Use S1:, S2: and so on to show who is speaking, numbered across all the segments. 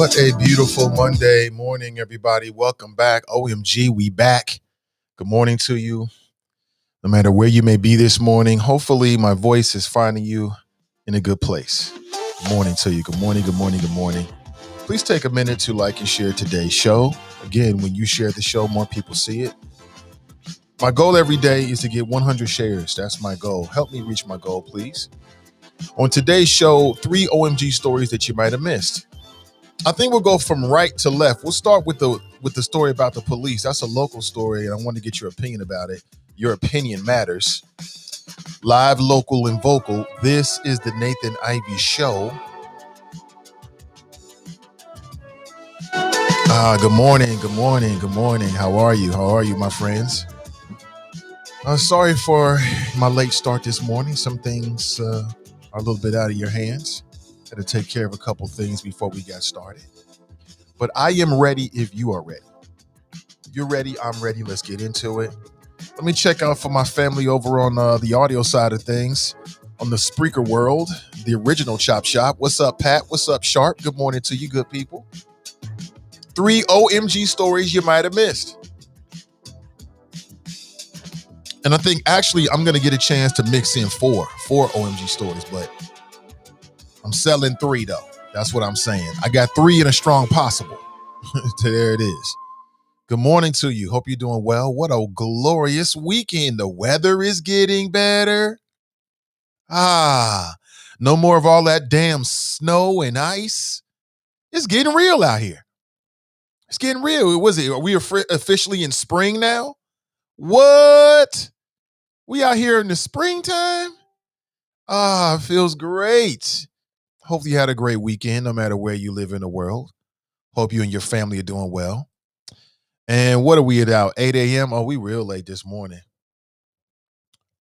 S1: What a beautiful Monday morning, everybody. Welcome back. OMG, we back. Good morning to you. No matter where you may be this morning, hopefully my voice is finding you in a good place. Good morning to you. Good morning, good morning, good morning. Please take a minute to like and share today's show. Again, when you share the show, more people see it. My goal every day is to get 100 shares. That's my goal. Help me reach my goal, please. On today's show, 3 OMG stories that you might have missed. I think we'll go from right to left. We'll start with the story about the police. That's a local story, and I want to get your opinion about it. Your opinion matters. Live, local, and vocal. This is the Nathan Ivy Show. Good morning, good morning, good morning. How are you? How are you, my friends? Sorry for my late start this morning. Some things are a little bit out of your hands. Had to take care of a couple things before we got started. But I am ready if you are ready. If you're ready, I'm ready. Let's get into it. Let me check out for my family over on the audio side of things on the Spreaker world, the original Chop Shop. What's up, Pat? What's up, Sharp? Good morning to you, good people. 3 OMG stories you might have missed. And I think actually I'm going to get a chance to mix in four OMG stories, but I'm selling 3 though. That's what I'm saying. I got 3 in a strong possible. There it is. Good morning to you. Hope you're doing well. What a glorious weekend. The weather is getting better. No more of all that damn snow and ice. It's getting real out here. It's getting real. Are we officially in spring now? What? We out here in the springtime? It feels great. Hope you had a great weekend, no matter where you live in the world. Hope you and your family are doing well. And what are we at now? 8 a.m.? Oh, we real late this morning.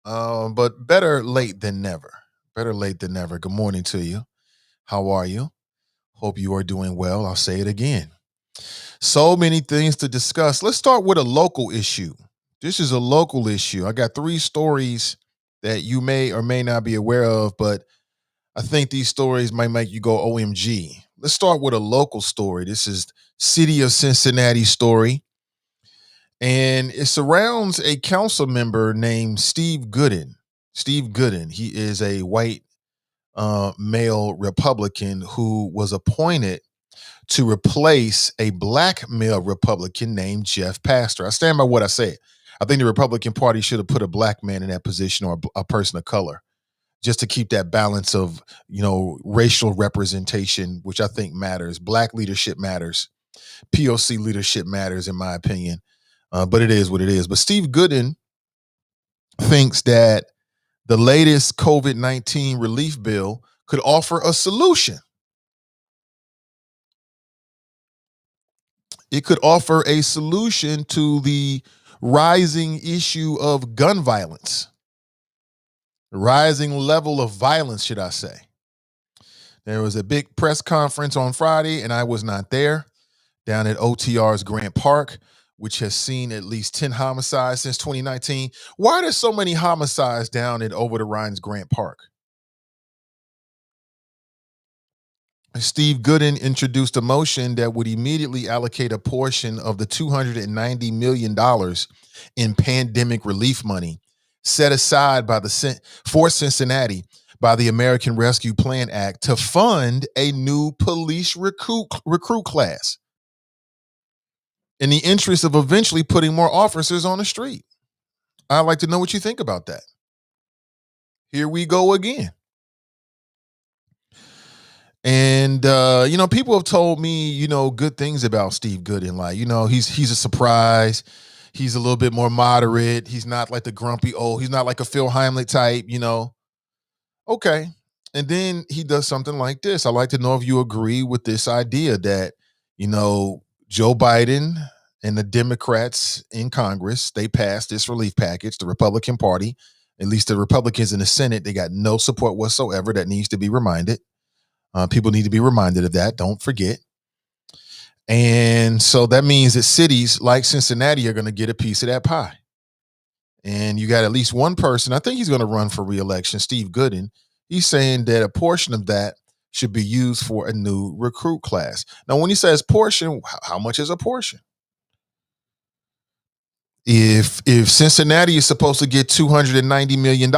S1: But better late than never. Better late than never. Good morning to you. How are you? Hope you are doing well. I'll say it again. So many things to discuss. Let's start with a local issue. This is a local issue. I got 3 stories that you may or may not be aware of, but I think these stories might make you go OMG. Let's start with a local story. This is City of Cincinnati story. And it surrounds a council member named Steve Gooden. Steve Gooden, he is a white male Republican who was appointed to replace a black male Republican named Jeff Pastor. I stand by what I said. I think the Republican Party should have put a black man in that position or a person of color, just to keep that balance of, racial representation, which I think matters. Black leadership matters. POC leadership matters, in my opinion. But it is what it is. But Steve Gooden thinks that the latest COVID-19 relief bill could offer a solution. It could offer a solution to the rising issue of gun violence. Rising level of violence, should I say. There was a big press conference on Friday, and I was not there, down at OTR's Grant Park, which has seen at least 10 homicides since 2019. Why are there so many homicides down at Over the Rhine's Grant Park? Steve Gooden introduced a motion that would immediately allocate a portion of the $290 million in pandemic relief money set aside for Cincinnati by the American Rescue Plan Act to fund a new police recruit class in the interest of eventually putting more officers on the street. I'd like to know what you think about that. Here we go again. And, people have told me, good things about Steve Gooden. Like, he's a surprise. He's a little bit more moderate. He's not like the grumpy he's not like a Phil Heimlich type, Okay. And then he does something like this. I'd like to know if you agree with this idea that, Joe Biden and the Democrats in Congress, they passed this relief package. The Republican Party, at least the Republicans in the Senate, they got no support whatsoever. That needs to be reminded. People need to be reminded of that. Don't forget. And so that means that cities like Cincinnati are going to get a piece of that pie. And you got at least one person, I think he's going to run for re-election, Steve Gooden. He's saying that a portion of that should be used for a new recruit class. Now, when he says portion, how much is a portion? If Cincinnati is supposed to get $290 million,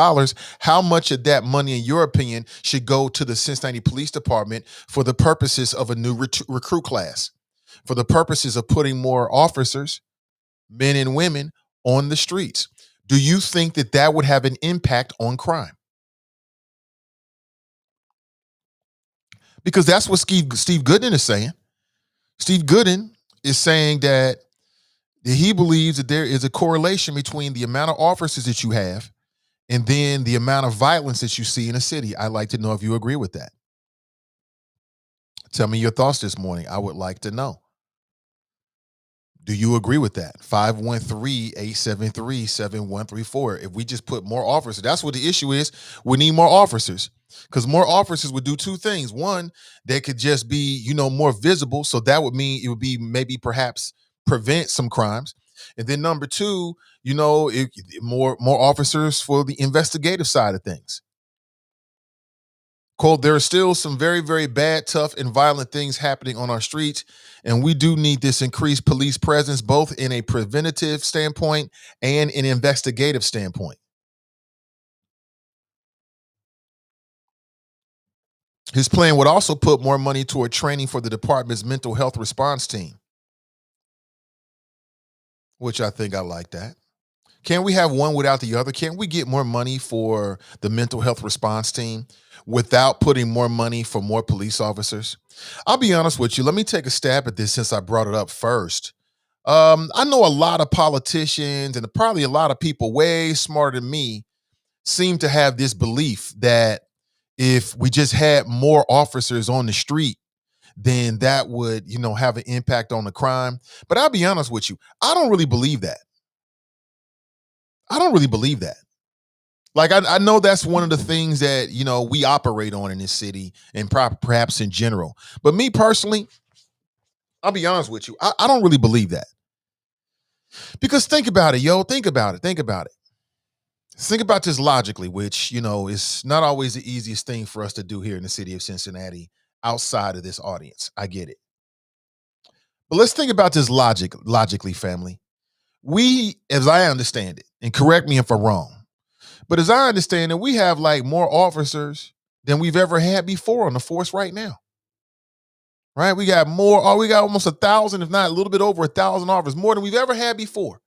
S1: how much of that money, in your opinion, should go to the Cincinnati Police Department for the purposes of a new recruit class, for the purposes of putting more officers, men and women, on the streets? Do you think that that would have an impact on crime? Because that's what Steve Gooden is saying. Steve Gooden is saying that he believes that there is a correlation between the amount of officers that you have and then the amount of violence that you see in a city. I'd like to know if you agree with that. Tell me your thoughts this morning. I would like to know. Do you agree with that? 513-873-7134. If we just put more officers, that's what the issue is. We need more officers, because more officers would do two things. One, they could just be, more visible. So that would mean it would be maybe perhaps prevent some crimes. And then number two, more officers for the investigative side of things. Quote, there are still some very, very bad, tough, and violent things happening on our streets, and we do need this increased police presence, both in a preventative standpoint and an investigative standpoint. His plan would also put more money toward training for the department's mental health response team, which I think I like that. Can we have one without the other? Can't we get more money for the mental health response team without putting more money for more police officers? I'll be honest with you. Let me take a stab at this since I brought it up first. I know a lot of politicians and probably a lot of people way smarter than me seem to have this belief that if we just had more officers on the street, then that would, have an impact on the crime. But I'll be honest with you. I don't really believe that. I don't really believe that. Like, I know that's one of the things that, we operate on in this city and perhaps in general. But me personally, I'll be honest with you. I don't really believe that. Because think about it, yo. Think about it. Think about it. Think about this logically, which, is not always the easiest thing for us to do here in the city of Cincinnati outside of this audience. I get it. But let's think about this logically, family. We, as I understand it, and correct me if I'm wrong, but as I understand it, we have like more officers than we've ever had before on the force right now. Right? We got we got almost 1,000, if not a little bit over 1,000 officers, more than we've ever had before.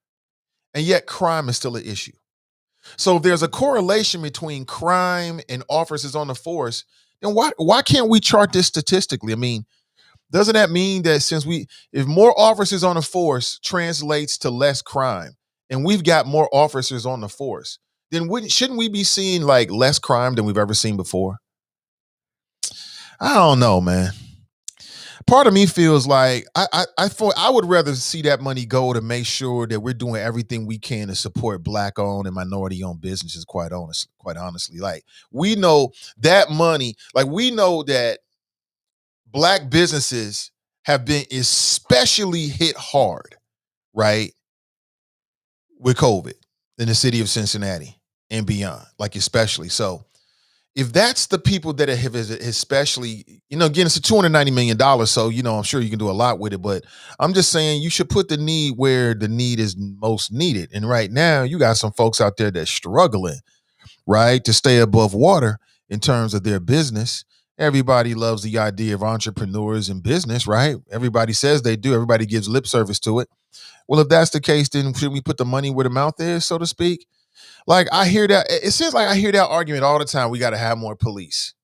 S1: And yet crime is still an issue. So if there's a correlation between crime and officers on the force, then why can't we chart this statistically? I mean, doesn't that mean that if more officers on the force translates to less crime, and we've got more officers on the force, then shouldn't we be seeing like less crime than we've ever seen before? I don't know, man. Part of me feels like I would rather see that money go to make sure that we're doing everything we can to support Black-owned and minority-owned businesses. Quite honestly, like we know that money, like we know that Black businesses have been especially hit hard, right, with COVID in the city of Cincinnati and beyond, like especially. So if that's the people that have especially, again, it's a $290 million. So, I'm sure you can do a lot with it, but I'm just saying you should put the need where the need is most needed. And right now you got some folks out there that's struggling, right, to stay above water in terms of their business. Everybody loves the idea of entrepreneurs and business, right? Everybody says they do. Everybody gives lip service to it. Well, if that's the case, then should we put the money where the mouth is, so to speak? Like I hear that, it seems like I hear that argument all the time. We got to have more police.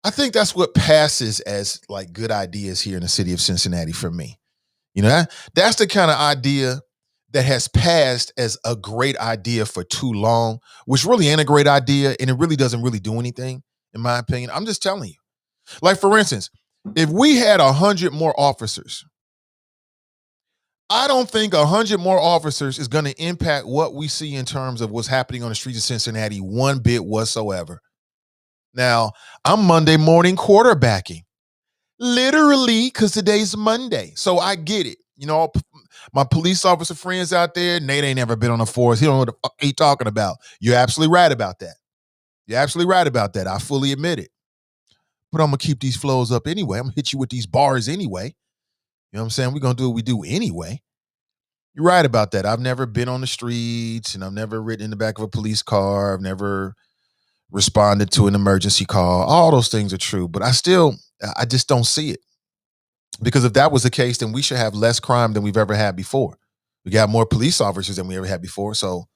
S1: I think that's what passes as like good ideas here in the city of Cincinnati for me. That's the kind of idea that has passed as a great idea for too long, which really ain't a great idea, and it really doesn't really do anything, in my opinion. I'm just telling you. Like, for instance, if we had 100 more officers, I don't think 100 more officers is going to impact what we see in terms of what's happening on the streets of Cincinnati one bit whatsoever. Now, I'm Monday morning quarterbacking, literally, because today's Monday. So I get it. My police officer friends out there, Nate ain't never been on the force. He don't know what the fuck he talking about. You're absolutely right about that. I fully admit it. but I'm gonna keep these flows up anyway. I'm gonna hit you with these bars anyway. You know what I'm saying? We're gonna do what we do anyway. You're right about that. I've never been on the streets and I've never ridden in the back of a police car. I've never responded to an emergency call. All those things are true, but I just don't see it. Because if that was the case, then we should have less crime than we've ever had before. We got more police officers than we ever had before. So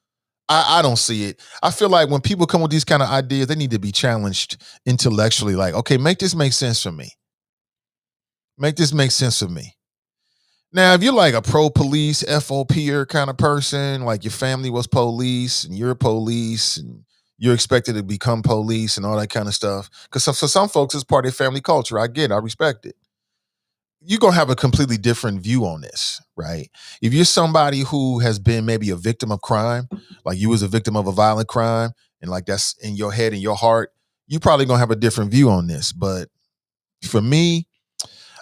S1: I don't see it. I feel like when people come with these kind of ideas, they need to be challenged intellectually. Like, okay, make this make sense for me. Make this make sense for me. Now, if you're like a pro police, FOPer kind of person, like your family was police and you're police and you're expected to become police and all that kind of stuff. Because for some folks, it's part of their family culture. I get it. I respect it. You're going to have a completely different view on this, right? If you're somebody who has been maybe a victim of crime, like you was a victim of a violent crime, and like that's in your head and your heart, you probably going to have a different view on this. But for me,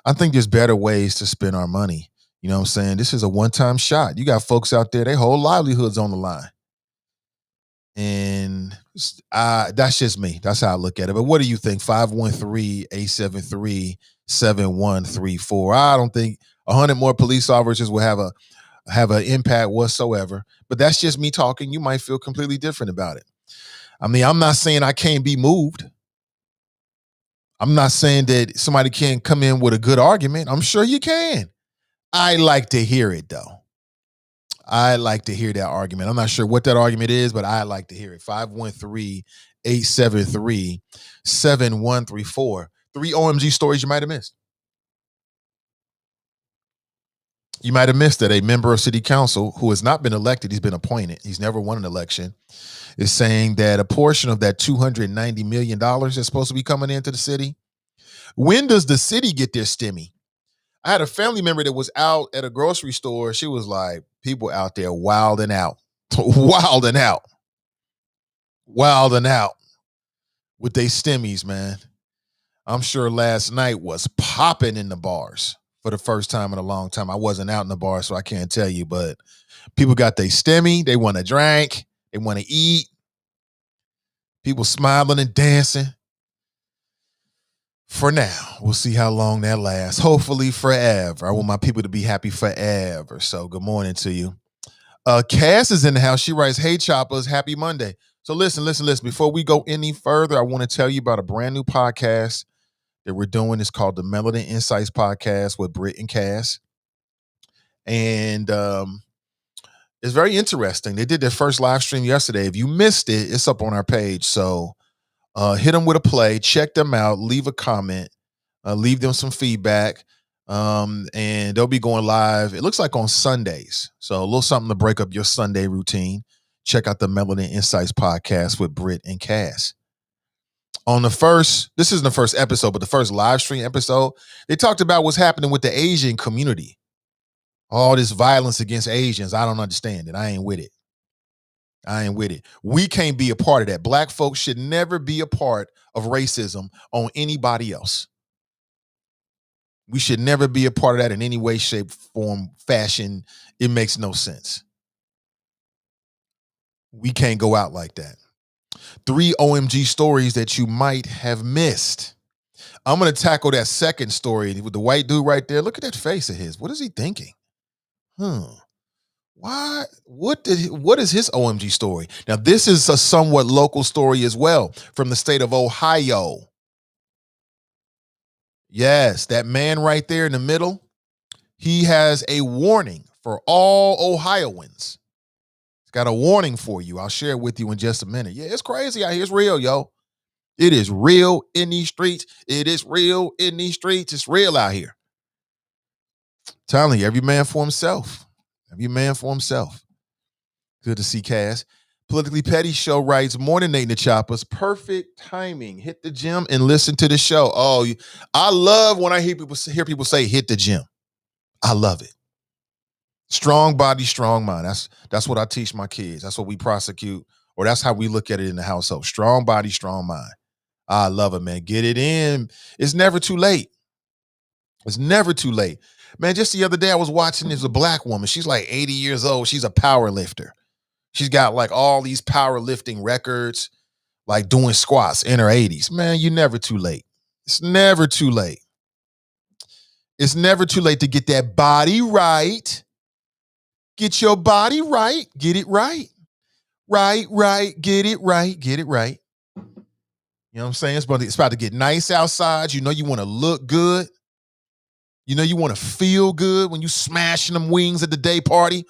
S1: I think there's better ways to spend our money. You know what I'm saying? This is a one-time shot. You got folks out there, their whole livelihoods on the line. And that's just me. That's how I look at it. But what do you think? 513-873-7134. I don't think 100 more police officers will have an impact whatsoever. But that's just me talking. You might feel completely different about it. I mean, I'm not saying I can't be moved. I'm not saying that somebody can't come in with a good argument. I'm sure you can. I like to hear it, though. I like to hear that argument. I'm not sure what that argument is, but I like to hear it. 513-873-7134. 3 OMG stories you might have missed. You might have missed that a member of city council who has not been elected, he's been appointed, he's never won an election, is saying that a portion of that $290 million that's supposed to be coming into the city, when does the city get their stimmy? I had a family member that was out at a grocery store. She was like, people out there wilding out, wilding out with they stimmies, man. I'm sure last night was popping in the bars for the first time in a long time. I wasn't out in the bar, so I can't tell you, but people got their stimmy. They want to drink. They want to eat. People smiling and dancing. For now, we'll see how long that lasts. Hopefully forever. I want my people to be happy forever. So good morning to you. Cass is in the house. She writes, "Hey Choppers, happy Monday." So listen. Before we go any further, I want to tell you about a brand new podcast that we're doing. It's called the Melanin Insights Podcast with Britt and Cass. And it's very interesting. They did their first live stream yesterday. If you missed it, it's up on our page. So hit them with a play, check them out, leave a comment, leave them some feedback, and they'll be going live. It looks like on Sundays. So a little something to break up your Sunday routine. Check out the Melanin Insights Podcast with Britt and Cass. This isn't the first episode, but the first live stream episode, they talked about what's happening with the Asian community. All this violence against Asians. I don't understand it. I ain't with it. We can't be a part of that. Black folks should never be a part of racism on anybody else. We should never be a part of that in any way, shape, form, fashion. It makes no sense. We can't go out like that. 3 OMG stories that you might have missed. I'm going to tackle that second story with the white dude right there. Look at that face of his. What is he thinking? Why? What is his OMG story? Now, this is a somewhat local story as well from the state of Ohio. Yes, that man right there in the middle, he has a warning for all Ohioans. He's got a warning for you. I'll share it with you in just a minute. Yeah, it's crazy out here. It's real, yo. It is real in these streets. It's real out here. I'm telling you, every man for himself. Good to see Cass. Politically Petty Show writes, "Morning, Nate and the Choppers. Perfect timing. Hit the gym and listen to the show." Oh, I love when I hear people say hit the gym. I love it. Strong body, strong mind. That's what I teach my kids. That's what we prosecute, or that's how we look at it in the household. Strong body, strong mind. I love it, man. Get it in. It's never too late. Man, just the other day I was watching, there's a black woman. She's like 80 years old. She's a power lifter. She's got like all these powerlifting records, like doing squats in her 80s. Man, you're never too late. It's never too late. It's never too late to get that body right. Get your body right. Get it right. Right. Get it right. Get it right. You know what I'm saying? It's about to get nice outside. You know you want to look good. You know you want to feel good when you smashing them wings at the day party.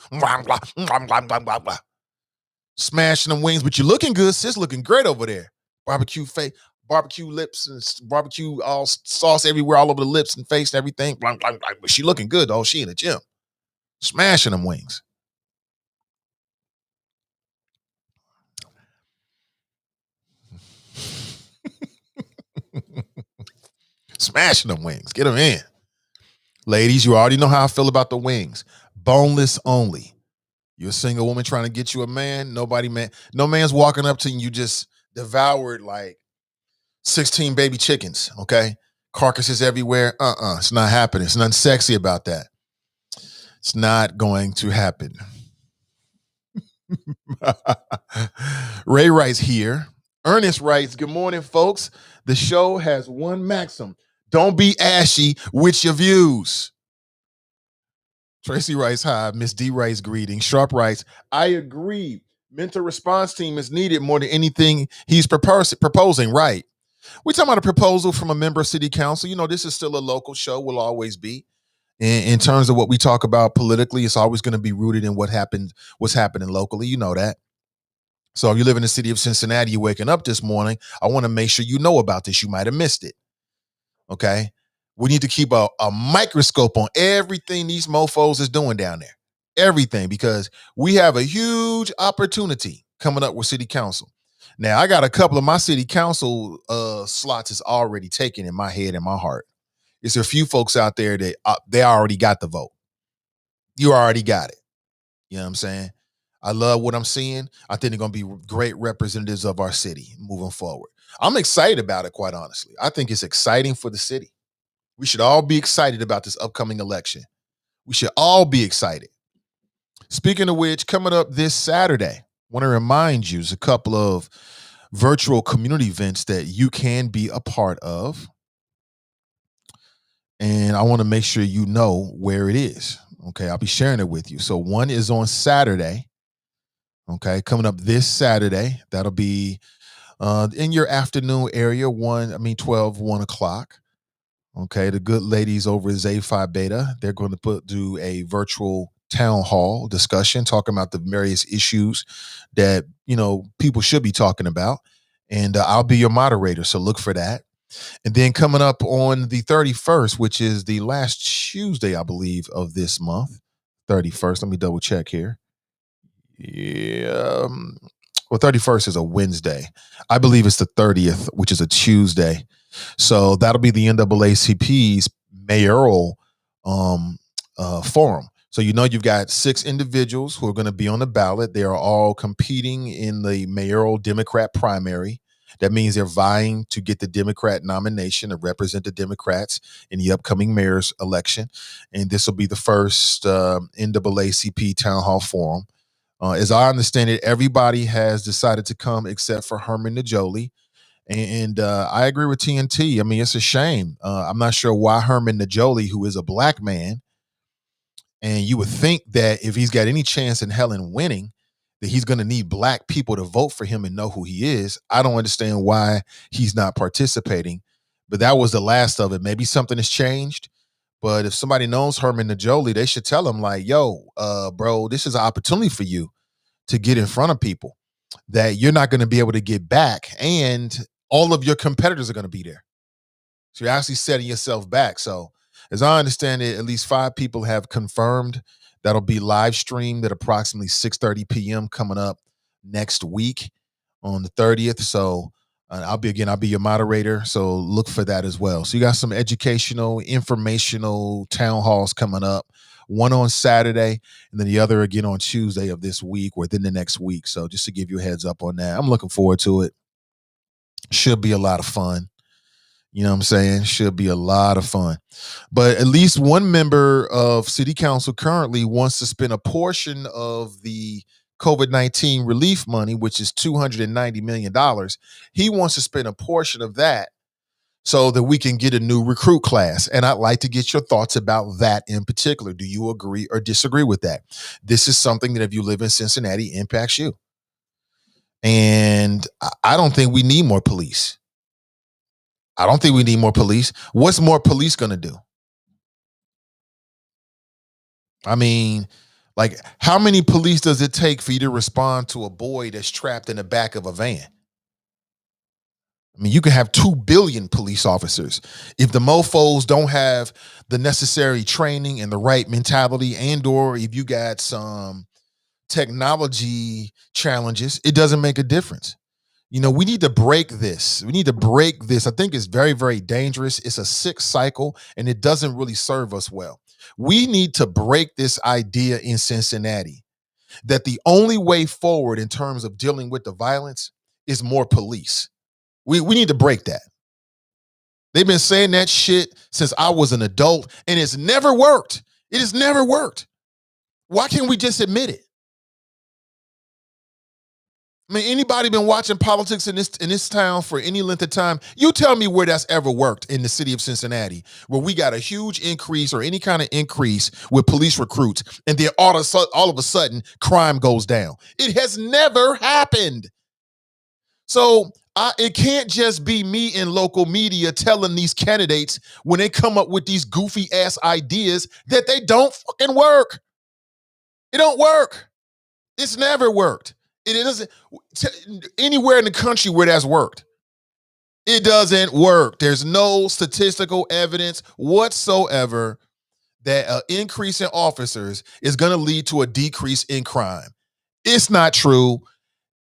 S1: Smashing them wings, but you're looking good. Sis looking great over there. Barbecue face, barbecue lips, and barbecue all sauce everywhere, all over the lips and face and everything. But she looking good though. She in the gym. Smashing them wings. Smashing them wings. Get them in. Ladies, you already know how I feel about the wings. Boneless only. You're a single woman trying to get you a man. No man's walking up to you. You just devoured like 16 baby chickens, okay? Carcasses everywhere. It's not happening. It's nothing sexy about that. It's not going to happen. Ray writes here. Ernest writes, good morning, folks. The show has one maxim. Don't be ashy with your views. Tracy writes, hi. Miss D writes, greetings. Sharp writes, I agree. Mental response team is needed more than anything he's proposing. Right. We're talking about a proposal from a member of city council. You know, this is still a local show, will always be. In terms of what we talk about politically, it's always going to be rooted in what's happening locally. You know that. So if you live in the city of Cincinnati, you're waking up this morning, I want to make sure you know about this. You might have missed it. Okay. We need to keep a microscope on everything these mofos is doing down there. Everything, because we have a huge opportunity coming up with city council. Now, I got a couple of my city council slots is already taken in my head and my heart. It's a few folks out there that they already got the vote. You already got it. You know what I'm saying? I love what I'm seeing. I think they're going to be great representatives of our city moving forward. I'm excited about it, quite honestly. I think it's exciting for the city. We should all be excited about this upcoming election. We should all be excited. Speaking of which, coming up this Saturday, I want to remind you, there's a couple of virtual community events that you can be a part of. And I want to make sure you know where it is. Okay, I'll be sharing it with you. So one is on Saturday. Okay, coming up this Saturday. That'll be in your afternoon area, 1 o'clock. Okay, the good ladies over at Zay Phi Beta, they're going to do a virtual town hall discussion talking about the various issues that, you know, people should be talking about. And I'll be your moderator, so look for that. And then coming up on the 31st, which is the last Tuesday, I believe, of this month, 31st, let me double check here. Yeah. Well, 31st is a Wednesday. I believe it's the 30th, which is a Tuesday. So that'll be the NAACP's mayoral forum. So you know you've got 6 individuals who are going to be on the ballot. They are all competing in the mayoral Democrat primary. That means they're vying to get the Democrat nomination to represent the Democrats in the upcoming mayor's election. And this will be the first NAACP town hall forum. As I understand it, everybody has decided to come except for Herman Najoli. And I agree with TNT. I mean, it's a shame. I'm not sure why Herman Najoli, who is a black man, and you would think that if he's got any chance in hell in winning, that he's going to need black people to vote for him and know who he is. I don't understand why he's not participating, but that was the last of it. Maybe something has changed, but if somebody knows Herman Najoli, they should tell him like, yo, bro, this is an opportunity for you to get in front of people that you're not going to be able to get back. And all of your competitors are going to be there. So you're actually setting yourself back. So as I understand it, at least 5 people have confirmed that'll be live streamed at approximately 6:30 p.m. coming up next week on the 30th. So I'll be your moderator. So look for that as well. So you got some educational, informational town halls coming up. One on Saturday and then the other again on Tuesday of this week or within the next week. So just to give you a heads up on that, I'm looking forward to it. Should be a lot of fun. You know what I'm saying? Should be a lot of fun. But at least one member of city council currently wants to spend a portion of the COVID-19 relief money, which is $290 million. He wants to spend a portion of that so that we can get a new recruit class. And I'd like to get your thoughts about that in particular. Do you agree or disagree with that? This is something that if you live in Cincinnati impacts you. And I don't think we need more police. I don't think we need more police. What's more police going to do? I mean, like, how many police does it take for you to respond to a boy that's trapped in the back of a van? I mean, you can have 2 billion police officers. If the mofos don't have the necessary training and the right mentality, and or if you got some technology challenges, it doesn't make a difference. We need to break this. We need to break this. I think it's very, very dangerous. It's a sick cycle, and it doesn't really serve us well. We need to break this idea in Cincinnati that the only way forward in terms of dealing with the violence is more police. We need to break that. They've been saying that shit since I was an adult, and it's never worked. It has never worked. Why can't we just admit it? I mean, anybody been watching politics in this town for any length of time? You tell me where that's ever worked in the city of Cincinnati, where we got a huge increase or any kind of increase with police recruits, and then all of a sudden crime goes down. It has never happened. So it can't just be me in local media telling these candidates when they come up with these goofy ass ideas that they don't fucking work. It don't work. It's never worked. It doesn't anywhere in the country where that's worked. It doesn't work. There's no statistical evidence whatsoever that an increase in officers is going to lead to a decrease in crime. It's not true.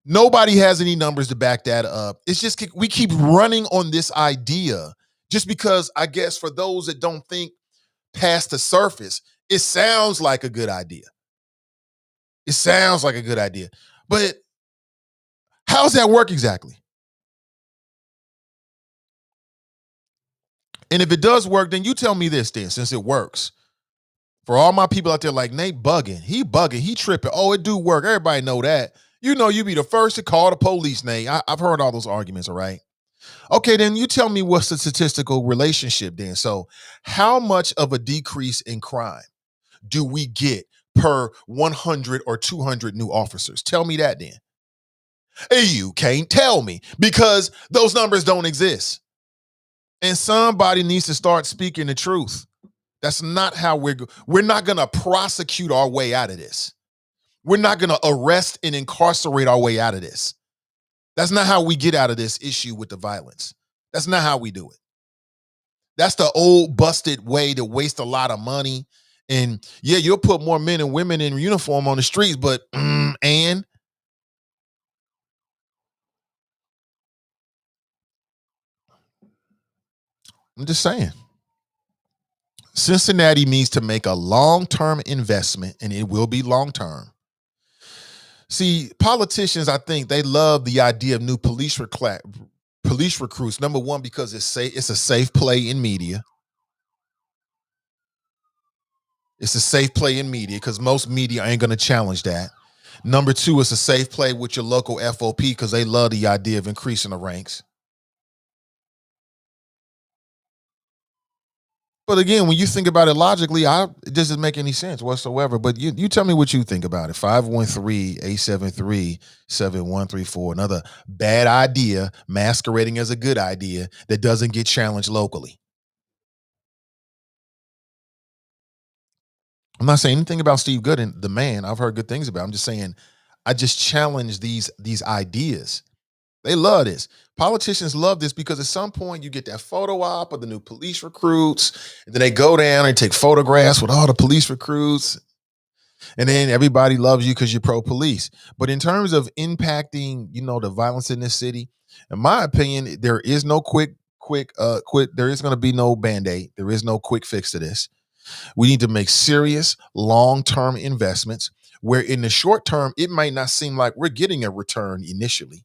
S1: Nobody has any numbers to back that up. It's just we keep running on this idea just because, I guess, for those that don't think past the surface, it sounds like a good idea. It sounds like a good idea. But how does that work exactly? And if it does work, then you tell me this then, since it works. For all my people out there like, Nate bugging, he tripping. Oh, it do work. Everybody know that. You be the first to call the police, Nate. I've heard all those arguments, all right? Okay, then you tell me what's the statistical relationship then. So how much of a decrease in crime do we get per 100 or 200 new officers? Tell me that then. You can't tell me because those numbers don't exist. And somebody needs to start speaking the truth. That's not how we're not going to prosecute our way out of this. We're not going to arrest and incarcerate our way out of this. That's not how we get out of this issue with the violence. That's not how we do it. That's the old busted way to waste a lot of money. And yeah, you'll put more men and women in uniform on the streets, but and I'm just saying. Cincinnati needs to make a long-term investment, and it will be long-term. See, politicians, I think they love the idea of new police recruits. Number one, because it's a safe play in media. It's a safe play in media because most media ain't going to challenge that. Number two, it's a safe play with your local FOP because they love the idea of increasing the ranks. But again, when you think about it logically, it doesn't make any sense whatsoever. But you tell me what you think about it. 513-873-7134. Another bad idea masquerading as a good idea that doesn't get challenged locally. I'm not saying anything about Steve Gooden, the man. I've heard good things about him. I'm just saying I just challenge these ideas. They love this. Politicians love this because at some point you get that photo op of the new police recruits, and then they go down and take photographs with all the police recruits, and then everybody loves you because you're pro-police. But in terms of impacting, the violence in this city, in my opinion, there is no quick. There is going to be no Band-Aid. There is no quick fix to this. We need to make serious long-term investments where in the short term, it might not seem like we're getting a return initially.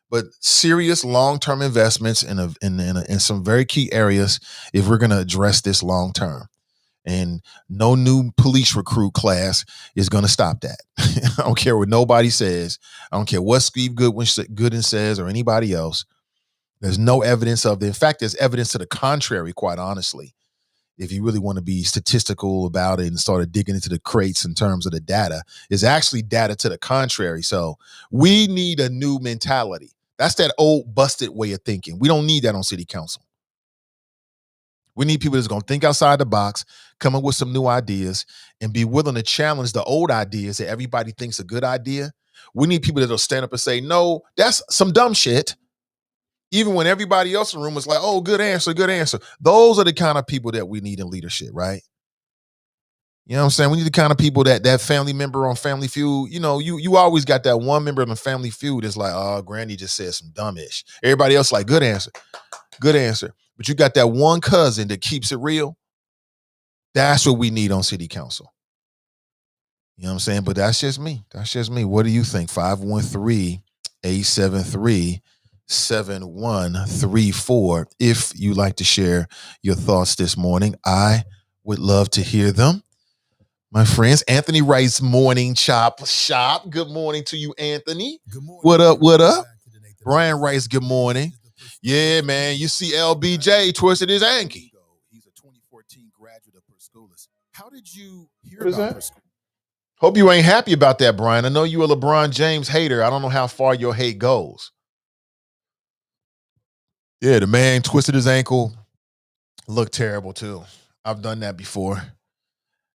S1: But serious long-term investments in some very key areas if we're going to address this long-term. And no new police recruit class is going to stop that. I don't care what nobody says. I don't care what Steve Gooden says or anybody else. There's no evidence of it. In fact, there's evidence to the contrary, quite honestly. If you really want to be statistical about it and started digging into the crates in terms of the data, is actually data to the contrary. So we need a new mentality. That's that old busted way of thinking. We don't need that on city council. We need people that's going to think outside the box, come up with some new ideas, and be willing to challenge the old ideas that everybody thinks a good idea. We need people that'll stand up and say, no, that's some dumb shit. Even when everybody else in the room was like, oh, good answer, good answer. Those are the kind of people that we need in leadership, right? You know what I'm saying? We need the kind of people that family member on Family Feud. You know, you always got that one member of the Family Feud that's like, oh, Granny just said some dumbish. Everybody else like, good answer, good answer. But you got that one cousin that keeps it real. That's what we need on city council. You know what I'm saying? But that's just me. That's just me. What do you think? 513-873-7134. If you like to share your thoughts this morning, I would love to hear them. My friends, Anthony writes Morning Chop Shop. Good morning to you, Anthony. Good morning. What up? What up? Brian writes, good morning. Yeah, man. You see LBJ twisted his ankle. He's a 2014 graduate of Persepolis. How did you hear about Persepolis? Hope you ain't happy about that, Brian. I know you a LeBron James hater. I don't know how far your hate goes. Yeah, the man twisted his ankle. Looked terrible, too. I've done that before.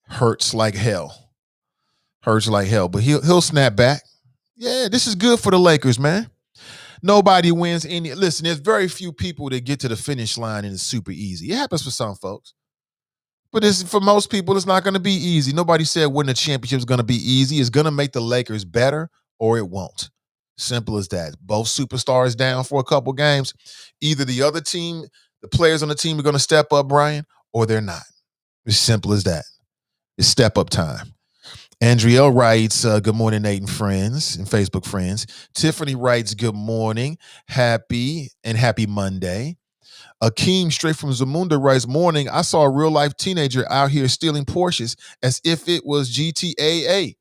S1: Hurts like hell. Hurts like hell. But he'll snap back. Yeah, this is good for the Lakers, man. Nobody wins any. Listen, there's very few people that get to the finish line and it's super easy. It happens for some folks. But for most people, it's not going to be easy. Nobody said winning a championship is going to be easy. It's going to make the Lakers better or it won't. Simple as that. Both superstars down for a couple games. Either the other team, the players on the team are going to step up, Brian, or they're not. It's simple as that. It's step up time. Andriel writes, good morning, Nate and friends and Facebook friends. Tiffany writes, good morning, happy Monday. Akeem, straight from Zamunda, writes, morning, I saw a real-life teenager out here stealing Porsches as if it was GTA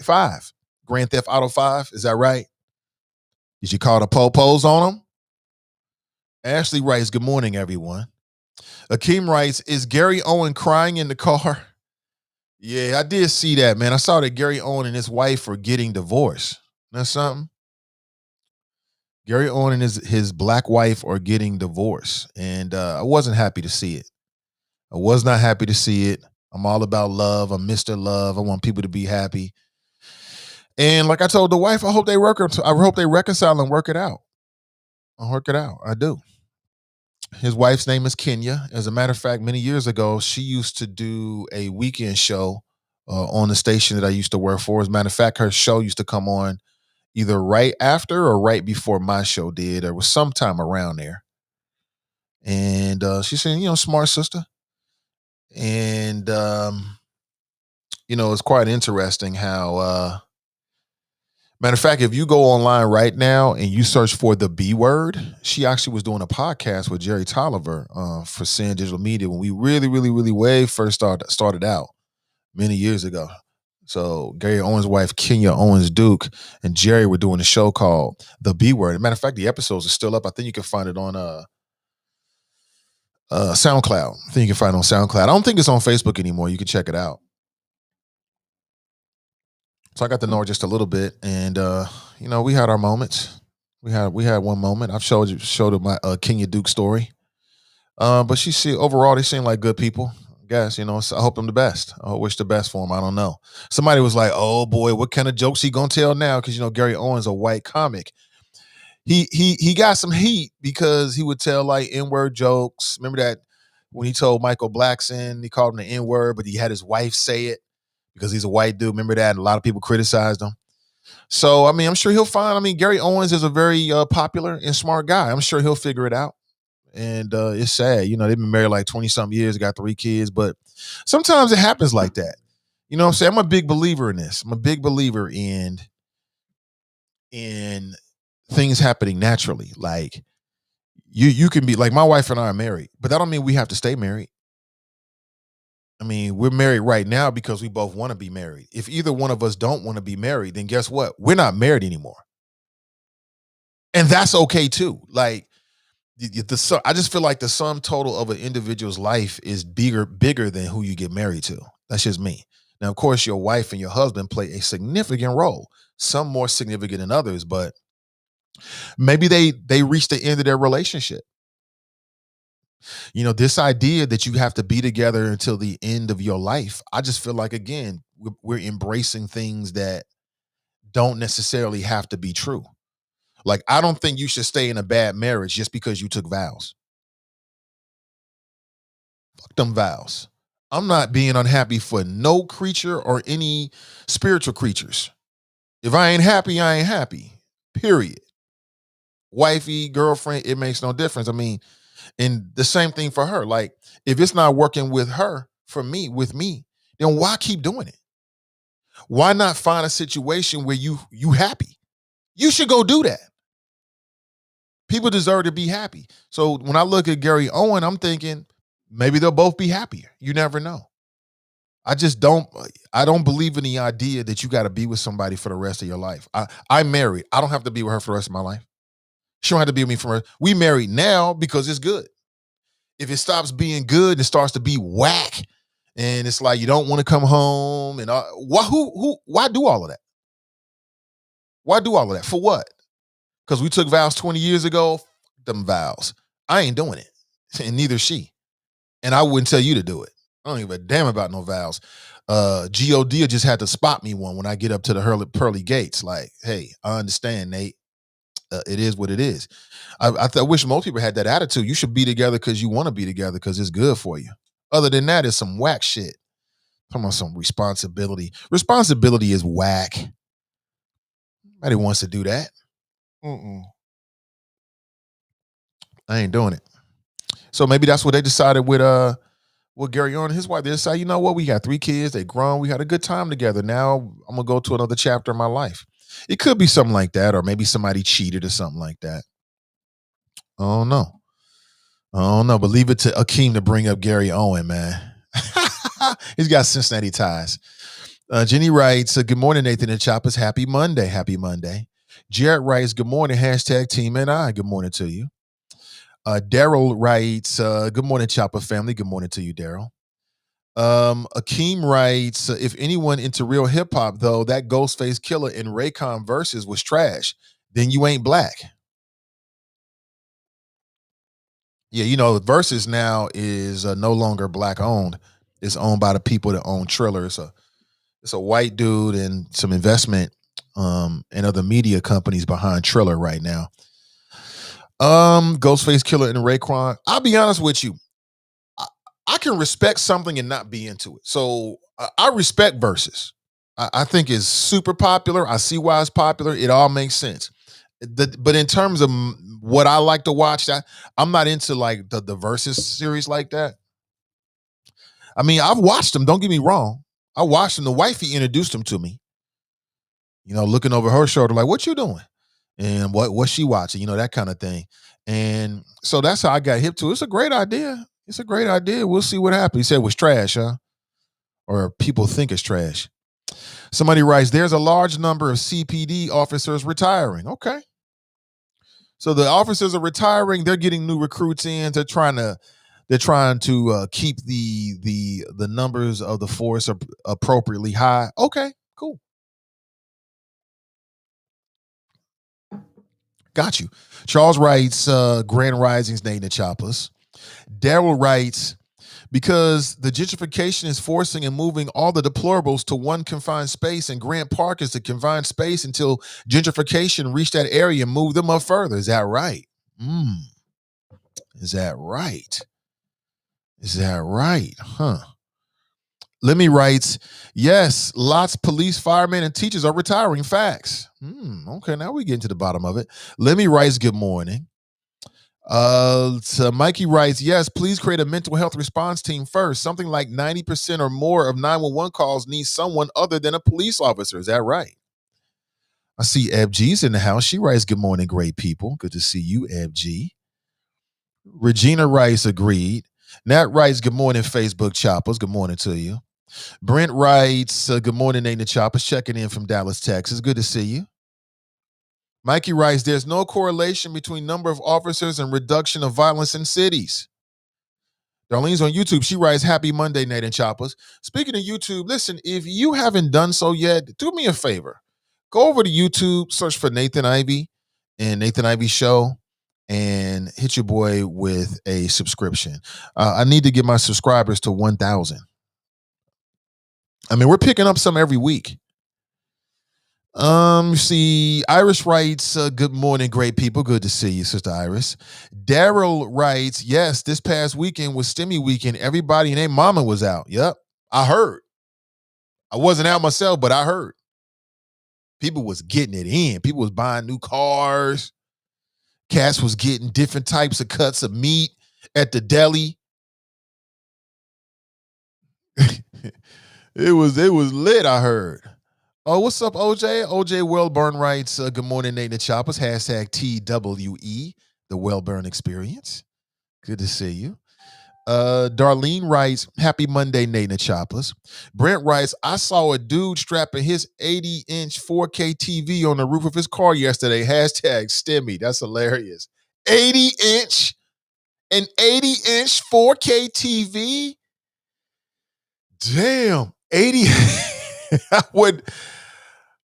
S1: 5, Grand Theft Auto 5. Is that right? Did you call the po-pos on him? Ashley writes, good morning, everyone. Akeem writes, is Gary Owen crying in the car? Yeah, I did see that, man. I saw that Gary Owen and his wife are getting divorced. That's something. Gary Owen and his black wife are getting divorced. And I wasn't happy to see it. I was not happy to see it. I'm all about love. I'm Mr. Love. I want people to be happy. And like I told the wife, I hope they reconcile and work it out. I'll work it out. I do. His wife's name is Kenya. As a matter of fact, many years ago, she used to do a weekend show on the station that I used to work for. As a matter of fact, her show used to come on either right after or right before my show did, or was sometime around there. And she's saying, smart sister. And, it's quite interesting how, matter of fact, if you go online right now and you search for the B word, she actually was doing a podcast with Jerry Tolliver for Sin Digital Media when we really, really, really way first started out many years ago. So Gary Owens' wife, Kenya Owens Duke, and Jerry were doing a show called The B Word. As a matter of fact, the episodes are still up. I think you can find it on SoundCloud. I think you can find it on SoundCloud. I don't think it's on Facebook anymore. You can check it out. So I got to know her just a little bit, and we had our moments. We had one moment. I've showed her my Kenya Duke story, but overall they seem like good people. Guess, I hope them the best. I wish the best for them. I don't know. Somebody was like, oh boy, what kind of jokes he gonna tell now? Because Gary Owens a white comic. He got some heat because he would tell like N-word jokes. Remember that when he told Michael Blackson, he called him the N-word, but he had his wife say it because he's a white dude. Remember that? And a lot of people criticized him. So, I'm sure he'll find, Gary Owens is a very popular and smart guy. I'm sure he'll figure it out. And it's sad, they've been married like 20-something years, got 3 kids, but sometimes it happens like that. You know what I'm saying? I'm a big believer in this. I'm a big believer in things happening naturally. Like you can be like, my wife and I are married, but that don't mean we have to stay married. We're married right now because we both want to be married. If either one of us don't want to be married, then guess what? We're not married anymore. And that's okay too. Like, I just feel like the sum total of an individual's life is bigger than who you get married to. That's just me. Now, of course, your wife and your husband play a significant role, some more significant than others, but maybe they reach the end of their relationship. This idea that you have to be together until the end of your life, I just feel like, again, we're embracing things that don't necessarily have to be true. Like, I don't think you should stay in a bad marriage just because you took vows. Fuck them vows. I'm not being unhappy for no creature or any spiritual creatures. If I ain't happy, I ain't happy. Period. Wifey, girlfriend, it makes no difference. I mean, and the same thing for her. Like, if it's not working with her, for me, with me, then why keep doing it? Why not find a situation where you happy? You should go do that. People deserve to be happy. So when I look at Gary Owen, I'm thinking maybe they'll both be happier. You never know. I don't believe in the idea that you got to be with somebody for the rest of your life. I'm married. I don't have to be with her for the rest of my life. She don't have to be with me for we married now because it's good. If it stops being good and it starts to be whack, and it's like you don't want to come home, and why do all of that? Why do all of that? For what? Because we took vows 20 years ago. Them vows. I ain't doing it. And neither she. And I wouldn't tell you to do it. I don't give a damn about no vows. God just had to spot me one when I get up to the pearly gates. Like, hey, I understand, Nate. It is what it is. I wish most people had that attitude. You should be together because you want to be together because it's good for you. Other than that, it's some whack shit. Talking about some responsibility. Responsibility is whack. Nobody wants to do that. Mm-mm. I ain't doing it. So maybe that's what they decided with Gary Owen and his wife. They decided, you know what? We got 3 kids. They grown. We had a good time together. Now I'm gonna go to another chapter of my life. It could be something like that, or maybe somebody cheated or something like that. I don't know. I don't know, but leave it to Akeem to bring up Gary Owen, man. He's got Cincinnati ties. Jenny writes, good morning, Nathan and Choppers. Happy Monday. Happy Monday. Jared writes, good morning, hashtag Team and I. Good morning to you. Daryl writes, good morning, Chopper family. Good morning to you, Daryl. Akeem writes, if anyone into real hip hop, though, that Ghostface Killer in Raycon verses was trash, then you ain't black. Yeah, Versus now is no longer black owned. It's owned by the people that own Triller. It's a white dude and some investment and other media companies behind Triller right now. Ghostface Killer and Raekwon. I'll be honest with you. I can respect something and not be into it. So I respect Versus. I think it's super popular. I see why it's popular. It all makes sense. But in terms of what I like to watch, I'm not into like the Versus series like that. I mean, I've watched them. Don't get me wrong. I watched them. The wifey introduced them to me. Looking over her shoulder, like, "What you doing?" And what's she watching? That kind of thing. And so that's how I got hip to it. It's a great idea. It's a great idea. We'll see what happens. He said it was trash, huh? Or people think it's trash. Somebody writes, there's a large number of CPD officers retiring. Okay. So the officers are retiring. They're getting new recruits in. They're trying to keep the numbers of the force appropriately high. Okay, cool. Got you. Charles writes, Grand Risings, Nate and Choppers. Daryl writes, because the gentrification is forcing and moving all the deplorables to one confined space, and Grant Park is the confined space until gentrification reach that area and move them up further. Is that right? Is that right? Is that right? Huh. Lemmy writes, yes, lots of police, firemen, and teachers are retiring. Facts. Okay, now we get to the bottom of it. Lemmy writes, good morning. So Mikey writes, yes, please create a mental health response team first. Something like 90% or more of 911 calls need someone other than a police officer. Is that right? I see Eb G's in the house. She writes, good morning, great people. Good to see you, Eb G. Regina writes, agreed. Nat writes, good morning, Facebook Choppers. Good morning to you. Brent writes, good morning, Nate and Choppers. Checking in from Dallas, Texas. Good to see you. Mikey writes, there's no correlation between number of officers and reduction of violence in cities. Darlene's on YouTube. She writes, happy Monday, Nate and Choppers. Speaking of YouTube, listen, if you haven't done so yet, do me a favor. Go over to YouTube, search for Nathan Ivy and Nathan Ivy Show, and hit your boy with a subscription. I need to get my subscribers to 1,000. I mean, we're picking up some every week. See, Iris writes, good morning, great people. Good to see you, Sister Iris. Daryl writes, yes, this past weekend was STEMI weekend. Everybody and their mama was out. Yep. I heard. I wasn't out myself, but I heard. People was getting it in. People was buying new cars. Cats was getting different types of cuts of meat at the deli. It was lit, I heard. Oh, what's up, OJ? OJ Wellburn writes, good morning, Nate and Choppers. Hashtag TWE, the Wellburn Experience. Good to see you. Darlene writes, happy Monday, Nate and Choppers. Brent writes, I saw a dude strapping his 80-inch 4K TV on the roof of his car yesterday. Hashtag STEMI. That's hilarious. 80-inch? An 80-inch 4K TV? Damn. 80.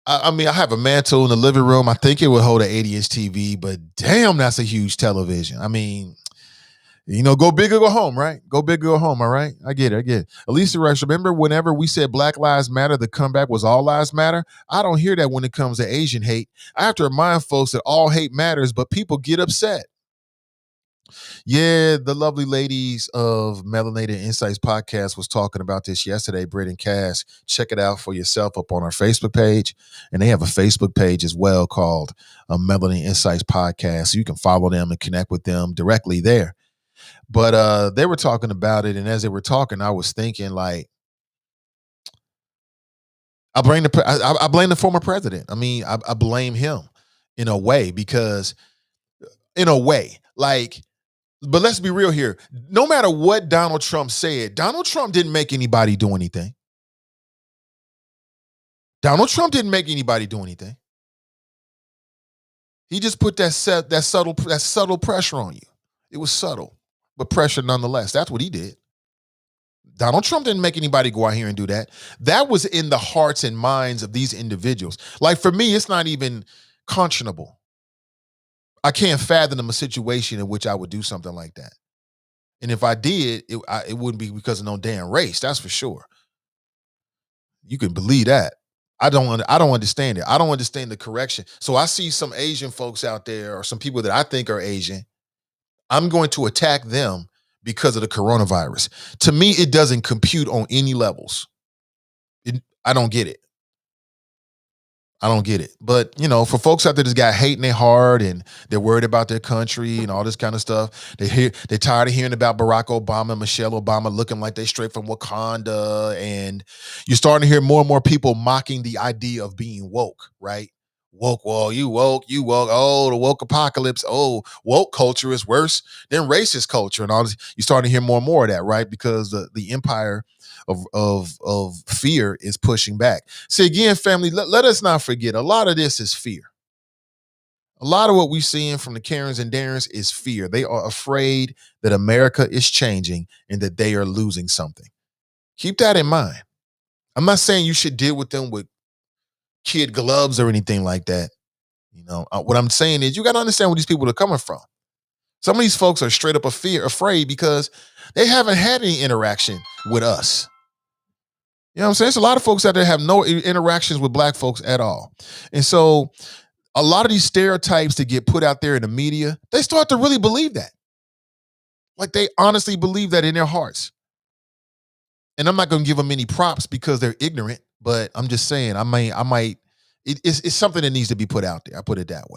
S1: I mean, I have a mantle in the living room. I think it would hold an 80-inch TV, but damn, that's a huge television. I mean, go big or go home, right? Go big or go home, all right? I get it. Elisa Rex, remember whenever we said Black Lives Matter, the comeback was All Lives Matter? I don't hear that when it comes to Asian hate. I have to remind folks that all hate matters, but people get upset. Yeah, the lovely ladies of Melanated Insights podcast was talking about this yesterday, Britt and Cass. Check it out for yourself up on our Facebook page. And they have a Facebook page as well called Melanated Insights podcast. So you can follow them and connect with them directly there. But they were talking about it. And as they were talking, I was thinking like, I blame the former president. I mean, I blame him in a way because but let's be real here. No matter what Donald Trump said, Donald Trump didn't make anybody do anything. Donald Trump didn't make anybody do anything. He just put that subtle pressure on you. It was subtle, but pressure nonetheless. That's what he did. Donald Trump didn't make anybody go out here and do that. That was in the hearts and minds of these individuals. Like for me, it's not even conscionable. I can't fathom a situation in which I would do something like that. And if I did, it wouldn't be because of no damn race. That's for sure. You can believe that. I don't understand it. I don't understand the correction. So I see some Asian folks out there or some people that I think are Asian. I'm going to attack them because of the coronavirus. To me, it doesn't compute on any levels. I don't get it. But, for folks out there that's got hate in their heart and they're worried about their country and all this kind of stuff, they're tired of hearing about Barack Obama and Michelle Obama looking like they straight from Wakanda. And you're starting to hear more and more people mocking the idea of being woke, right? Woke, well, you woke. Oh, the woke apocalypse. Oh, woke culture is worse than racist culture and all this. You're starting to hear more and more of that, right? Because the empire of fear is pushing back. See, again, family, let us not forget, a lot of this is fear. A lot of what we're seeing from the Karens and Darrens is fear. They are afraid that America is changing and that they are losing something. Keep that in mind. I'm not saying you should deal with them with kid gloves or anything like that. What I'm saying is you got to understand where these people are coming from. Some of these folks are straight up afraid because they haven't had any interaction with us. You know what I'm saying? There's a lot of folks out there have no interactions with black folks at all. And so a lot of these stereotypes that get put out there in the media, they start to really believe that. Like they honestly believe that in their hearts. And I'm not going to give them any props because they're ignorant, but I'm just saying it's something that needs to be put out there. I'll put it that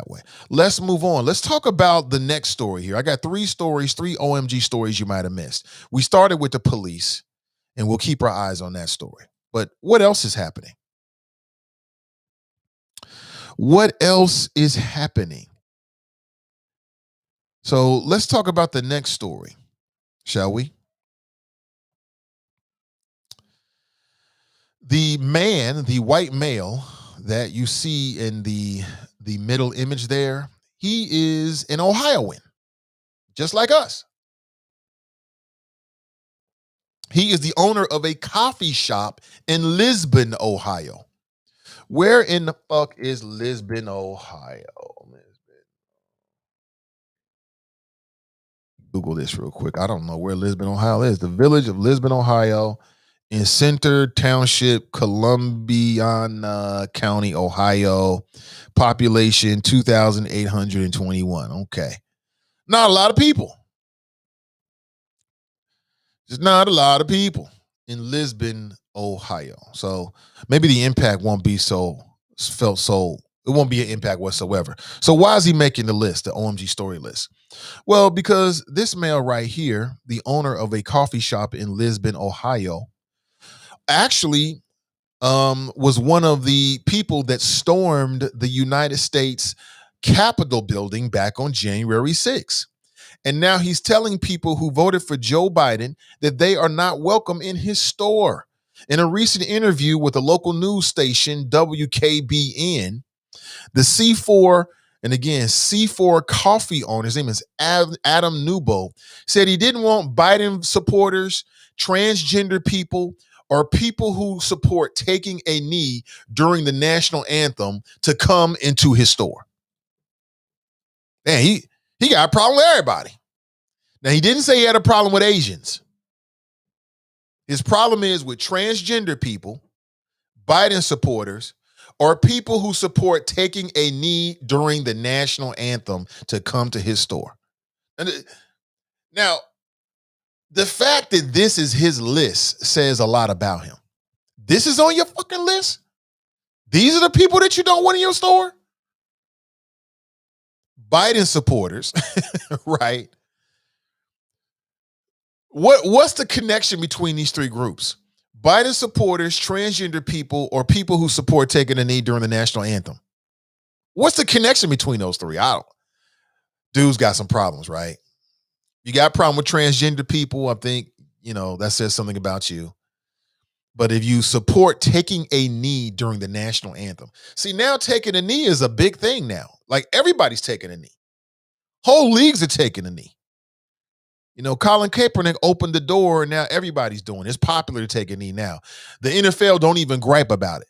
S1: way. Let's move on. Let's talk about the next story here. I got three OMG stories you might have missed. We started with the police. And we'll keep our eyes on that story. But what else is happening? So let's talk about the next story, shall we? The white male that you see in the middle image there, he is an Ohioan, just like us. He is the owner of a coffee shop in Lisbon, Ohio. Where in the fuck is Lisbon, Ohio? Google this real quick. I don't know where Lisbon, Ohio is. The village of Lisbon, Ohio, in Center Township, Columbiana County, Ohio. Population 2,821. Okay. Not a lot of people. Just not a lot of people in Lisbon, Ohio. So maybe the impact won't be felt so, it won't be an impact whatsoever. So why is he making the list, the OMG story list? Well, because this male right here, the owner of a coffee shop in Lisbon, Ohio, actually was one of the people that stormed the United States Capitol building back on January 6th. And now he's telling people who voted for Joe Biden that they are not welcome in his store. In a recent interview with a local news station, WKBN, the C4, and again, C4 coffee owner, his name is Adam Newbo, said he didn't want Biden supporters, transgender people, or people who support taking a knee during the national anthem to come into his store. Man, he got a problem with everybody. Now, he didn't say he had a problem with Asians. His problem is with transgender people, Biden supporters, or people who support taking a knee during the national anthem to come to his store. Now, the fact that this is his list says a lot about him. This is on your fucking list? These are the people that you don't want in your store? Biden supporters, right? What's the connection between these three groups? Biden supporters, transgender people, or people who support taking a knee during the national anthem? What's the connection between those three? I don't. Dude's got some problems, right? You got a problem with transgender people, I think, that says something about you. But if you support taking a knee during the national anthem, see, now taking a knee is a big thing now. Like everybody's taking a knee. Whole leagues are taking a knee. Colin Kaepernick opened the door and now everybody's doing it. It's popular to take a knee now. The NFL don't even gripe about it.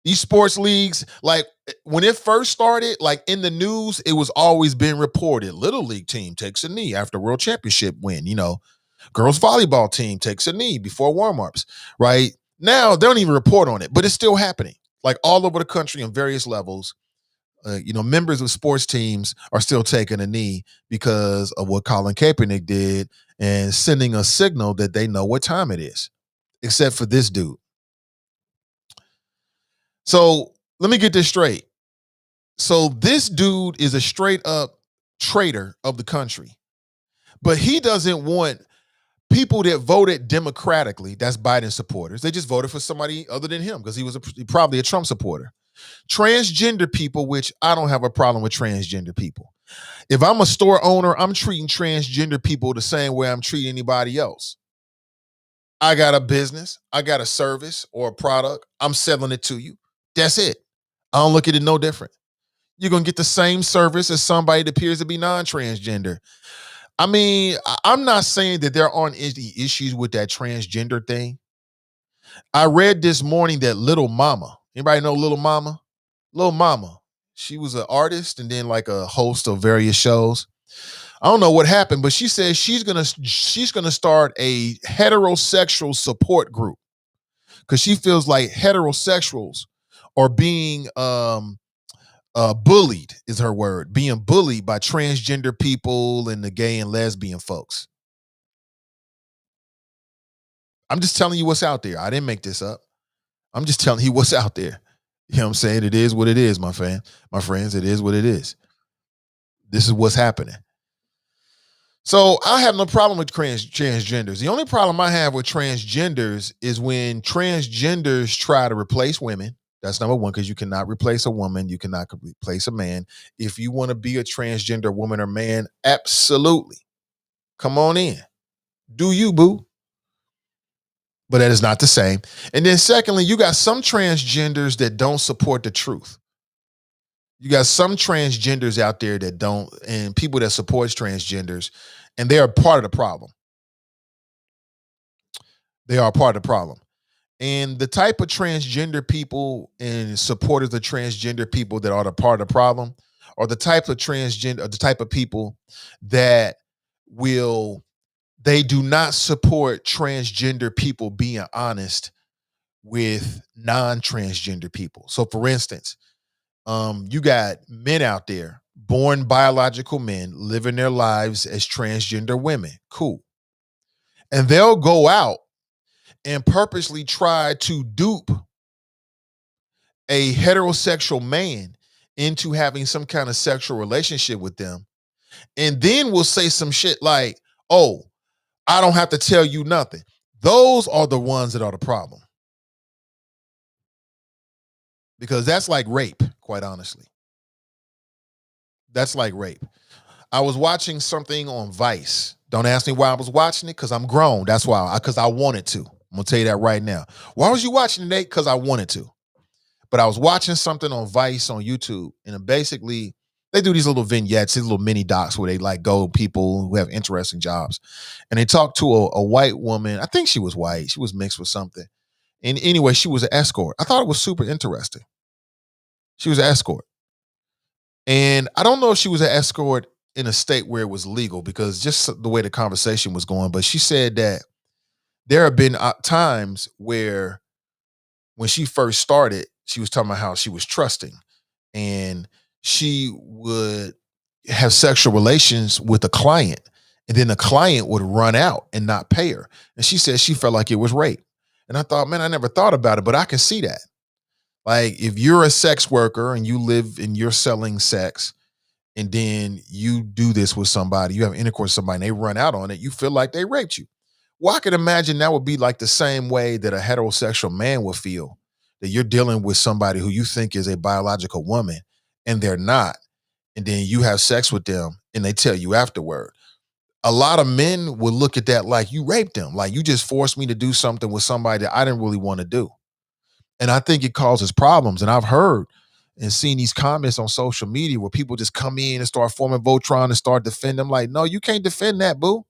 S1: These sports leagues, like when it first started, like in the news, it was always being reported. Little league team takes a knee after world championship win. Girls volleyball team takes a knee before warm-ups, right? Now they don't even report on it, but it's still happening. Like all over the country on various levels, members of sports teams are still taking a knee because of what Colin Kaepernick did and sending a signal that they know what time it is, except for this dude. So let me get this straight. So this dude is a straight up traitor of the country, but he doesn't want people that voted democratically, that's Biden supporters. They just voted for somebody other than him because he was probably a Trump supporter. Transgender people, which I don't have a problem with transgender people. If I'm a store owner, I'm treating transgender people the same way I'm treating anybody else. I got a business, I got a service or a product, I'm selling it to you. That's it. I don't look at it no different. You're going to get the same service as somebody that appears to be non-transgender. I mean, I'm not saying that there aren't any issues with that transgender thing. I read this morning that Little Mama, anybody know Little Mama? Little Mama, she was an artist and then like a host of various shows. I don't know what happened, but she says she's gonna start a heterosexual support group because she feels like heterosexuals are being bullied, is her word, being bullied by transgender people and the gay and lesbian folks. I'm just telling you what's out there. I didn't make this up. I'm just telling you what's out there. You know what I'm saying? It is what it is, my friends. It is what it is. This is what's happening. So I have no problem with transgenders. The only problem I have with transgenders is when transgenders try to replace women. That's number one, because you cannot replace a woman. You cannot replace a man. If you want to be a transgender woman or man, absolutely. Come on in. Do you, boo? but that is not the same. And then secondly, you got some transgenders that don't support the truth. You got some transgenders out there that don't, and people that supports transgenders, and they are part of the problem. They are part of the problem. And the type of transgender people and supporters of transgender people that are the part of the problem are the type of transgender, the type of people that will, they do not support transgender people being honest with non-transgender people. So for instance, you got men out there, born biological men, living their lives as transgender women. Cool. And they'll go out and purposely try to dupe a heterosexual man into having some kind of sexual relationship with them. And then we'll say some shit like, oh, I don't have to tell you nothing. Those are the ones that are the problem. Because that's like rape, quite honestly. That's like rape. I was watching something on Vice. Don't ask me why I was watching it, because I'm grown. That's why, because I wanted to. I'm gonna tell you that right now. Why was you watching it, Nate? Because I wanted to. But I was watching something on Vice on YouTube, and basically they do these little vignettes, these little mini docs where they like go people who have interesting jobs, and they talk to a white woman. I think she was white. She was mixed with something. And anyway, she was an escort. I thought it was super interesting. She was an escort. And I don't know if she was an escort in a state where it was legal, because just the way the conversation was going. But she said that there have been times where when she first started, she was talking about how she was trusting, and she would have sexual relations with a client, and then the client would run out and not pay her. And she said she felt like it was rape. And I thought, man, I never thought about it, but I can see that. Like, if you're a sex worker and you live and you're selling sex, and then you do this with somebody, you have intercourse with somebody, and they run out on it, you feel like they raped you. Well, I can imagine that would be like the same way that a heterosexual man would feel, that you're dealing with somebody who you think is a biological woman and they're not. And then you have sex with them and they tell you afterward. A lot of men would look at that like you raped them, like you just forced me to do something with somebody that I didn't really want to do. And I think it causes problems. And I've heard and seen these comments on social media where people just come in and start forming Voltron and start defending them. Like, no, you can't defend that, boo.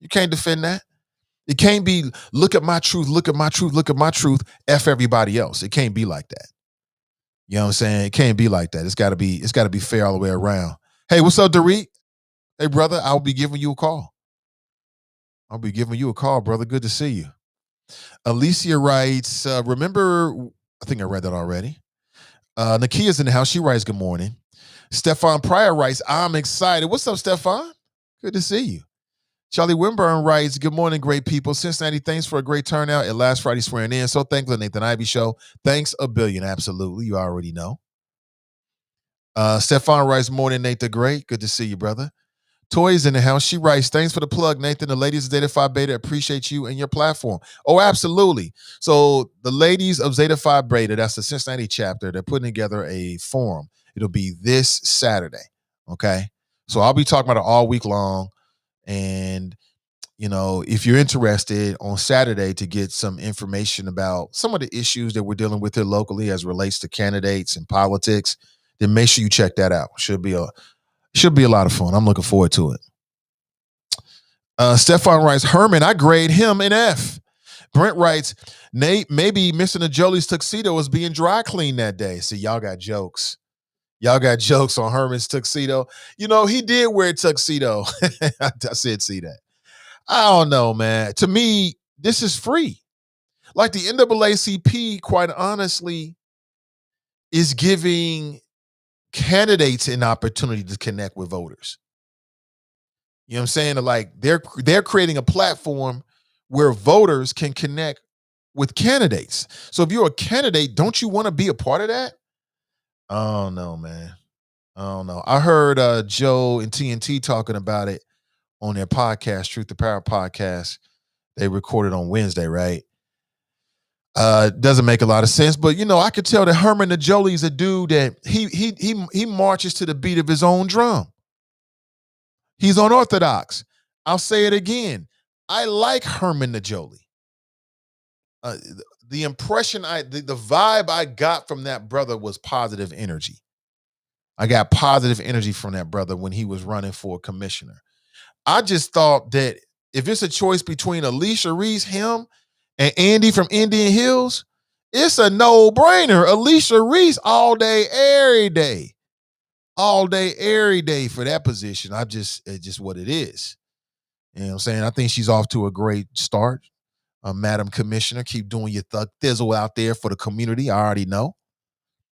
S1: You can't defend that. It can't be, look at my truth, look at my truth, look at my truth, F everybody else. It can't be like that. You know what I'm saying? It can't be like that. It's gotta be fair all the way around. Hey, what's up, Dorit? Hey, brother, I'll be giving you a call. I'll be giving you a call, brother. Good to see you. Alicia writes, remember, I think I read that already. Nakia's in the house. She writes, good morning. Stefan Pryor writes, I'm excited. What's up, Stefan? Good to see you. Charlie Winburn writes, good morning, great people. Cincinnati, thanks for a great turnout at last Friday swearing in. So thanks to the Nathan Ivy Show. Thanks a billion. Absolutely. You already know. Stefan writes, morning, Nate the Great. Good to see you, brother. Toys in the house. She writes, thanks for the plug, Nathan. The ladies of Zeta Phi Beta appreciate you and your platform. Oh, absolutely. So the ladies of Zeta Phi Beta, that's the Cincinnati chapter, they're putting together a forum. It'll be this Saturday. Okay. So I'll be talking about it all week long. And, you know, if you're interested on Saturday to get some information about some of the issues that we're dealing with here locally as relates to candidates and politics, then make sure you check that out. Should be a lot of fun. I'm looking forward to it. Stefan writes, Herman, I grade him an F. Brent writes, Nate, maybe Mr. Najoli's tuxedo was being dry cleaned that day. See, y'all got jokes. Y'all got jokes on Herman's tuxedo. You know, he did wear a tuxedo. I said, see that. I don't know, man. To me, this is free. Like the NAACP, quite honestly, is giving candidates an opportunity to connect with voters. You know what I'm saying? Like they're creating a platform where voters can connect with candidates. So if you're a candidate, don't you want to be a part of that? I don't know, man. I don't know. I heard Joe and TNT talking about it on their podcast, Truth to Power podcast. They recorded on Wednesday, right? Doesn't make a lot of sense, but you know, I could tell that Herman Najoli is a dude that he marches to the beat of his own drum. He's unorthodox. I'll say it again. I like Herman Najoli. Uh, the impression the vibe I got from that brother was positive energy. I got positive energy from that brother when he was running for commissioner. I just thought that if it's a choice between Alicia Reese, him, and Andy from Indian Hills, it's a no-brainer. Alicia Reese all day, every day. All day, every day for that position. It's just what it is. You know what I'm saying? I think she's off to a great start. Madam Commissioner, keep doing your thug thizzle out there for the community. I already know.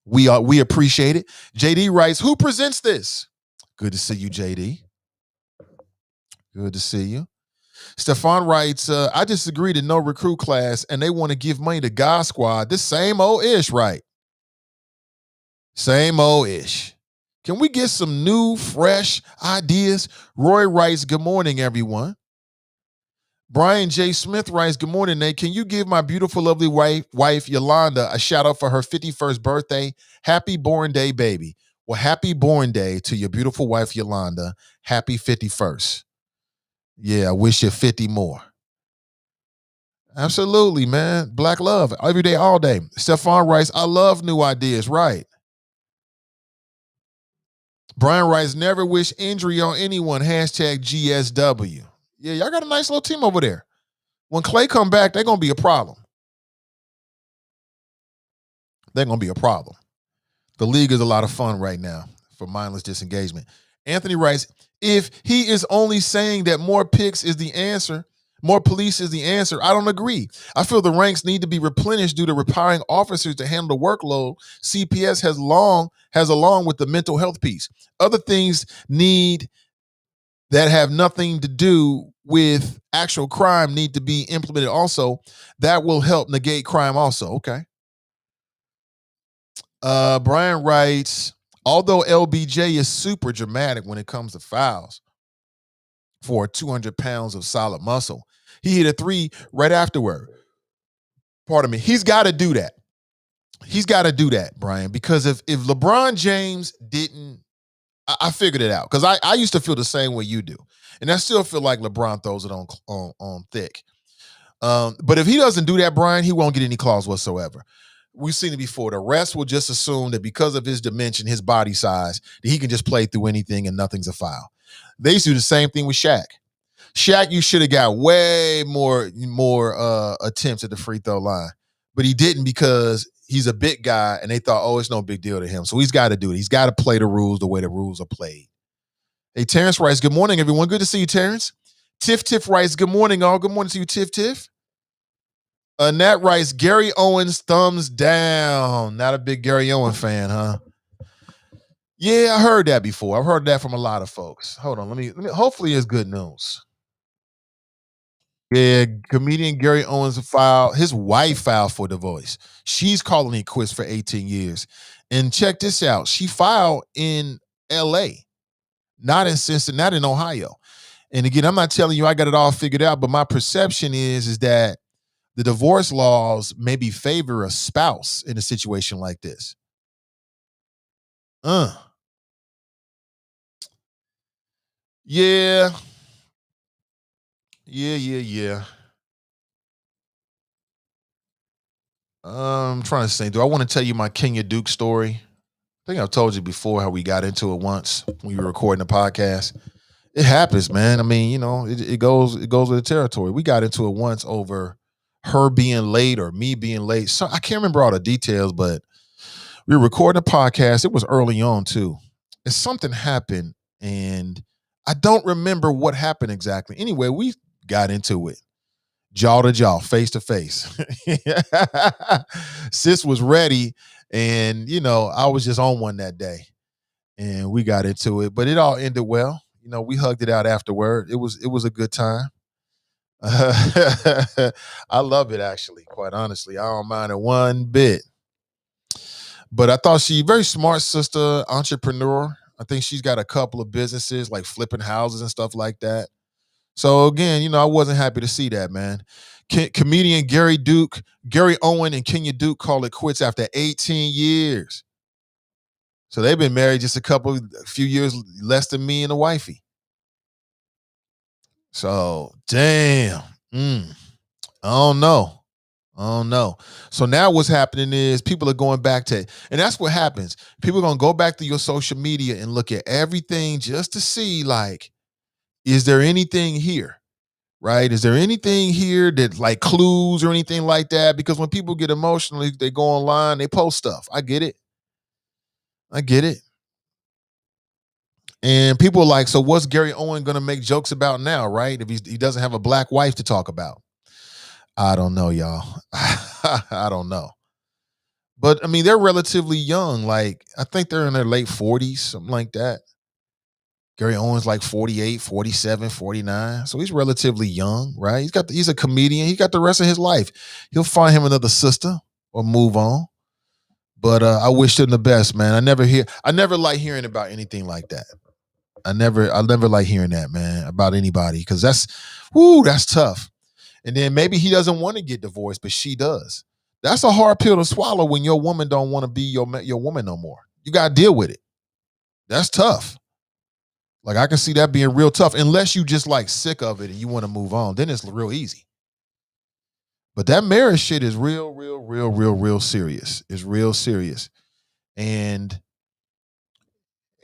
S1: We appreciate it. JD writes, who presents this? Good to see you, JD. Good to see you. Stefan writes, I disagree to no recruit class and they want to give money to God Squad. This same old ish, right? Same old ish. Can we get some new, fresh ideas? Roy writes, good morning, everyone. Brian J. Smith writes, good morning, Nate. Can you give my beautiful, lovely wife Yolanda, a shout out for her 51st birthday? Happy born day, baby. Well, happy born day to your beautiful wife, Yolanda. Happy 51st. Yeah, I wish you 50 more. Absolutely, man. Black love every day, all day. Stefan writes, I love new ideas. Right. Brian writes, never wish injury on anyone. Hashtag GSW. Yeah, y'all got a nice little team over there. When Clay come back, they're going to be a problem. They're going to be a problem. The league is a lot of fun right now for mindless disengagement. Anthony writes, if he is only saying that more picks is the answer, more police is the answer, I don't agree. I feel the ranks need to be replenished due to retiring officers to handle the workload CPS has along with the mental health piece. Other things need that have nothing to do with actual crime need to be implemented also. That will help negate crime also. Okay. Brian writes, although LBJ is super dramatic when it comes to fouls for 200 pounds of solid muscle, he hit a three right afterward. Pardon me. He's got to do that. He's got to do that, Brian, because if LeBron James didn't, I figured it out because I used to feel the same way you do. And I still feel like LeBron throws it on thick. But if he doesn't do that, Brian, he won't get any calls whatsoever. We've seen it before. The refs will just assume that because of his dimension, his body size, that he can just play through anything and nothing's a foul. They used to do the same thing with Shaq. Shaq, you should have got way more attempts at the free throw line, but he didn't because he's a big guy and they thought, oh, it's no big deal to him. So he's got to do it. He's got to play the rules the way the rules are played. Hey, Terrence writes, good morning, everyone. Good to see you, Terrence. Tiff writes, good morning, all. Good morning to you, Tiff. Nat writes, Gary Owens, thumbs down. Not a big Gary Owens fan, huh? Yeah, I heard that before. I've heard that from a lot of folks. Hold on, let me hopefully it's good news. Yeah, comedian Gary Owens his wife filed for divorce. She's calling it quits for 18 years. And check this out. She filed in LA, not in Cincinnati, in Ohio. And again, I'm not telling you I got it all figured out, but my perception is that the divorce laws maybe favor a spouse in a situation like this. Yeah. Yeah. I'm trying to think. Do I want to tell you my Kenya Duke story? I think I've told you before how we got into it once when we were recording the podcast. It happens, man. I mean, it goes with the territory. We got into it once over her being late or me being late. So I can't remember all the details, but we were recording a podcast. It was early on too. And something happened and I don't remember what happened exactly. Anyway, we got into it. Jaw to jaw, face to face. Sis was ready, and I was just on one that day, and we got into it. But it all ended well. We hugged it out afterward. It was a good time. I love it actually. Quite honestly, I don't mind it one bit. But I thought she very smart sister, entrepreneur. I think she's got a couple of businesses like flipping houses and stuff like that. So again, I wasn't happy to see that, man. Comedian Gary Owen and Kenya Duke call it quits after 18 years. So they've been married just a few years less than me and the wifey. So damn, I don't know. Oh no. So now what's happening is people are going back to, and that's what happens. People are gonna go back to your social media and look at everything just to see, like, is there anything here? Right? Is there anything here that, like, clues or anything like that? Because when people get emotional, they go online, they post stuff. I get it. I get it. And people are like, so what's Gary Owen gonna make jokes about now, right? If he doesn't have a black wife to talk about. I don't know, y'all. I don't know. But I mean, they're relatively young. Like, I think they're in their late 40s, something like that. Gary Owens like 48, 47, 49. So he's relatively young, right? He's a comedian. He got the rest of his life. He'll find him another sister or move on. But I wish him the best, man. I never like hearing about anything like that. I never like hearing that, man, about anybody, because that's tough. And then maybe he doesn't want to get divorced, but she does. That's a hard pill to swallow when your woman don't want to be your woman no more. You got to deal with it. That's tough. Like, I can see that being real tough, unless you just like sick of it and you want to move on. Then it's real easy. But that marriage shit is real, real, real, real, real serious. It's real serious. And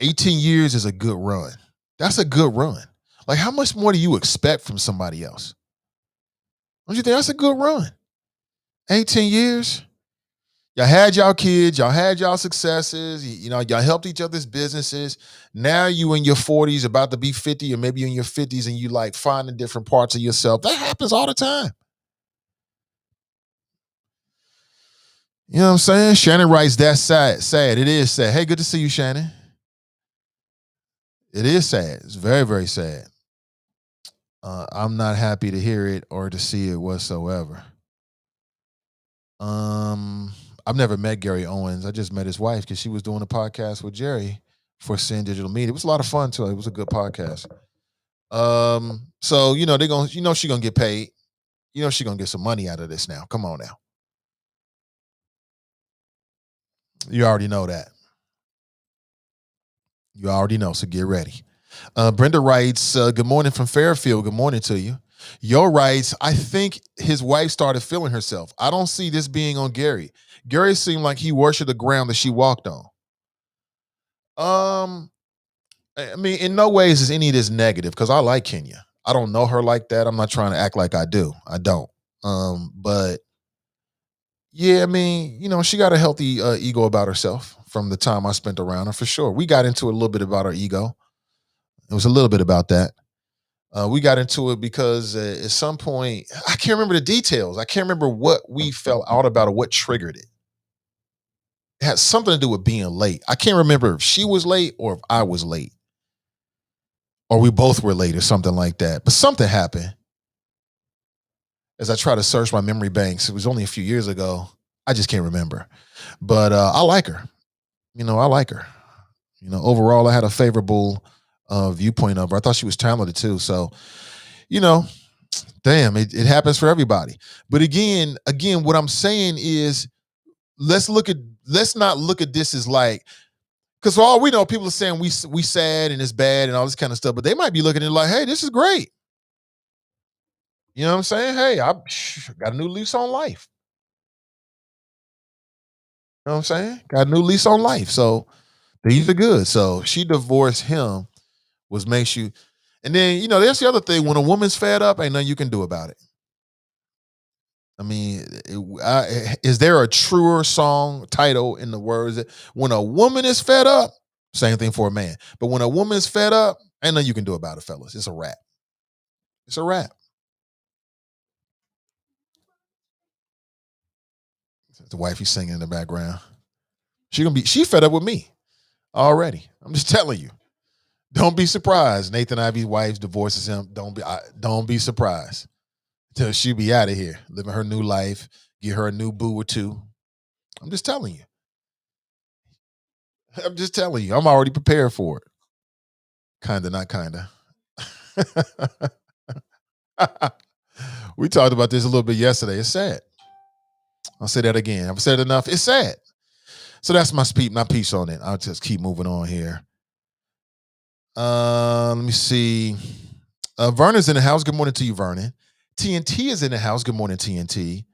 S1: 18 years is a good run. That's a good run. Like, how much more do you expect from somebody else? Don't you think that's a good run? 18 years? Y'all had y'all kids, y'all had y'all successes, y'all helped each other's businesses. Now you in your 40s, about to be 50, or maybe you're in your 50s, and you like finding different parts of yourself. That happens all the time. You know what I'm saying? Shannon writes, that's sad. It is sad. Hey, good to see you, Shannon. It is sad. It's very, very sad. I'm not happy to hear it or to see it whatsoever. I've never met Gary Owens. I just met his wife because she was doing a podcast with Jerry for Sin Digital Media. It was a lot of fun too. It was a good podcast. So they're gonna, she gonna get paid. She gonna get some money out of this now. Come on now. You already know that. You already know, so get ready. Brenda writes, good morning from Fairfield. Good morning to you. Yo writes, I think his wife started feeling herself. I don't see this being on Gary. Gary seemed like he worshiped the ground that she walked on. I mean, in no ways is any of this negative, because I like Kenya. I don't know her like that. I'm not trying to act like I do. I don't. But yeah, I mean, she got a healthy ego about herself from the time I spent around her, for sure. We got into it a little bit about her ego. It was a little bit about that. We got into it because at some point, I can't remember the details. I can't remember what we fell out about or what triggered it. It had something to do with being late. I can't remember if she was late or if I was late, or we both were late or something like that. But something happened. As I try to search my memory banks, it was only a few years ago. I just can't remember. But I like her. I like her. Overall, I had a favorable viewpoint of her. I thought she was talented too. So, you know, damn, it happens for everybody. But again, what I'm saying is, let's not look at this as like, because for all we know, people are saying we sad and it's bad and all this kind of stuff, but they might be looking at it like, hey, this is great. You know what I'm saying? Hey, I got a new lease on life. You know what I'm saying? Got a new lease on life. So these are good. So she divorced him, was makes you, and then that's the other thing. When a woman's fed up, ain't nothing you can do about it. I mean, is there a truer song title in the words? When a woman is fed up, same thing for a man. But when a woman's fed up, ain't nothing you can do about it, fellas. It's a wrap. It's a wrap. The wifey singing in the background. She fed up with me already. I'm just telling you. Don't be surprised. Nathan Ivy's wife divorces him. Don't be surprised till she be out of here, living her new life, get her a new boo or two. I'm just telling you. I'm just telling you. I'm already prepared for it. Kinda, not kinda. We talked about this a little bit yesterday. It's sad. I'll say that again. I've said it enough. It's sad. So that's my piece on it. I'll just keep moving on here. Let me see. Vernon's in the house. Good morning to you, Vernon. TNT is in the house. Good morning, TNT.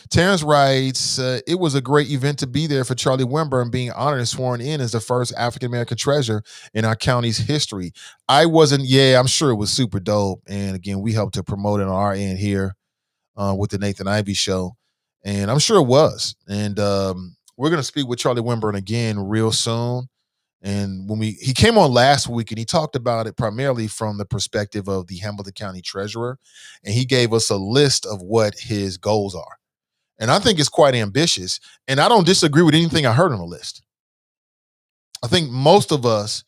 S1: Terrence writes, it was a great event to be there for Charlie Wimburn being honored and sworn in as the first African American treasurer in our county's history. I wasn't, yeah, I'm sure it was super dope. And again, we helped to promote it on our end here with the Nathan Ivey Show. And I'm sure it was. And we're going to speak with Charlie Wimburn again real soon. And he came on last week and he talked about it primarily from the perspective of the Hamilton County treasurer. And he gave us a list of what his goals are. And I think it's quite ambitious. And I don't disagree with anything I heard on the list. I think most of us,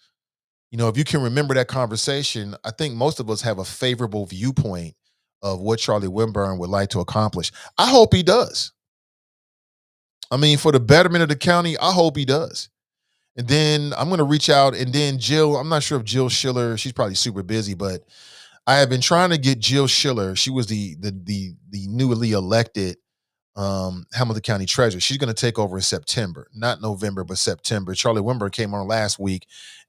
S1: if you can remember that conversation, I think most of us have a favorable viewpoint of what Charlie Wimburn would like to accomplish. I hope he does. I mean, for the betterment of the county, I hope he does. And then I'm going to reach out, and then Jill, I'm not sure if Jill Schiller, she's probably super busy, but I have been trying to get Jill Schiller. She was the newly elected Hamilton County treasurer. She's going to take over in September, not November, but September. Charlie Wimber came on last week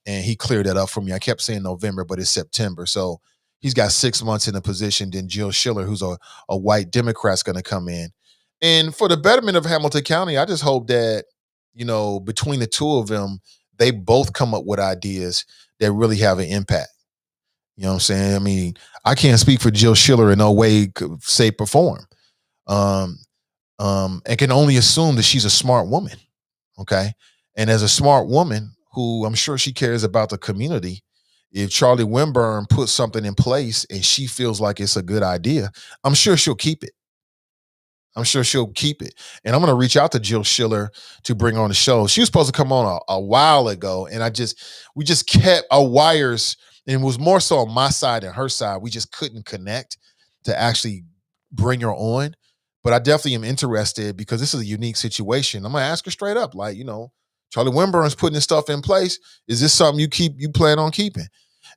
S1: and he cleared that up for me. I kept saying November, but it's September. So he's got 6 months in the position. Then Jill Schiller, who's a white Democrat, is going to come in. And for the betterment of Hamilton County, I just hope that, between the two of them, they both come up with ideas that really have an impact. You know what I'm saying? I mean, I can't speak for Jill Schiller in no way, shape, or form. And can only assume that she's a smart woman. Okay. And as a smart woman who I'm sure she cares about the community, if Charlie Wimburn puts something in place and she feels like it's a good idea, I'm sure she'll keep it. I'm sure she'll keep it. And I'm going to reach out to Jill Schiller to bring on the show. She was supposed to come on a while ago. And we just kept our wires, and it was more so on my side and her side. We just couldn't connect to actually bring her on. But I definitely am interested because this is a unique situation. I'm going to ask her straight up, like, Charlie Wimburn's putting this stuff in place. Is this something you plan on keeping?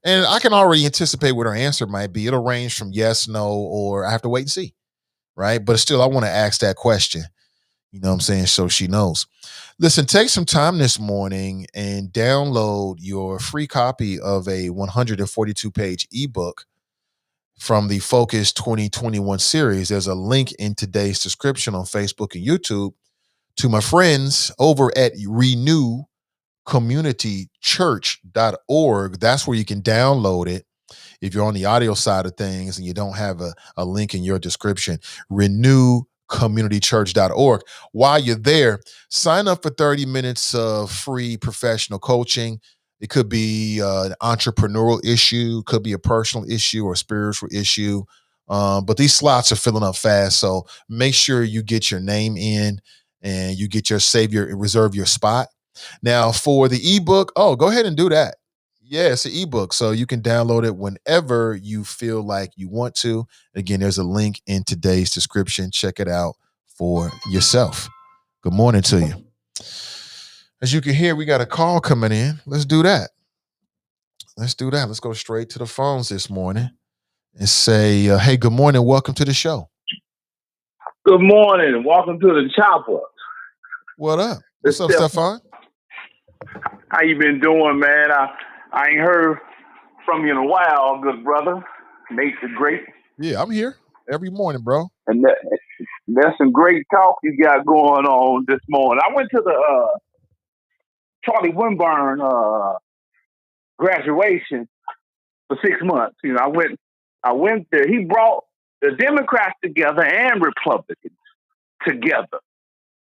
S1: And I can already anticipate what her answer might be. It'll range from yes, no, or I have to wait and see. Right. But still, I want to ask that question. You know what I'm saying? So she knows. Listen, take some time this morning and download your free copy of a 142-page ebook from the Focus 2021 series. There's a link in today's description on Facebook and YouTube to my friends over at renewcommunitychurch.org. That's where you can download it. If you're on the audio side of things and you don't have a link in your description, renewcommunitychurch.org. While you're there, sign up for 30 minutes of free professional coaching. It could be an entrepreneurial issue, could be a personal issue or a spiritual issue. But these slots are filling up fast. So make sure you get your name in and you get your savior and reserve your spot. Now for the ebook, go ahead and do that. Yeah, it's an ebook, so you can download it whenever you feel like you want to. Again, there's a link in today's description. Check it out for yourself. Good morning to you. As you can hear, we got a call coming in. Let's do that. Let's go straight to the phones this morning and say, hey, good morning. Welcome to the show.
S2: Good morning. Welcome to the chopper.
S1: What up? What's up, Stefan?
S2: How you been doing, man? I ain't heard from you in a while, good brother. Nate the Great.
S1: Yeah, I'm here every morning, bro.
S2: And there's some great talk you got going on this morning. I went to the Charlie Wimburn graduation for 6 months. I went there. He brought the Democrats together and Republicans together.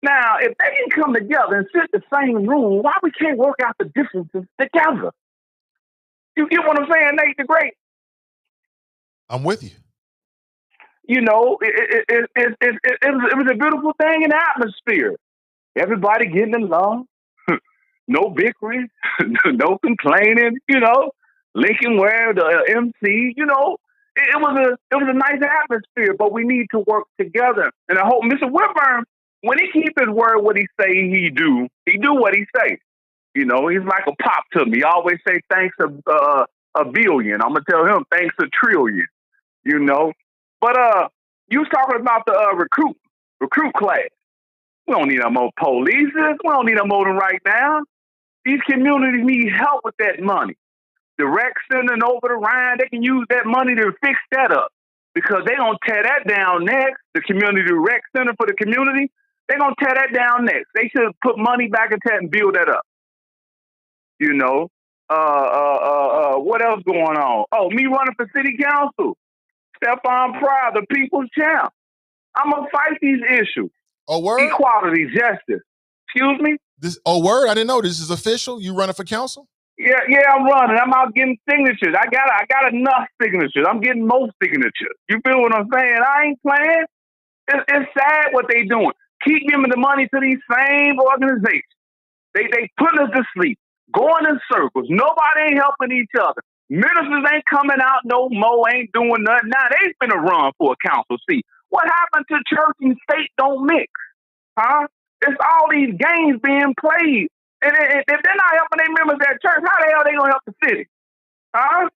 S2: Now, if they can come together and sit in the same room, why we can't work out the differences together? You get what I'm saying, Nate the Great?
S1: I'm with you.
S2: It was a beautiful thing in the atmosphere. Everybody getting along, no bickering, no complaining. Lincoln Ware, the MC. It was a nice atmosphere. But we need to work together. And I hope Mr. Whitburn, when he keep his word, what he say he do what he say. He's like a pop to me. He always say thanks a billion. I'm gonna tell him thanks a trillion. But you was talking about the recruit class. We don't need no more police. We don't need no more than right now. These communities need help with that money. The rec center and over the Rhine, they can use that money to fix that up. because they're going to tear that down next. The community rec center for the community, they're going to tear that down next. They should put money back into that and build that up. You know, what else going on? Oh, me running for city council. Stephon Pryor, the people's champ. I'm going to fight these issues.
S1: Oh, word?
S2: Equality, justice. Excuse me?
S1: Word? I didn't know this is official. You running for council?
S2: Yeah, I'm running. I'm out getting signatures. I got enough signatures. I'm getting most signatures. You feel what I'm saying? I ain't playing. It's sad what they doing. Keep giving the money to these same organizations. They putting us to sleep, going in circles. Nobody ain't helping each other. Ministers ain't coming out no more, ain't doing nothing. Now they finna run for a council seat. What happened to church and state don't mix? Huh? It's all these games being played. And if they're not helping their members at church, how the hell are they going to help the city? Huh?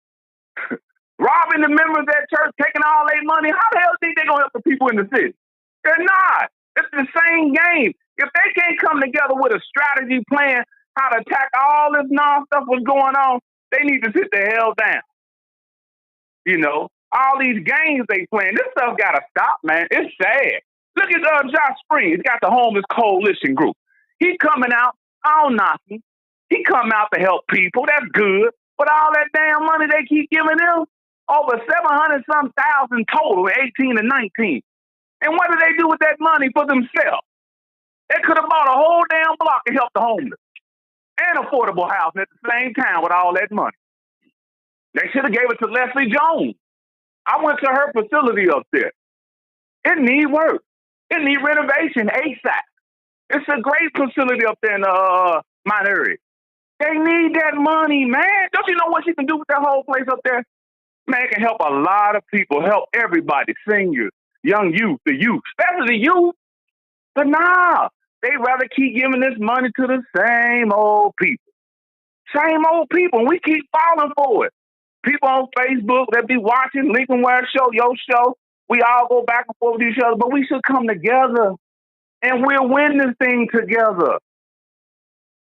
S2: Robbing the members at church, taking all their money. How the hell think they're going to help the people in the city? They're not. It's the same game. If they can't come together with a strategy plan how to attack all this non-stuff what's going on, they need to sit the hell down. You know, all these games they playing, this stuff got to stop, man. It's sad. Look at Josh Spring. He's got the Homeless Coalition Group. He coming out. I don't knock him. He come out to help people. That's good. But all that damn money they keep giving him, over 700-some thousand total in 18 and 19. And what do they do with that money for themselves? They could have bought a whole damn block and helped the homeless and affordable housing at the same time with all that money. They should have gave it to Leslie Jones. I went to her facility up there. It need work. It need renovation ASAP. It's a great facility up there in my area. They need that money, man. Don't you know what you can do with that whole place up there? Man, it can help a lot of people, help everybody, seniors, young youth, the youth, especially the youth. But nah, they rather keep giving this money to the same old people. Same old people, and we keep falling for it. People on Facebook that be watching Lincoln Ware Show, your show, we all go back and forth with each other, but we should come together, and we'll win this thing together.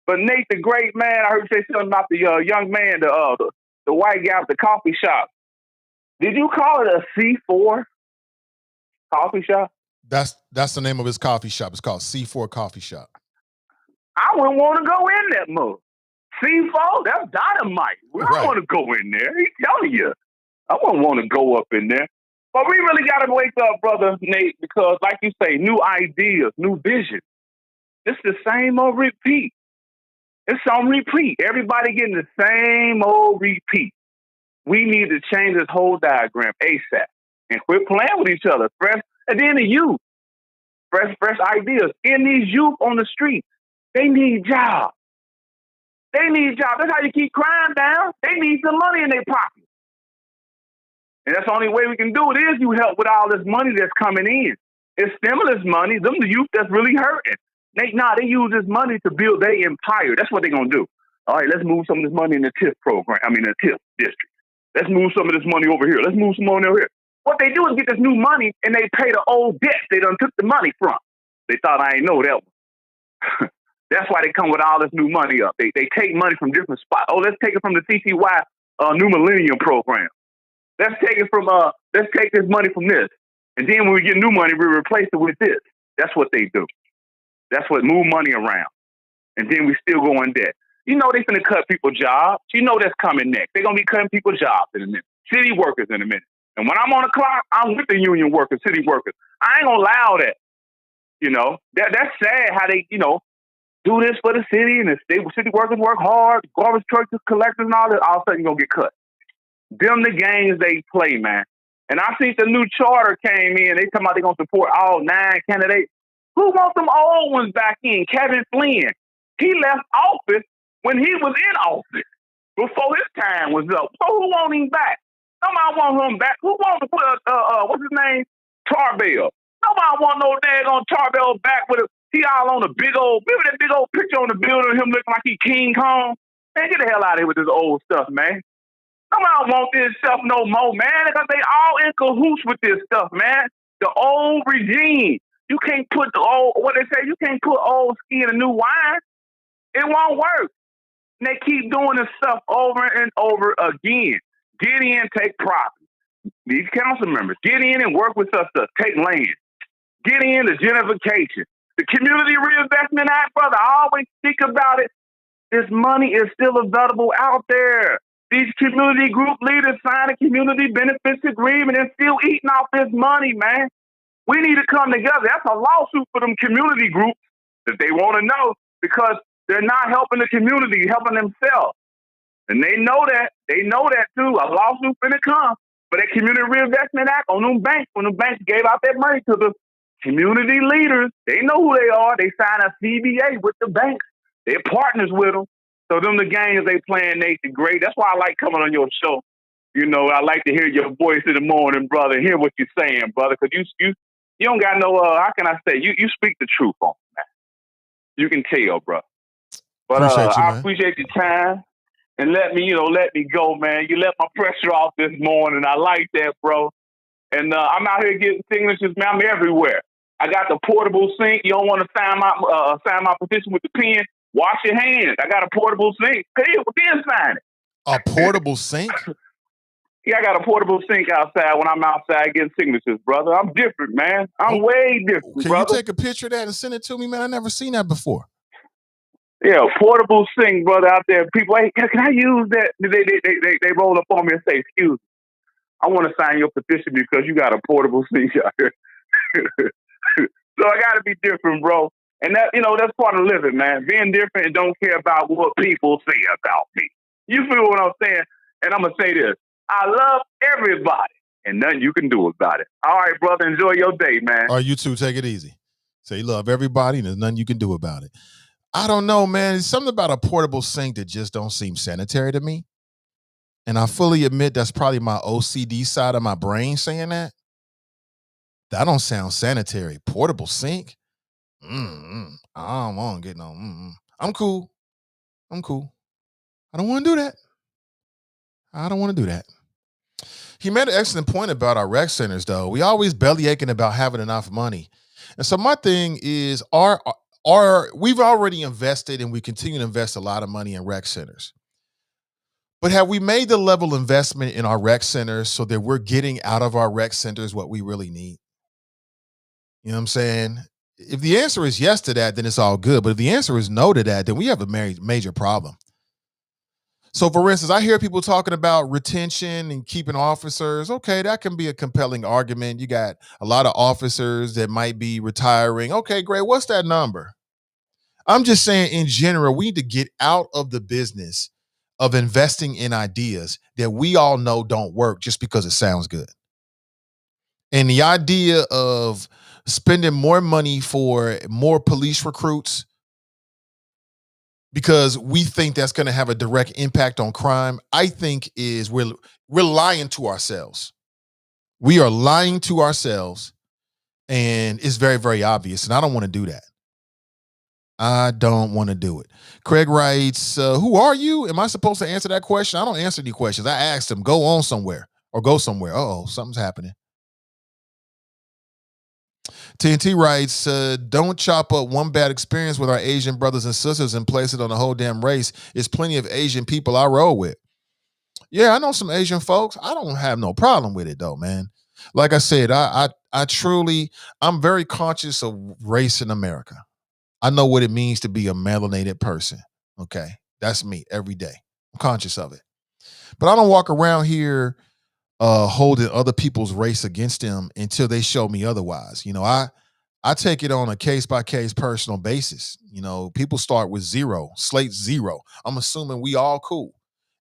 S2: But Nate, the great man, I heard you say something about the young man, the white guy at the coffee shop. Did you call it a C4 coffee shop?
S1: That's the name of his coffee shop. It's called C4 Coffee Shop.
S2: I wouldn't want to go in that mug. C4, that's dynamite. I don't want to go in there. He's telling you. I wouldn't want to go up in there. But we really got to wake up, brother Nate, because like you say, new ideas, new vision. It's the same old repeat. It's on repeat. Everybody getting the same old repeat. We need to change this whole diagram ASAP and quit playing with each other. And then the youth, fresh ideas. In these youth on the street, they need jobs. They need jobs. That's how you keep crime down. They need some money in their pocket. And that's the only way we can do it is you help with all this money that's coming in. It's stimulus money. Them the youth that's really hurting. They use this money to build their empire. That's what they're going to do. All right, let's move some of this money in the TIF program. The TIF district. Let's move some of this money over here. Let's move some money over here. What they do is get this new money and they pay the old debt they done took the money from. They thought I ain't know that one. That's why they come with all this new money up. They take money from different spots. Oh, let's take it from the CCY New Millennium program. Let's take this money from this. And then when we get new money, we replace it with this. That's what they do. That's what move money around. And then we still go in debt. You know they finna cut people jobs. You know that's coming next. They're going to be cutting people jobs in a minute. City workers in a minute. And when I'm on the clock, I'm with the union workers, city workers. I ain't going to allow that. You know, that's sad how they, do this for the city and the city workers work hard, garbage trucks, collectors and all that. All of a sudden you're going to get cut. Them the games they play, man. And I think the new charter came in. They talking about they're going to support all 9 candidates. Who wants them old ones back in? Kevin Flynn. He left office when he was in office before his time was up. So who want him back? Nobody want him back. Who wants to put what's his name? Tarbell. Nobody want no daggone Tarbell back with he all on a big old, remember that big old picture on the building of him looking like he King Kong? Man, get the hell out of here with this old stuff, man. Nobody want this stuff no more, man, because they all in cahoots with this stuff, man. The old regime. You can't put you can't put old ski in a new wine. It won't work. And they keep doing this stuff over and over again. Get in, take profit. These council members, get in and work with us to take land. Get in the gentrification. The Community Reinvestment Act, brother, I always think about it. This money is still available out there. These community group leaders sign a community benefits agreement and still eating off this money, man. We need to come together. That's a lawsuit for them community groups if they want to know, because they're not helping the community, helping themselves. And they know that. They know that too. A lawsuit finna come for that Community Reinvestment Act on them banks. When the banks gave out that money to the community leaders, they know who they are. They sign a CBA with the banks. They're partners with them. So them the games they playing, Nathan, great. That's why I like coming on your show. You know, I like to hear your voice in the morning, brother, and hear what you're saying, brother, because you don't got no, how can I say, you speak the truth on me, man. You can tell, bro. But
S1: Appreciate you,
S2: I
S1: man.
S2: appreciate your time. And let me go, man. You let my pressure off this morning. I like that, bro. And I'm out here getting signatures, man. I'm everywhere. I got the portable sink. You don't want to sign my petition with the pen. Wash your hands. I got a portable sink. Then sign it.
S1: A portable sink?
S2: Yeah, I got a portable sink outside when I'm outside getting signatures, brother. I'm different, man. I'm way different,
S1: Can
S2: brother.
S1: you take a picture of that and send it to me, man? I never seen that before.
S2: Yeah, portable sink, brother, out there. People, hey, can I use that? They roll up on me and say, excuse me, I want to sign your petition because you got a portable sink out here. So I got to be different, bro. And that's part of living, man. Being different and don't care about what people say about me. You feel what I'm saying? And I'm going to say this. I love everybody and nothing you can do about it. All right, brother, enjoy your day, man.
S1: All right, you too, take it easy. Say you love everybody and there's nothing you can do about it. I don't know, man. There's something about a portable sink that just don't seem sanitary to me. And I fully admit that's probably my OCD side of my brain saying that. That don't sound sanitary. Portable sink? I don't want to get no. I'm cool. I don't want to do that. I don't want to do that. He made an excellent point about our rec centers, though. We always belly aching about having enough money. And so my thing is, we've already invested and we continue to invest a lot of money in rec centers. But have we made the level of investment in our rec centers so that we're getting out of our rec centers what we really need? You know what I'm saying? If the answer is yes to that, then it's all good. But if the answer is no to that, then we have a major problem. So, for instance, I hear people talking about retention and keeping officers. Okay, that can be a compelling argument. You got a lot of officers that might be retiring. Okay, great. What's that number? I'm just saying, in general, we need to get out of the business of investing in ideas that we all know don't work just because it sounds good. And the idea of spending more money for more police recruits because we think that's going to have a direct impact on crime, I think is we're lying to ourselves. We are lying to ourselves, and it's very, very obvious. And I don't want to do that. I don't want to do it. Craig writes, who are you? Am I supposed to answer that question? I don't answer any questions. I asked him, go on somewhere or go somewhere. Uh-oh, something's happening. TNT writes, don't chop up one bad experience with our Asian brothers and sisters and place it on the whole damn race. There's plenty of Asian people I roll with. Yeah, I know some Asian folks. I don't have no problem with it though, man. Like I said, I truly, I'm very conscious of race in America. I know what it means to be a melanated person. Okay. That's me every day. I'm conscious of it. But I don't walk around here holding other people's race against them until they show me otherwise. You know, I take it on a case-by-case personal basis. You know, people start with zero, slate zero. I'm assuming we all cool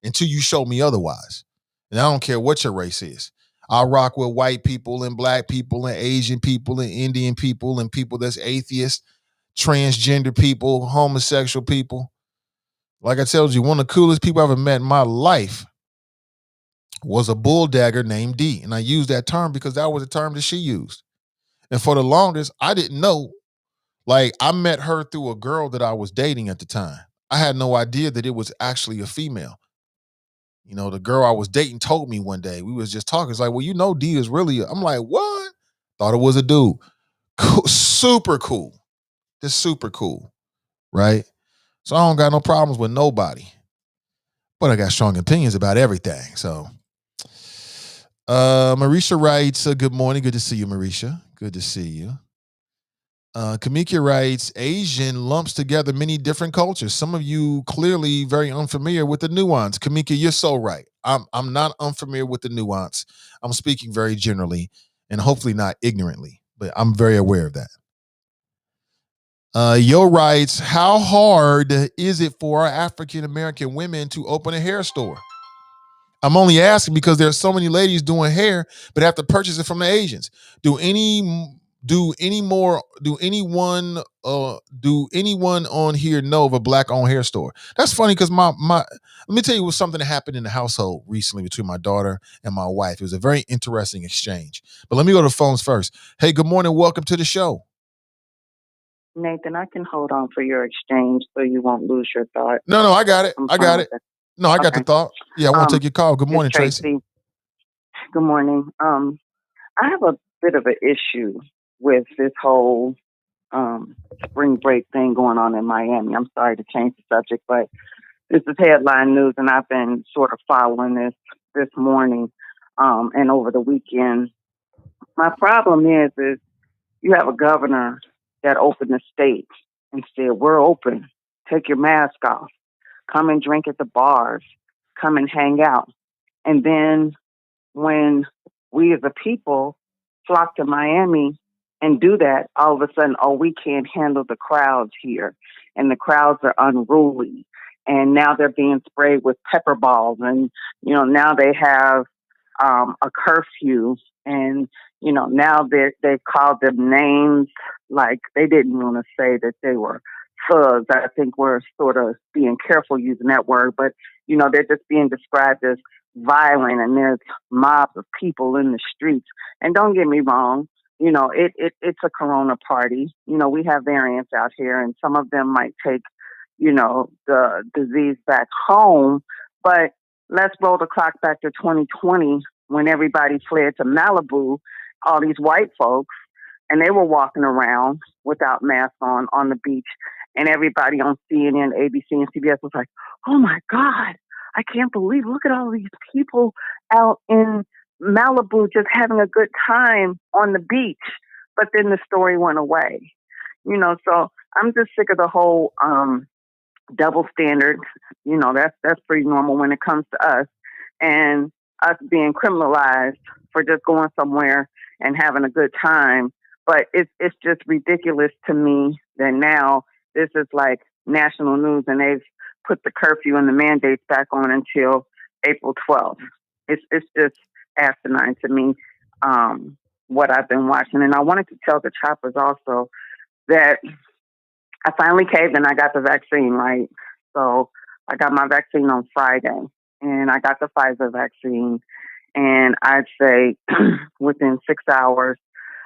S1: until you show me otherwise. And I don't care what your race is. I rock with white people and black people and Asian people and Indian people and people that's atheist, transgender people, homosexual people. Like I told you, one of the coolest people I've ever met in my life was a bulldagger named D. And I use that term because that was the term that she used. And for the longest, I didn't know. Like, I met her through a girl that I was dating at the time. I had no idea that it was actually a female. You know, the girl I was dating told me one day, we was just talking. It's like, well, you know, D is really, I'm like, what? Thought it was a dude. Cool, super cool. Just super cool. Right? So I don't got no problems with nobody. But I got strong opinions about everything. So Marisha writes, good morning. Good to see you, Marisha. Good to see you. Kamika writes, Asian lumps together many different cultures. Some of you clearly very unfamiliar with the nuance. Kamika, you're so right. I'm not unfamiliar with the nuance. I'm speaking very generally and hopefully not ignorantly, but I'm very aware of that. Yo writes, how hard is it for our African American women to open a hair store? I'm only asking because there's so many ladies doing hair, but have to purchase it from the Asians. Do any do any more do anyone on here know of a black owned hair store? That's funny because my let me tell you what something that happened in the household recently between my daughter and my wife. It was a very interesting exchange. But let me go to the phones first. Hey, good morning. Welcome to the show.
S3: Nathan, I can hold on for your exchange so you won't lose your thought.
S1: No, I got it.
S3: I'm
S1: I
S3: fine
S1: got
S3: with
S1: it.
S3: that.
S1: No, I got the
S3: Okay.
S1: thought. Yeah, I want to take your call. Good
S3: It's
S1: morning, Tracy.
S3: Tracy. Good morning. I have a bit of an issue with this whole spring break thing going on in Miami. I'm sorry to change the subject, but this is headline news, and I've been sort of following this morning and over the weekend. My problem is you have a governor that opened the state and said, we're open. Take your mask off. Come and drink at the bars. Come and hang out. And then when we as a people flock to Miami and do that, all of a sudden, oh, we can't handle the crowds here. And the crowds are unruly. And now they're being sprayed with pepper balls. And, now they have a curfew. And, now they've called them names like they didn't want to say that they were thugs. I think we're sort of being careful using that word. But, they're just being described as violent, and there's mobs of people in the streets. And don't get me wrong, it's a corona party. We have variants out here, and some of them might take, the disease back home. But let's roll the clock back to 2020 when everybody fled to Malibu, all these white folks, and they were walking around without masks on the beach. And everybody on CNN, ABC, and CBS was like, oh my God, I can't believe, look at all these people out in Malibu just having a good time on the beach. But then the story went away. So I'm just sick of the whole double standard. That's pretty normal when it comes to us. And us being criminalized for just going somewhere and having a good time. But it's just ridiculous to me that now this is like national news and they've put the curfew and the mandates back on until April 12th. It's just asinine to me, what I've been watching. And I wanted to tell the choppers also that I finally caved and I got the vaccine, right? So I got my vaccine on Friday and I got the Pfizer vaccine. And I'd say within 6 hours,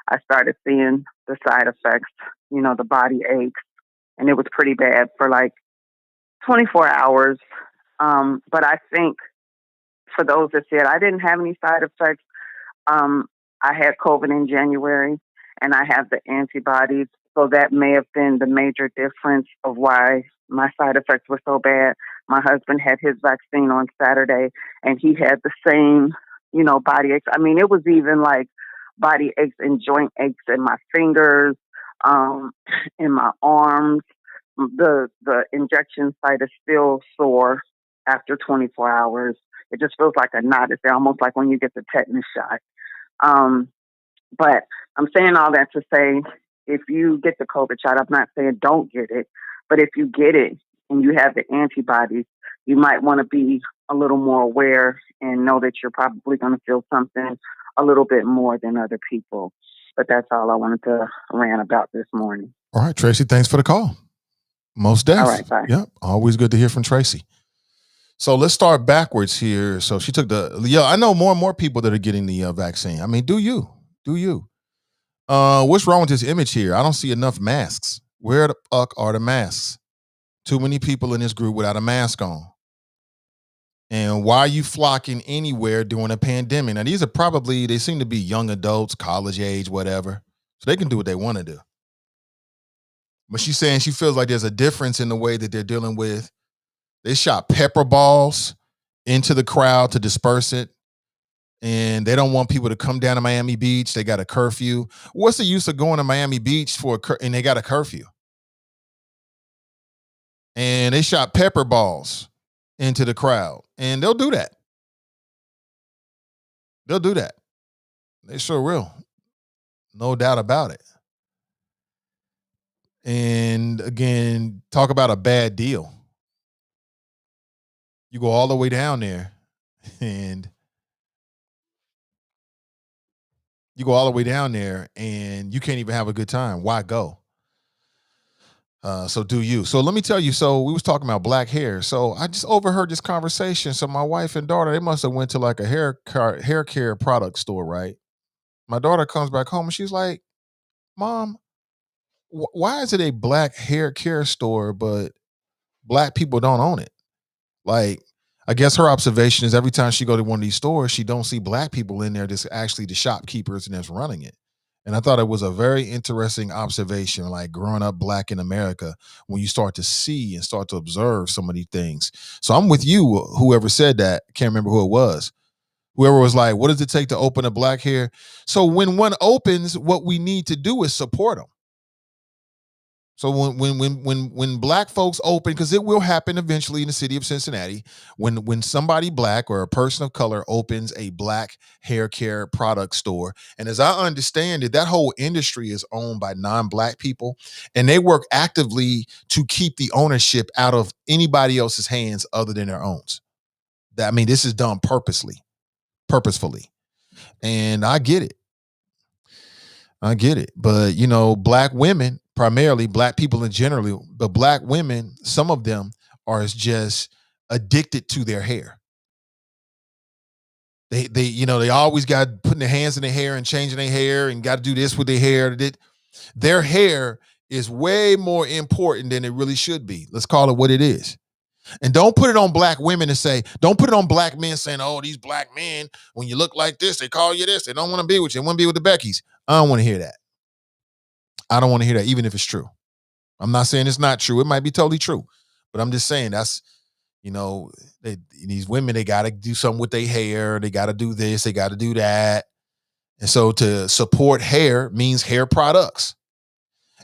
S3: I started seeing the side effects, the body aches. And it was pretty bad for like 24 hours. But I think for those that said I didn't have any side effects, I had COVID in January and I have the antibodies. So that may have been the major difference of why my side effects were so bad. My husband had his vaccine on Saturday and he had the same, body aches. I mean, it was even like body aches and joint aches in my fingers, in my arms. The injection site is still sore after 24 hours. It just feels like a knot. It's almost like when you get the tetanus shot. But I'm saying all that to say, if you get the COVID shot, I'm not saying don't get it, but if you get it and you have the antibodies, you might want to be a little more aware and know that you're probably going to feel something a little bit more than other people. But that's all I wanted to rant about this morning.
S1: All right, Tracy, thanks for the call. Most deaf.
S3: All right, bye.
S1: Yep, always good to hear from Tracy. So let's start backwards here. So she took I know more and more people that are getting the vaccine. I mean, do you? What's wrong with this image here? I don't see enough masks. Where the fuck are the masks? Too many people in this group without a mask on. And why are you flocking anywhere during a pandemic? Now, these are probably, they seem to be young adults, college age, whatever. So they can do what they want to do. But she's saying she feels like there's a difference in the way that they're dealing with. They shot pepper balls into the crowd to disperse it. and they don't want people to come down to Miami Beach. They got a curfew. What's the use of going to Miami Beach and they got a curfew? And they shot pepper balls into the crowd, and they'll do that. They'll do that. They sure will. No doubt about it. And again, talk about a bad deal. You go all the way down there and you can't even have a good time. Why go? So do you. So let me tell you, so we was talking about black hair. So I just overheard this conversation. So my wife and daughter, they must have went to like a hair care product store, right? My daughter comes back home and she's like, Mom, why is it a black hair care store, but black people don't own it? Like, I guess her observation is every time she go to one of these stores, she don't see black people in there. That's actually the shopkeepers and that's running it. And I thought it was a very interesting observation, like growing up black in America, when you start to see and start to observe some of these things. So I'm with you, whoever said that. Can't remember who it was. Whoever was like, what does it take to open a black hair? So when one opens, what we need to do is support them. So when black folks open, because it will happen eventually in the city of Cincinnati, when somebody black or a person of color opens a black hair care product store, and as I understand it, that whole industry is owned by non-black people, and they work actively to keep the ownership out of anybody else's hands other than their own. I mean, this is done purposefully, and I get it. But black women, primarily black people in general, but black women, some of them are just addicted to their hair. They always got putting their hands in their hair and changing their hair and got to do this with their hair. Their hair is way more important than it really should be. Let's call it what it is. And don't put it on black women and don't put it on black men saying, oh, these black men, when you look like this, they call you this. They don't want to be with you. They want to be with the Beckys. I don't want to hear that. I don't want to hear that, even if it's true. I'm not saying it's not true. It might be totally true. But I'm just saying that's, these women, they got to do something with their hair. They got to do this. They got to do that. And so to support hair means hair products.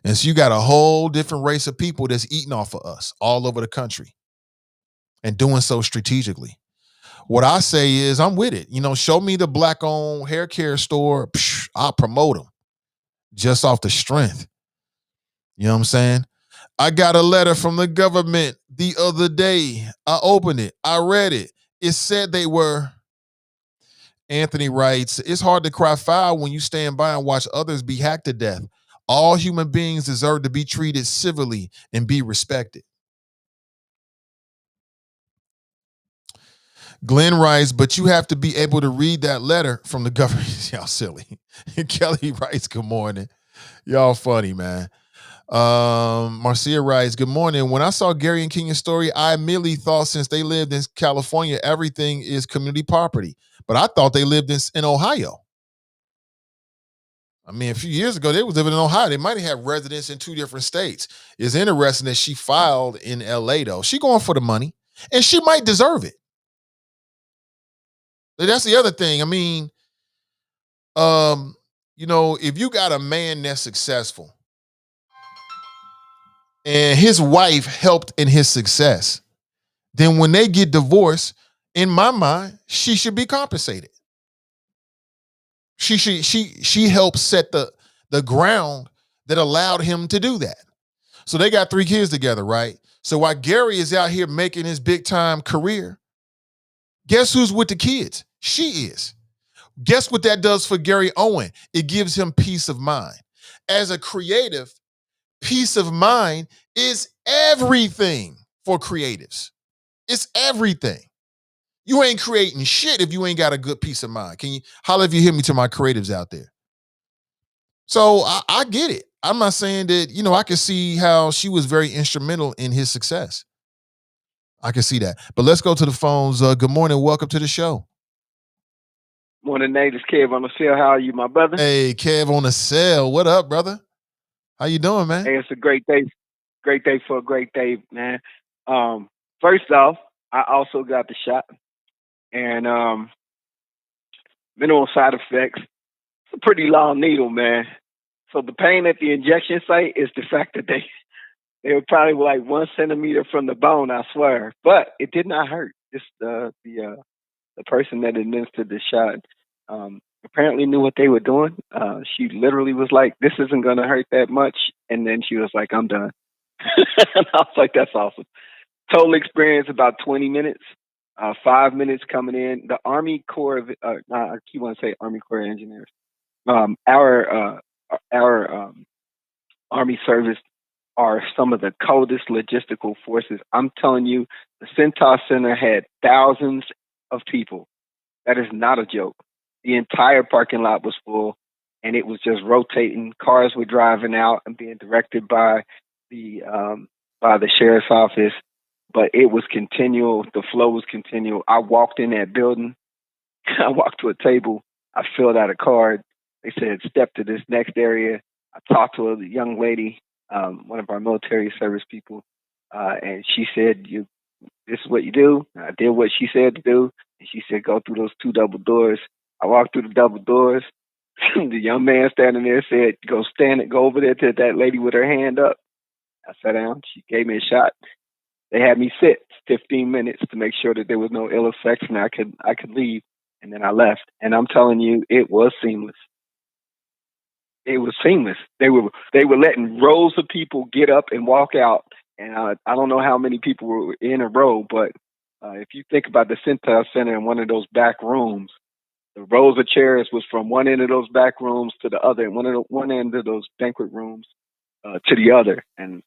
S1: And so you got a whole different race of people that's eating off of us all over the country and doing so strategically. What I say is I'm with it. Show me the black-owned hair care store. I'll promote them just off the strength. You know what I'm saying? I got a letter from the government the other day. I opened it. I read it. It said they were. Anthony writes, it's hard to cry foul when you stand by and watch others be hacked to death. All human beings deserve to be treated civilly and be respected. Glenn writes, but you have to be able to read that letter from the government. Y'all silly. Kelly writes, good morning. Y'all funny, man. Marcia writes, good morning. When I saw Gary and Kenya's story, I immediately thought since they lived in California, everything is community property. But I thought they lived in Ohio. I mean, a few years ago, they was living in Ohio. They might have had residents in 2 different states. It's interesting that she filed in LA, though. She going for the money, and she might deserve it. That's the other thing. I mean, if you got a man that's successful, and his wife helped in his success, then when they get divorced, in my mind, she should be compensated. She helped set the ground that allowed him to do that. So they got 3 kids together, right? So while Gary is out here making his big time career, guess who's with the kids? She is. Guess what that does for Gary Owen? It gives him peace of mind. As a creative, peace of mind is everything for creatives. It's everything. You ain't creating shit if you ain't got a good peace of mind. Can you holler if you hear me to my creatives out there? So I get it. I'm not saying that, I can see how she was very instrumental in his success. I can see that. But let's go to the phones. Good morning. Welcome to the show.
S4: Morning, Nate. It's Kev on the cell. How are you, my brother?
S1: Hey, Kev on the cell. What up, brother? How you doing, man?
S4: Hey, it's a great day. Great day for a great day, man. First off, I also got the shot. And Minimal side effects. It's a pretty long needle, man. So the pain at the injection site is the fact that they were probably like 1 centimeter from the bone, I swear. But it did not hurt. Just the person that administered the shot apparently knew what they were doing. She literally was like, "This isn't going to hurt that much," and then she was like, "I'm done." And I was like, "That's awesome." Total experience about 20 minutes. 5 minutes coming in. The Army Corps of I keep on saying Army Corps of Engineers. Our Army service are some of the coldest logistical forces. I'm telling you, the Centaur Center had thousands of people. That is not a joke. The entire parking lot was full, and it was just rotating. Cars were driving out and being directed by the sheriff's office, but it was continual. The flow was continual. I walked in that building. I walked to a table. I filled out a card. They said, "Step to this next area." I talked to a young lady, one of our military service people, and she said, "This is what you do." I did what she said to do, and she said, "Go through those 2 double doors." I walked through the double doors. The young man standing there said, go over there to that lady with her hand up." I sat down. She gave me a shot. They had me sit 15 minutes to make sure that there was no ill effects and I could leave. And then I left. And I'm telling you, it was seamless. It was seamless. They were letting rows of people get up and walk out. And I don't know how many people were in a row, but if you think about the Centaur Center in one of those back rooms, the rows of chairs was from one end of those back rooms to the other, and one end of those banquet rooms to the other. And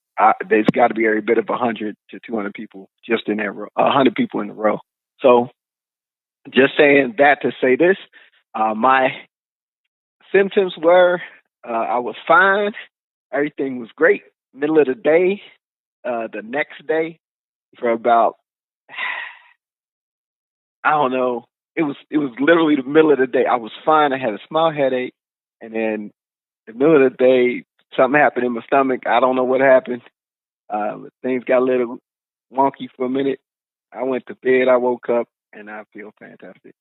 S4: there's got to be every bit of 100 to 200 people just in that row, 100 people in the row. So just saying that to say this, my symptoms were I was fine. Everything was great. Middle of the day, the next day for about, I don't know, it was literally the middle of the day. I was fine. I had a small headache. And then the middle of the day, something happened in my stomach. I don't know what happened. Things got a little wonky for a minute. I went to bed. I woke up and I feel fantastic.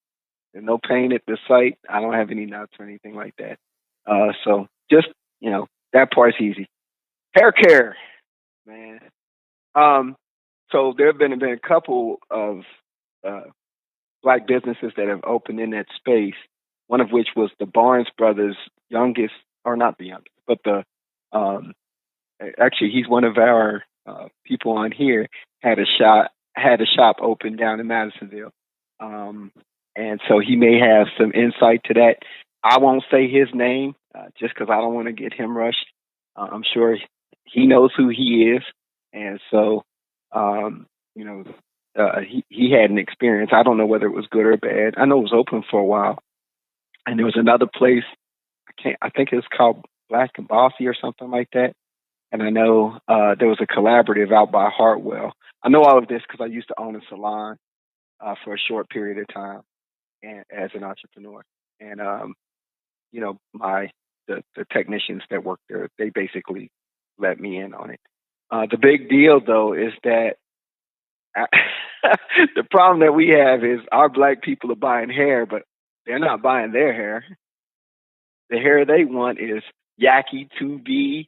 S4: There's no pain at the site. I don't have any knots or anything like that. So just, that part's easy. Hair care, man. So there have been a couple of Black businesses that have opened in that space, one of which was the Barnes brothers' youngest, or not the youngest, but actually he's one of our people on here, had a shop open down in Madisonville. And so he may have some insight to that. I won't say his name just because I don't want to get him rushed. I'm sure he knows who he is. And so, he had an experience. I don't know whether it was good or bad. I know it was open for a while. And there was another place, I think it was called Black and Bossy or something like that. And I know there was a collaborative out by Hartwell. I know all of this because I used to own a salon for a short period of time as an entrepreneur. And, the technicians that work there, they basically let me in on it. The big deal, though, is that the problem that we have is our Black people are buying hair, but they're not buying their hair. The hair they want is Yaki 2B,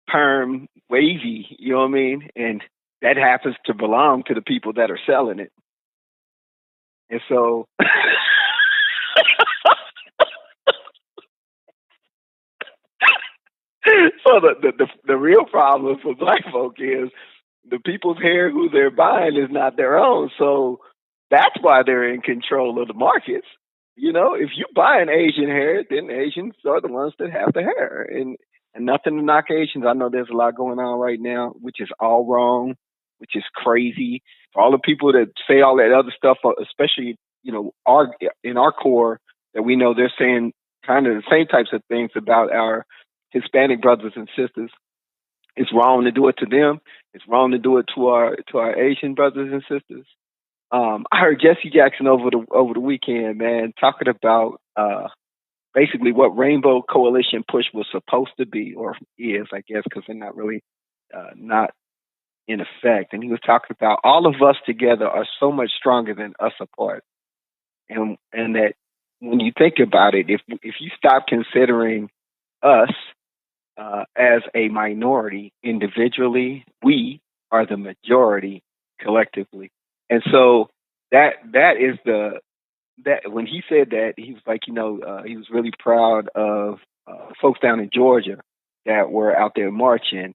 S4: perm, wavy, you know what I mean? And that happens to belong to the people that are selling it. And so so the real problem for Black folk is the people's hair who they're buying is not their own. So that's why they're in control of the markets. If you buy an Asian hair, then Asians are the ones that have the hair. And nothing to knock Asians. I know there's a lot going on right now, which is all wrong, which is crazy. For all the people that say all that other stuff, especially, in our core, that we know they're saying kind of the same types of things about our Hispanic brothers and sisters. It's wrong to do it to them. It's wrong to do it to our Asian brothers and sisters. I heard Jesse Jackson over the weekend, man, talking about basically what Rainbow Coalition Push was supposed to be, or is, I guess, because they're not really not in effect. And he was talking about all of us together are so much stronger than us apart. and that when you think about it, if you stop considering us as a minority individually, we are the majority collectively. And so that is that when he said that, he was like, he was really proud of folks down in Georgia that were out there marching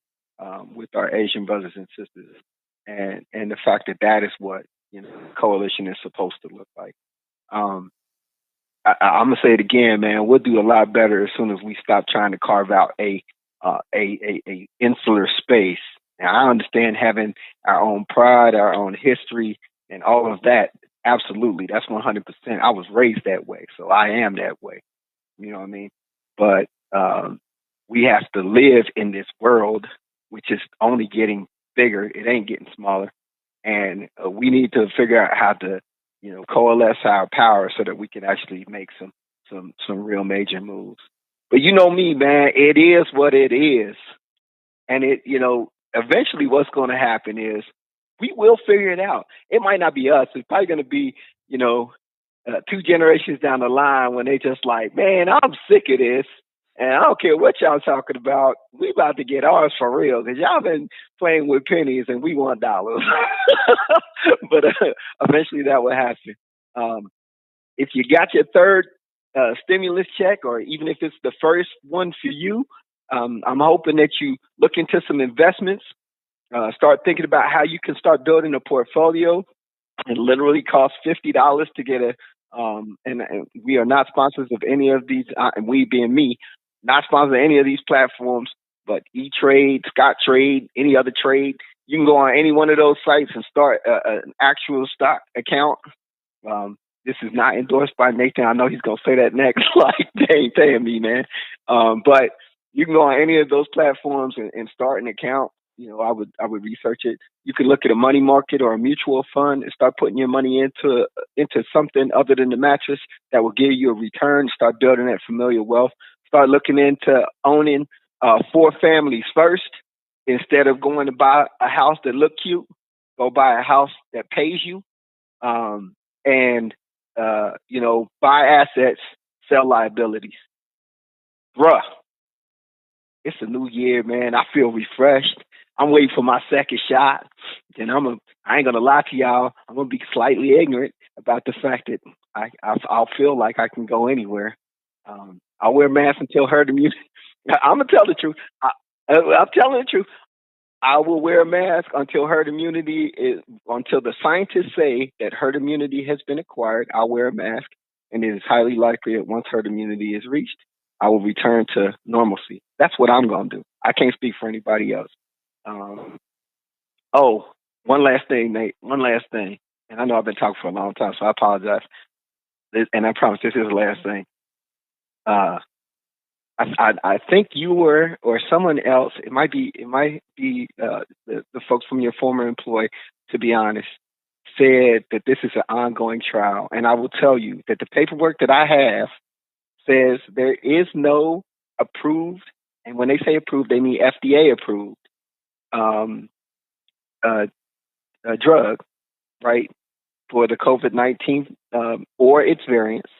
S4: with our Asian brothers and sisters, and the fact that that is what coalition is supposed to look like. I'm gonna say it again, man. We'll do a lot better as soon as we stop trying to carve out a insular space. Now, I understand having our own pride, our own history, and all of that. Absolutely, that's 100%. I was raised that way, so I am that way. You know what I mean? But we have to live in this world, which is only getting bigger. It ain't getting smaller, and we need to figure out how to coalesce our power so that we can actually make some real major moves. But you know me, man, it is what it is. And eventually what's going to happen is we will figure it out. It might not be us. It's probably going to be, 2 generations down the line when they just like, man, I'm sick of this. And I don't care what y'all talking about. We about to get ours for real because y'all been playing with pennies and we want dollars. But eventually that will happen. If you got your third stimulus check, or even if it's the first one for you, I'm hoping that you look into some investments, start thinking about how you can start building a portfolio. It literally costs $50 to get and we are not sponsors of any of these, and we being me, not sponsored any of these platforms, but E-Trade, Scottrade, any other trade. You can go on any one of those sites and start an actual stock account. This is not endorsed by Nathan. I know he's going to say that next. Like, they ain't paying me, man. But you can go on any of those platforms and start an account. I would research it. You can look at a money market or a mutual fund and start putting your money into something other than the mattress that will give you a return. Start building that familiar wealth. Start looking into owning 4 families first instead of going to buy a house that look cute. Go buy a house that pays you, and buy assets, sell liabilities. Bruh, it's a new year, man. I feel refreshed. I'm waiting for my second shot. Then I ain't gonna lie to y'all. I'm gonna be slightly ignorant about the fact that I'll feel like I can go anywhere. I'll wear a mask until herd immunity. I'm gonna tell the truth. I'm telling the truth. I will wear a mask until herd immunity until the scientists say that herd immunity has been acquired. I'll wear a mask, and it is highly likely that once herd immunity is reached, I will return to normalcy. That's what I'm going to do. I can't speak for anybody else. One last thing, Nate. One last thing. And I know I've been talking for a long time, so I apologize. And I promise this is the last thing. I think you were, or someone else, it might be the folks from your former employ, to be honest, said that this is an ongoing trial. And I will tell you that the paperwork that I have says there is no approved, and when they say approved, they mean FDA approved, a drug, right, for the COVID-19 or its variants.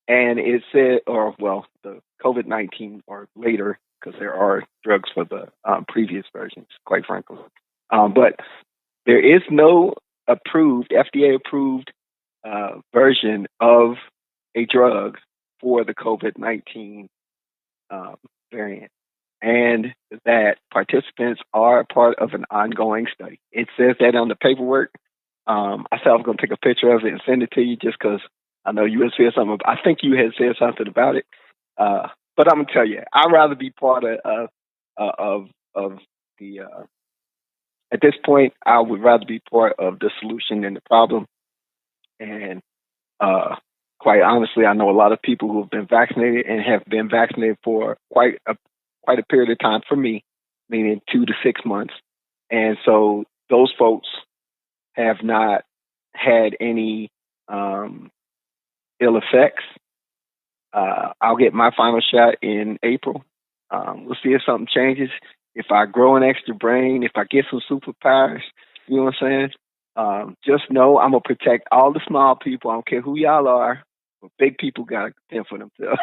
S4: And it said, the COVID-19 or later, because there are drugs for the previous versions, quite frankly. But there is no approved, FDA-approved version of a drug for the COVID-19 variant, and that participants are part of an ongoing study. It says that on the paperwork. I said I was going to take a picture of it and send it to you just because I know you had said something. I think you had said something about it. But I'm going to tell you, I'd rather be part of the, at this point, I would rather be part of the solution than the problem. And quite honestly, I know a lot of people who have been vaccinated and have been vaccinated for quite a period of time, for me, meaning 2 to 6 months. And so those folks have not had any ill effects. I'll get my final shot in April. We'll see if something changes. If I grow an extra brain, if I get some superpowers, you know what I'm saying? Just know I'm going to protect all the small people. I don't care who y'all are. But big people got to fend for themselves.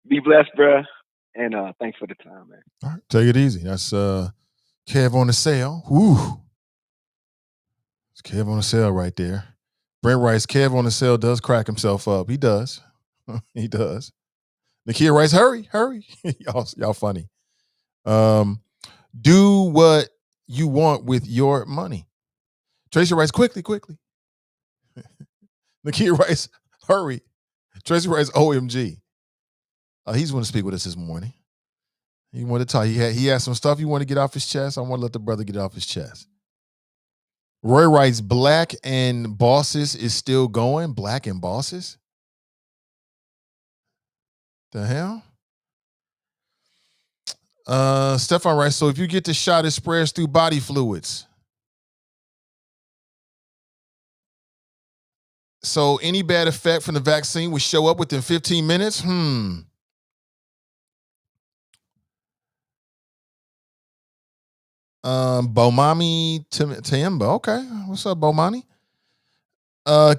S4: Be blessed, bruh. And thanks for the time, man.
S1: All right, take it easy. That's Kev on the sale. Woo. It's Kev on the sale right there. Brent writes, Kev on the sale does crack himself up. He does. He does. Nakia writes, hurry. y'all funny. Do what you want with your money. Tracy writes, quickly. Nakia writes, hurry. Tracy writes, OMG. He's going to speak with us this morning. He wanted to talk. He had some stuff he wanted to get off his chest. I want to let the brother get off his chest. Roy writes, Black and Bosses is still going. Black and Bosses? The hell? Stefan writes, so if you get the shot, it spreads through body fluids. So any bad effect from the vaccine would show up within 15 minutes? Bomani Tiemba. Okay. What's up, Bomani?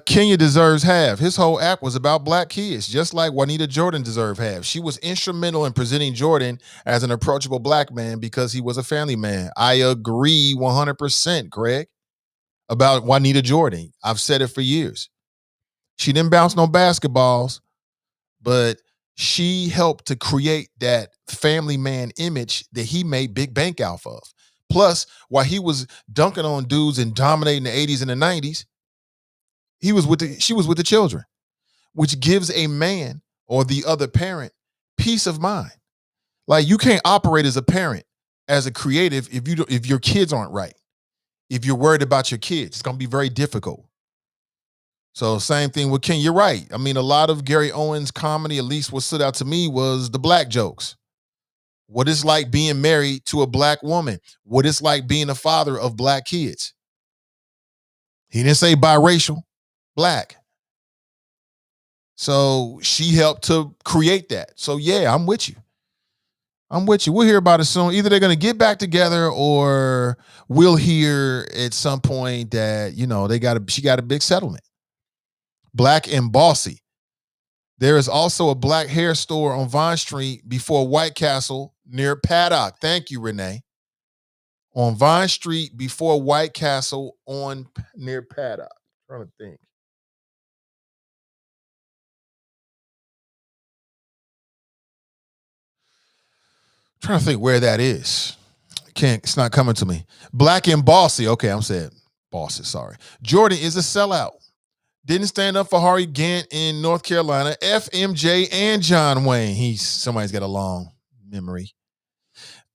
S1: Kenya deserves half. His whole act was about black kids, just like Juanita Jordan deserved half. She was instrumental in presenting Jordan as an approachable black man because he was a family man. I agree 100%, Greg, about Juanita Jordan. I've said it for years. She didn't bounce no basketballs, but she helped to create that family man image that he made big bank off of. Plus, while he was dunking on dudes and dominating the 80s and the 90s, she was with the children, which gives a man or the other parent peace of mind. Like, you can't operate as a parent, as a creative, if your kids aren't right. If you're worried about your kids, it's going to be very difficult. So same thing with Ken. You're right. I mean, a lot of Gary Owens' comedy, at least what stood out to me, was the black jokes. What it's like being married to a black woman. What it's like being a father of black kids. He didn't say biracial. Black. So she helped to create that. So yeah, I'm with you. We'll hear about it soon. Either they're going to get back together, or we'll hear at some point that, she got a big settlement. Black and Bossy. There is also a black hair store on Vine Street before White Castle near Paddock. Thank you, Renee. On Vine Street before White Castle near Paddock. I'm trying to think. Trying to think where that is. It's not coming to me. Black and Bossy. Okay, I'm saying Bossy, sorry. Jordan is a sellout. Didn't stand up for Harry Gant in North Carolina. FMJ and John Wayne. Somebody's got a long memory.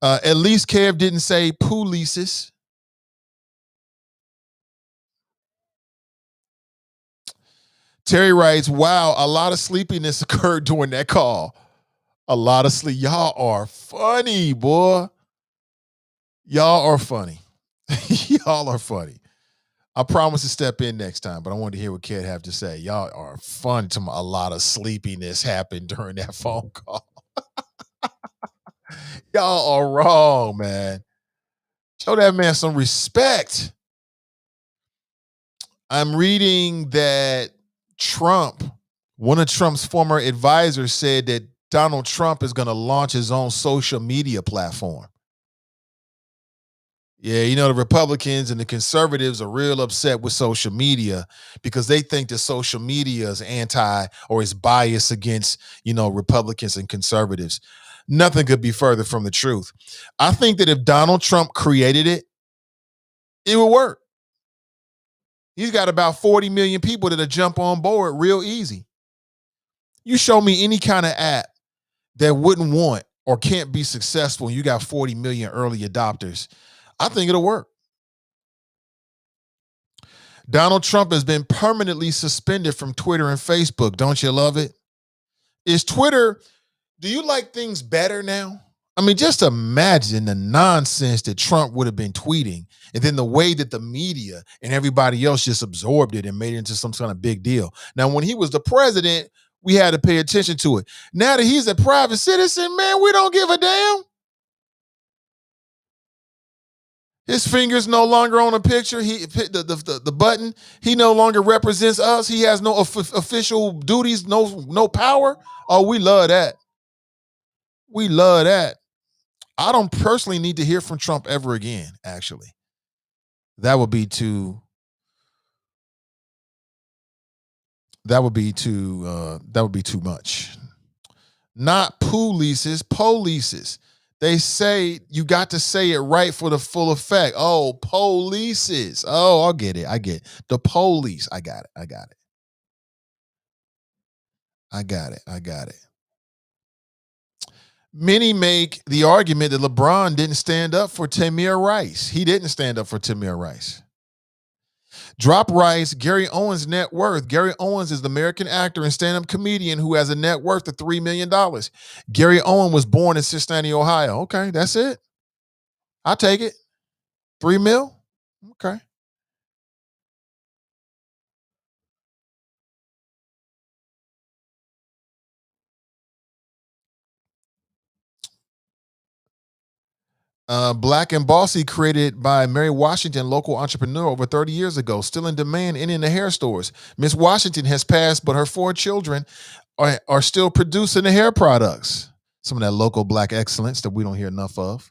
S1: At least Kev didn't say polices. Terry writes, wow, a lot of sleepiness occurred during that call. A lot of sleep. Y'all are funny, boy. Y'all are funny. Y'all are funny. I promise to step in next time, but I wanted to hear what Kev have to say. Y'all are fun. A lot of sleepiness happened during that phone call. Y'all are wrong, man. Show that man some respect. I'm reading that one of Trump's former advisors, said that Donald Trump is going to launch his own social media platform. Yeah, the Republicans and the conservatives are real upset with social media because they think that social media is anti or is biased against, Republicans and conservatives. Nothing could be further from the truth. I think that if Donald Trump created it, it would work. He's got about 40 million people that'll jump on board real easy. You show me any kind of app that wouldn't want or can't be successful, and you got 40 million early adopters, I think it'll work. Donald Trump has been permanently suspended from Twitter and Facebook. Don't you love it? Is Twitter, do you like things better now? I mean, just imagine the nonsense that Trump would have been tweeting, and then the way that the media and everybody else just absorbed it and made it into some kind of big deal. Now, when he was the president, we had to pay attention to it. Now that he's a private citizen, man, we don't give a damn. His finger's no longer on a picture. He the button. He no longer represents us. He has no official duties, no power. Oh, we love that. We love that. I don't personally need to hear from Trump ever again, actually. That would be too much. Not polices, polices. They say you got to say it right for the full effect. Oh, polices. Oh, I'll get it. I get it. The police. I got it. I got it. I got it. I got it. Many make the argument that LeBron didn't stand up for Tamir Rice. He didn't stand up for Tamir Rice. Drop Rice, Gary Owens' net worth. Gary Owens is the American actor and stand-up comedian who has a net worth of $3 million. Gary Owens was born in Cincinnati, Ohio. Okay, that's it. I'll take it. 3 mil? Okay. Black and Bossy, created by Mary Washington, local entrepreneur, over 30 years ago, still in demand and in the hair stores. Miss Washington has passed, but her 4 children are still producing the hair products. Some of that local black excellence that we don't hear enough of.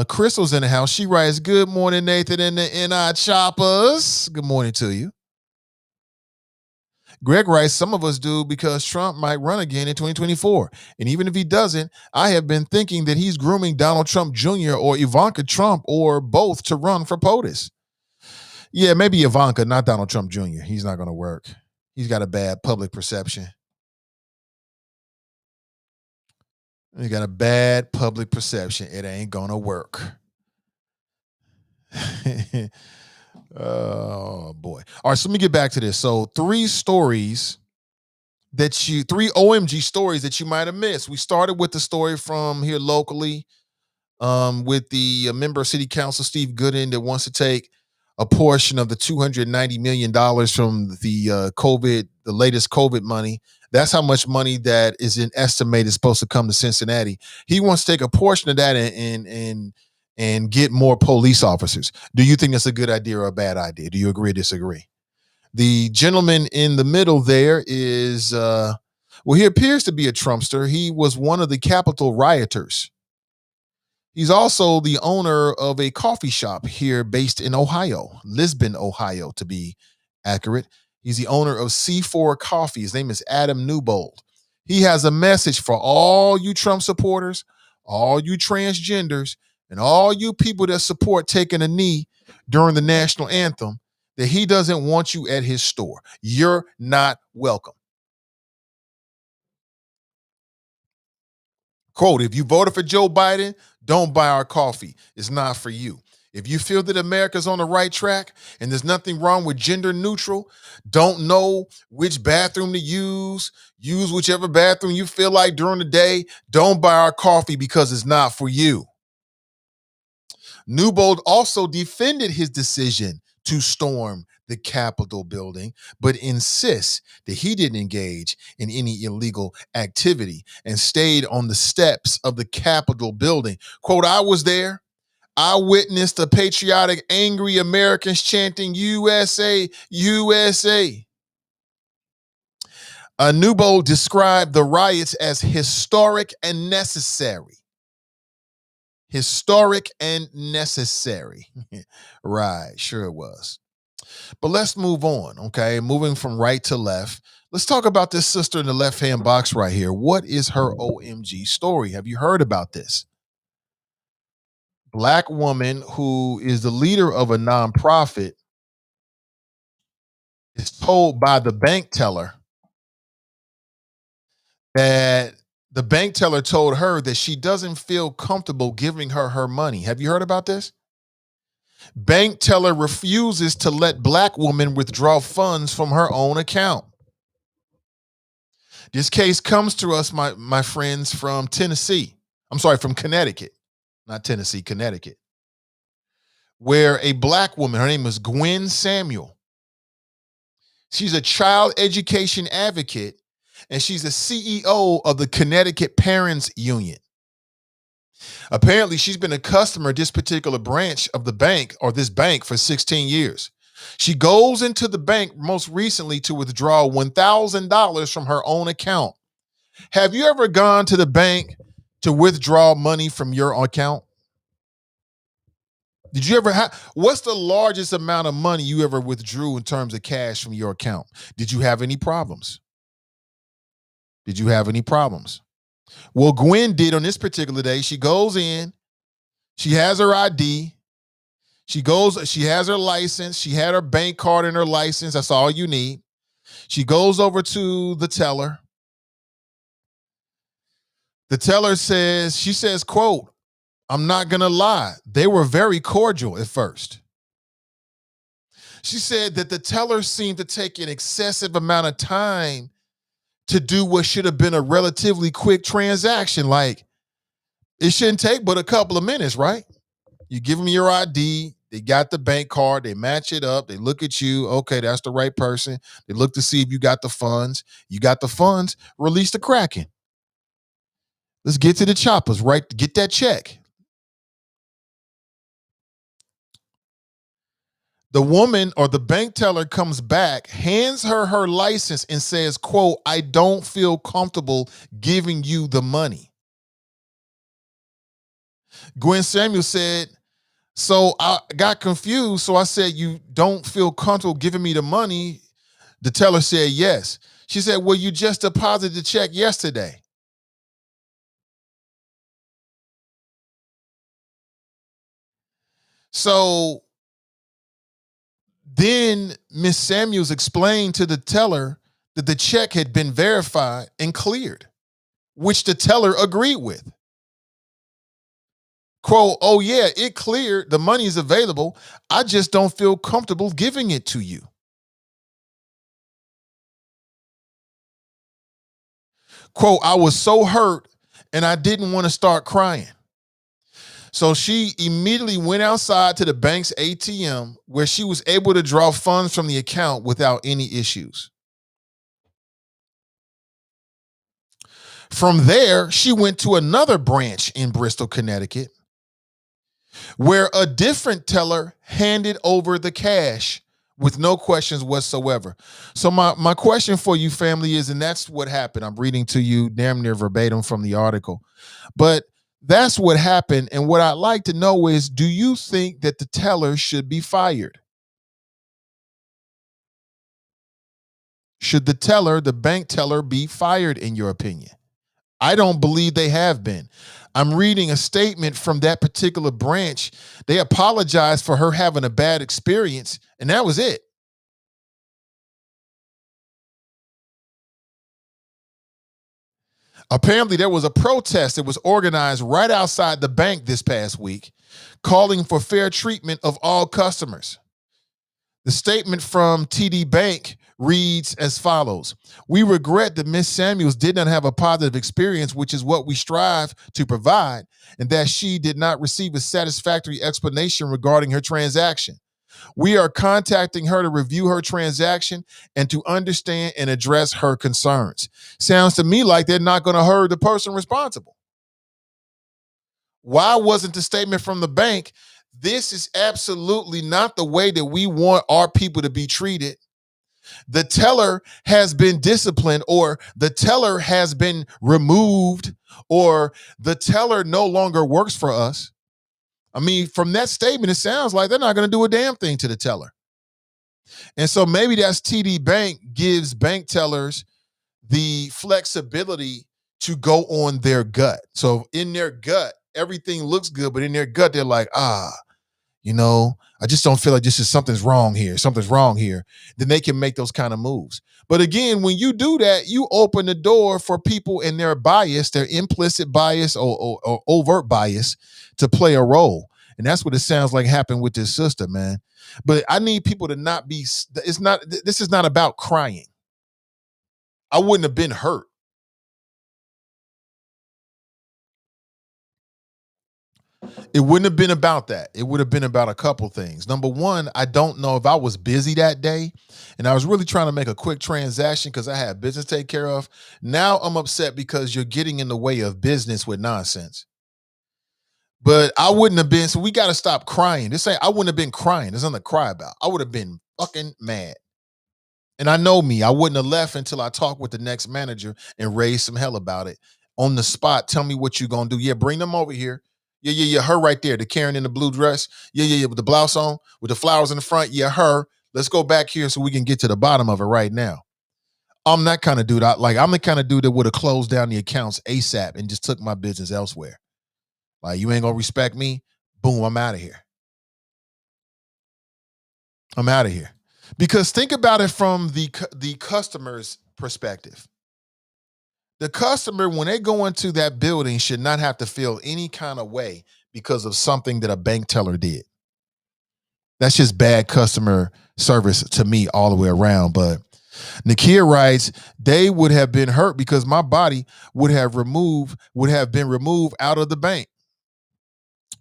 S1: Crystal's in the house. She writes, "Good morning, Nathan and the NI Choppers." Good morning to you. Greg writes, "Some of us do because Trump might run again in 2024. And even if he doesn't, I have been thinking that he's grooming Donald Trump Jr. or Ivanka Trump or both to run for POTUS." Yeah, maybe Ivanka, not Donald Trump Jr. He's not going to work. He's got a bad public perception. He got a bad public perception. It ain't going to work. Oh, boy. All right, so let me get back to this. So 3 OMG stories that you might have missed. We started with the story from here locally, with the member of City Council, Steve Gooden, that wants to take a portion of the $290 million from the latest COVID money. That's how much money that is estimated supposed to come to Cincinnati. He wants to take a portion of that and get more police officers. Do you think that's a good idea or a bad idea? Do you agree or disagree? The gentleman in the middle there is, he appears to be a Trumpster. He was one of the Capitol rioters. He's also the owner of a coffee shop here based in Ohio, Lisbon, Ohio, to be accurate. He's the owner of C4 Coffee. His name is Adam Newbold. He has a message for all you Trump supporters, all you transgenders, and all you people that support taking a knee during the national anthem, that he doesn't want you at his store. You're not welcome. Quote, "If you voted for Joe Biden, don't buy our coffee. It's not for you. If you feel that America's on the right track and there's nothing wrong with gender neutral, don't know which bathroom to use whichever bathroom you feel like during the day, don't buy our coffee because it's not for you." Newbold also defended his decision to storm the Capitol building, but insists that he didn't engage in any illegal activity and stayed on the steps of the Capitol building. Quote, "I was there. I witnessed the patriotic, angry Americans chanting USA, USA." Newbold described the riots as historic and necessary. Historic and necessary. Right, sure it was. But let's move on, okay? Moving from right to left. Let's talk about this sister in the left-hand box right here. What is her OMG story? Have you heard about this? Black woman who is the leader of a nonprofit is told by the bank teller that the bank teller told her that she doesn't feel comfortable giving her her money. Have you heard about this? Bank teller refuses to let black woman withdraw funds from her own account. This case comes to us, my friends, from Tennessee. I'm sorry, from Connecticut, not Tennessee, Connecticut, where a black woman, her name is Gwen Samuel. She's a child education advocate, and she's a CEO of the Connecticut Parents Union. Apparently, she's been a customer at this particular branch of the bank or this bank for 16 years. She goes into the bank most recently to withdraw $1,000 from her own account. Have you ever gone to the bank to withdraw money from your account? Did you ever have, what's the largest amount of money you ever withdrew in terms of cash from your account? Did you have any problems? Did you have any problems? Well, Gwen did on this particular day. She goes in, she has her ID, she has her license, she had her bank card and her license. That's all you need. She goes over to the teller. The teller says, she says, quote, "I'm not gonna lie, they were very cordial at first." She said that the teller seemed to take an excessive amount of time to do what should have been a relatively quick transaction. Like, it shouldn't take but a couple of minutes, right? You give them your ID, they got the bank card, they match it up, they look at you, okay, that's the right person. They look to see if you got the funds. You got the funds, release the Kraken. Let's get to the choppers, right? Get that check. The woman or the bank teller comes back, hands her her license and says, quote, "I don't feel comfortable giving you the money." Gwen Samuel said, "So I got confused. So I said, 'You don't feel comfortable giving me the money?' The teller said, 'Yes.' She said, 'Well, you just deposited the check yesterday.'" So then Miss Samuels explained to the teller that the check had been verified and cleared, which the teller agreed with. Quote, "Oh yeah, it cleared. The money is available. I just don't feel comfortable giving it to you." Quote, "I was so hurt and I didn't want to start crying." So she immediately went outside to the bank's ATM where she was able to draw funds from the account without any issues. From there, she went to another branch in Bristol, Connecticut, where a different teller handed over the cash with no questions whatsoever. So my question for you, family, is, and that's what happened. I'm reading to you damn near verbatim from the article, but that's what happened. And what I'd like to know is, do you think that the teller should be fired? Should the teller, the bank teller, be fired in your opinion? I don't believe they have been. I'm reading a statement from that particular branch. They apologized for her having a bad experience, and that was it. Apparently, there was a protest that was organized right outside the bank this past week, calling for fair treatment of all customers. The statement from TD Bank reads as follows: "We regret that Ms. Samuels did not have a positive experience, which is what we strive to provide, and that she did not receive a satisfactory explanation regarding her transaction. We are contacting her to review her transaction and to understand and address her concerns." Sounds to me like they're not going to hold the person responsible. Why wasn't the statement from the bank, "This is absolutely not the way that we want our people to be treated. The teller has been disciplined," or "the teller has been removed," or "the teller no longer works for us"? I mean, from that statement, it sounds like they're not going to do a damn thing to the teller. And so maybe that's TD Bank gives bank tellers the flexibility to go on their gut. So in their gut, everything looks good, but in their gut, they're like, I just don't feel like something's wrong here. Something's wrong here. Then they can make those kind of moves. But again, when you do that, you open the door for people and their bias, their implicit bias or overt bias to play a role. And that's what it sounds like happened with this sister, man. But I need people to not be, this is not about crying. I wouldn't have been hurt. It wouldn't have been about that. It would have been about a couple things. Number one, I don't know if I was busy that day and I was really trying to make a quick transaction because I had business to take care of. Now I'm upset because you're getting in the way of business with nonsense. But I wouldn't have been. So we got to stop crying. I wouldn't have been crying. There's nothing to cry about. I would have been fucking mad. And I know me. I wouldn't have left until I talked with the next manager and raised some hell about it on the spot. Tell me what you gonna do. Yeah, bring them over here. Yeah. Her right there, the Karen in the blue dress. Yeah. With the blouse on, with the flowers in the front. Yeah, her. Let's go back here so we can get to the bottom of it right now. I'm that kind of dude. I'm the kind of dude that would have closed down the accounts ASAP and just took my business elsewhere. Like, you ain't gonna respect me. Boom, I'm out of here. I'm out of here. Because think about it from the customer's perspective. The customer, when they go into that building, should not have to feel any kind of way because of something that a bank teller did. That's just bad customer service to me all the way around. But Nakia writes, they would have been hurt because my body would have been removed out of the bank.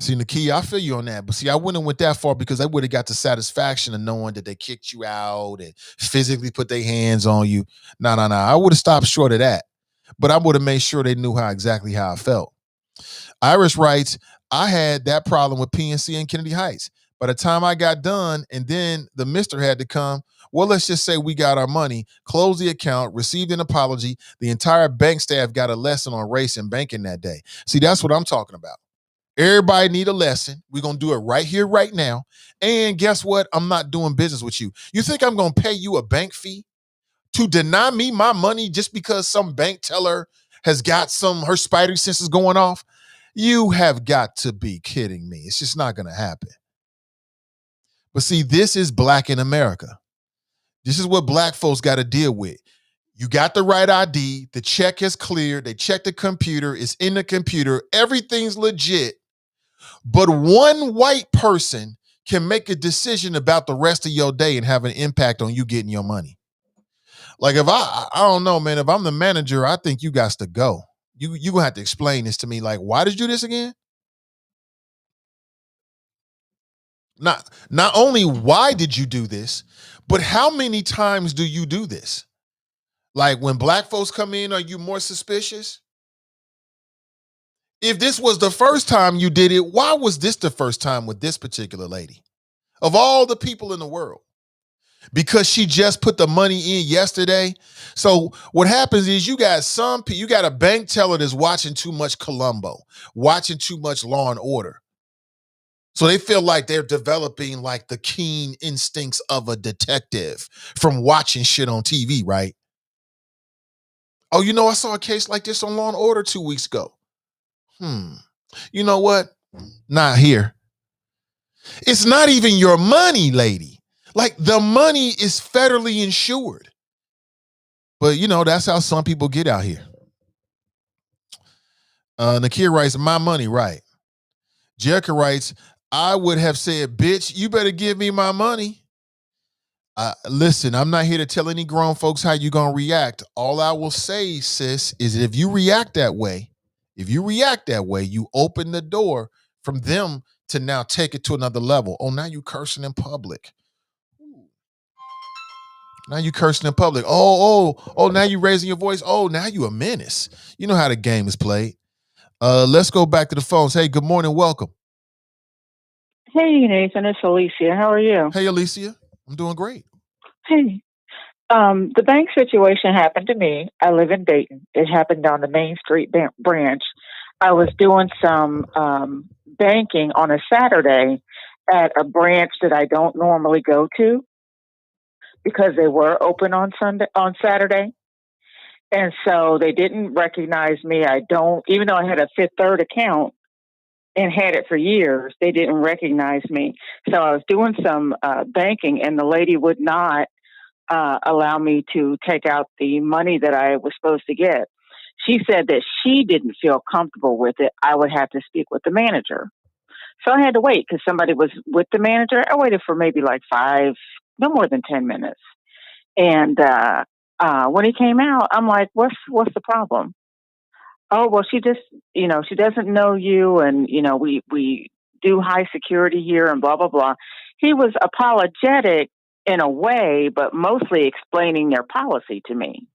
S1: See, Nakia, I feel you on that. But see, I wouldn't have went that far because I would have got the satisfaction of knowing that they kicked you out and physically put their hands on you. No. I would have stopped short of that. But I would have made sure they knew exactly how I felt. Iris writes, I had that problem with PNC in Kennedy Heights. By the time I got done and then the mister had to come, well, let's just say we got our money, closed the account, received an apology. The entire bank staff got a lesson on race and banking that day. See, that's what I'm talking about. Everybody need a lesson. We're going to do it right here, right now. And guess what? I'm not doing business with you. You think I'm going to pay you a bank fee to deny me my money just because some bank teller has got her spider senses going off? You have got to be kidding me. It's just not going to happen. But see, this is Black in America. This is what Black folks got to deal with. You got the right ID. The check is clear. They check the computer. It's in the computer. Everything's legit. But one white person can make a decision about the rest of your day and have an impact on you getting your money. Like, if I don't know, man, if I'm the manager, I think you got to go. You gonna have to explain this to me. Like, why did you do this again? Not only why did you do this, but how many times do you do this? Like, when Black folks come in, are you more suspicious? If this was the first time you did it, why was this the first time with this particular lady? Of all the people in the world. Because she just put the money in yesterday. So what happens is you got a bank teller that's watching too much Columbo, watching too much Law and Order. So they feel like they're developing like the keen instincts of a detective from watching shit on TV, right? Oh, I saw a case like this on Law and Order 2 weeks ago. You know what? Not here. It's not even your money, lady. Like, the money is federally insured. But, that's how some people get out here. Nakia writes, my money, right. Jerica writes, I would have said, bitch, you better give me my money. Listen, I'm not here to tell any grown folks how you going to react. All I will say, sis, is if you react that way, you open the door from them to now take it to another level. Oh, now you cursing in public. Now you cursing in public. Oh, now you raising your voice. Oh, now you a menace. You know how the game is played. Let's go back to the phones. Hey, good morning. Welcome.
S5: Hey, Nathan. It's Alicia. How are you?
S1: Hey, Alicia. I'm doing great.
S5: Hey. The bank situation happened to me. I live in Dayton. It happened on the Main Street branch. I was doing some banking on a Saturday at a branch that I don't normally go to because they were open on Saturday. And so they didn't recognize me. Even though I had a Fifth Third account and had it for years, they didn't recognize me. So I was doing some banking, and the lady would not allow me to take out the money that I was supposed to get. She said that she didn't feel comfortable with it. I would have to speak with the manager. So I had to wait because somebody was with the manager. I waited for maybe like no more than 10 minutes. And when he came out, I'm like, what's the problem? Oh, well, she just, she doesn't know you. And, we do high security here and blah, blah, blah. He was apologetic in a way, but mostly explaining their policy to me.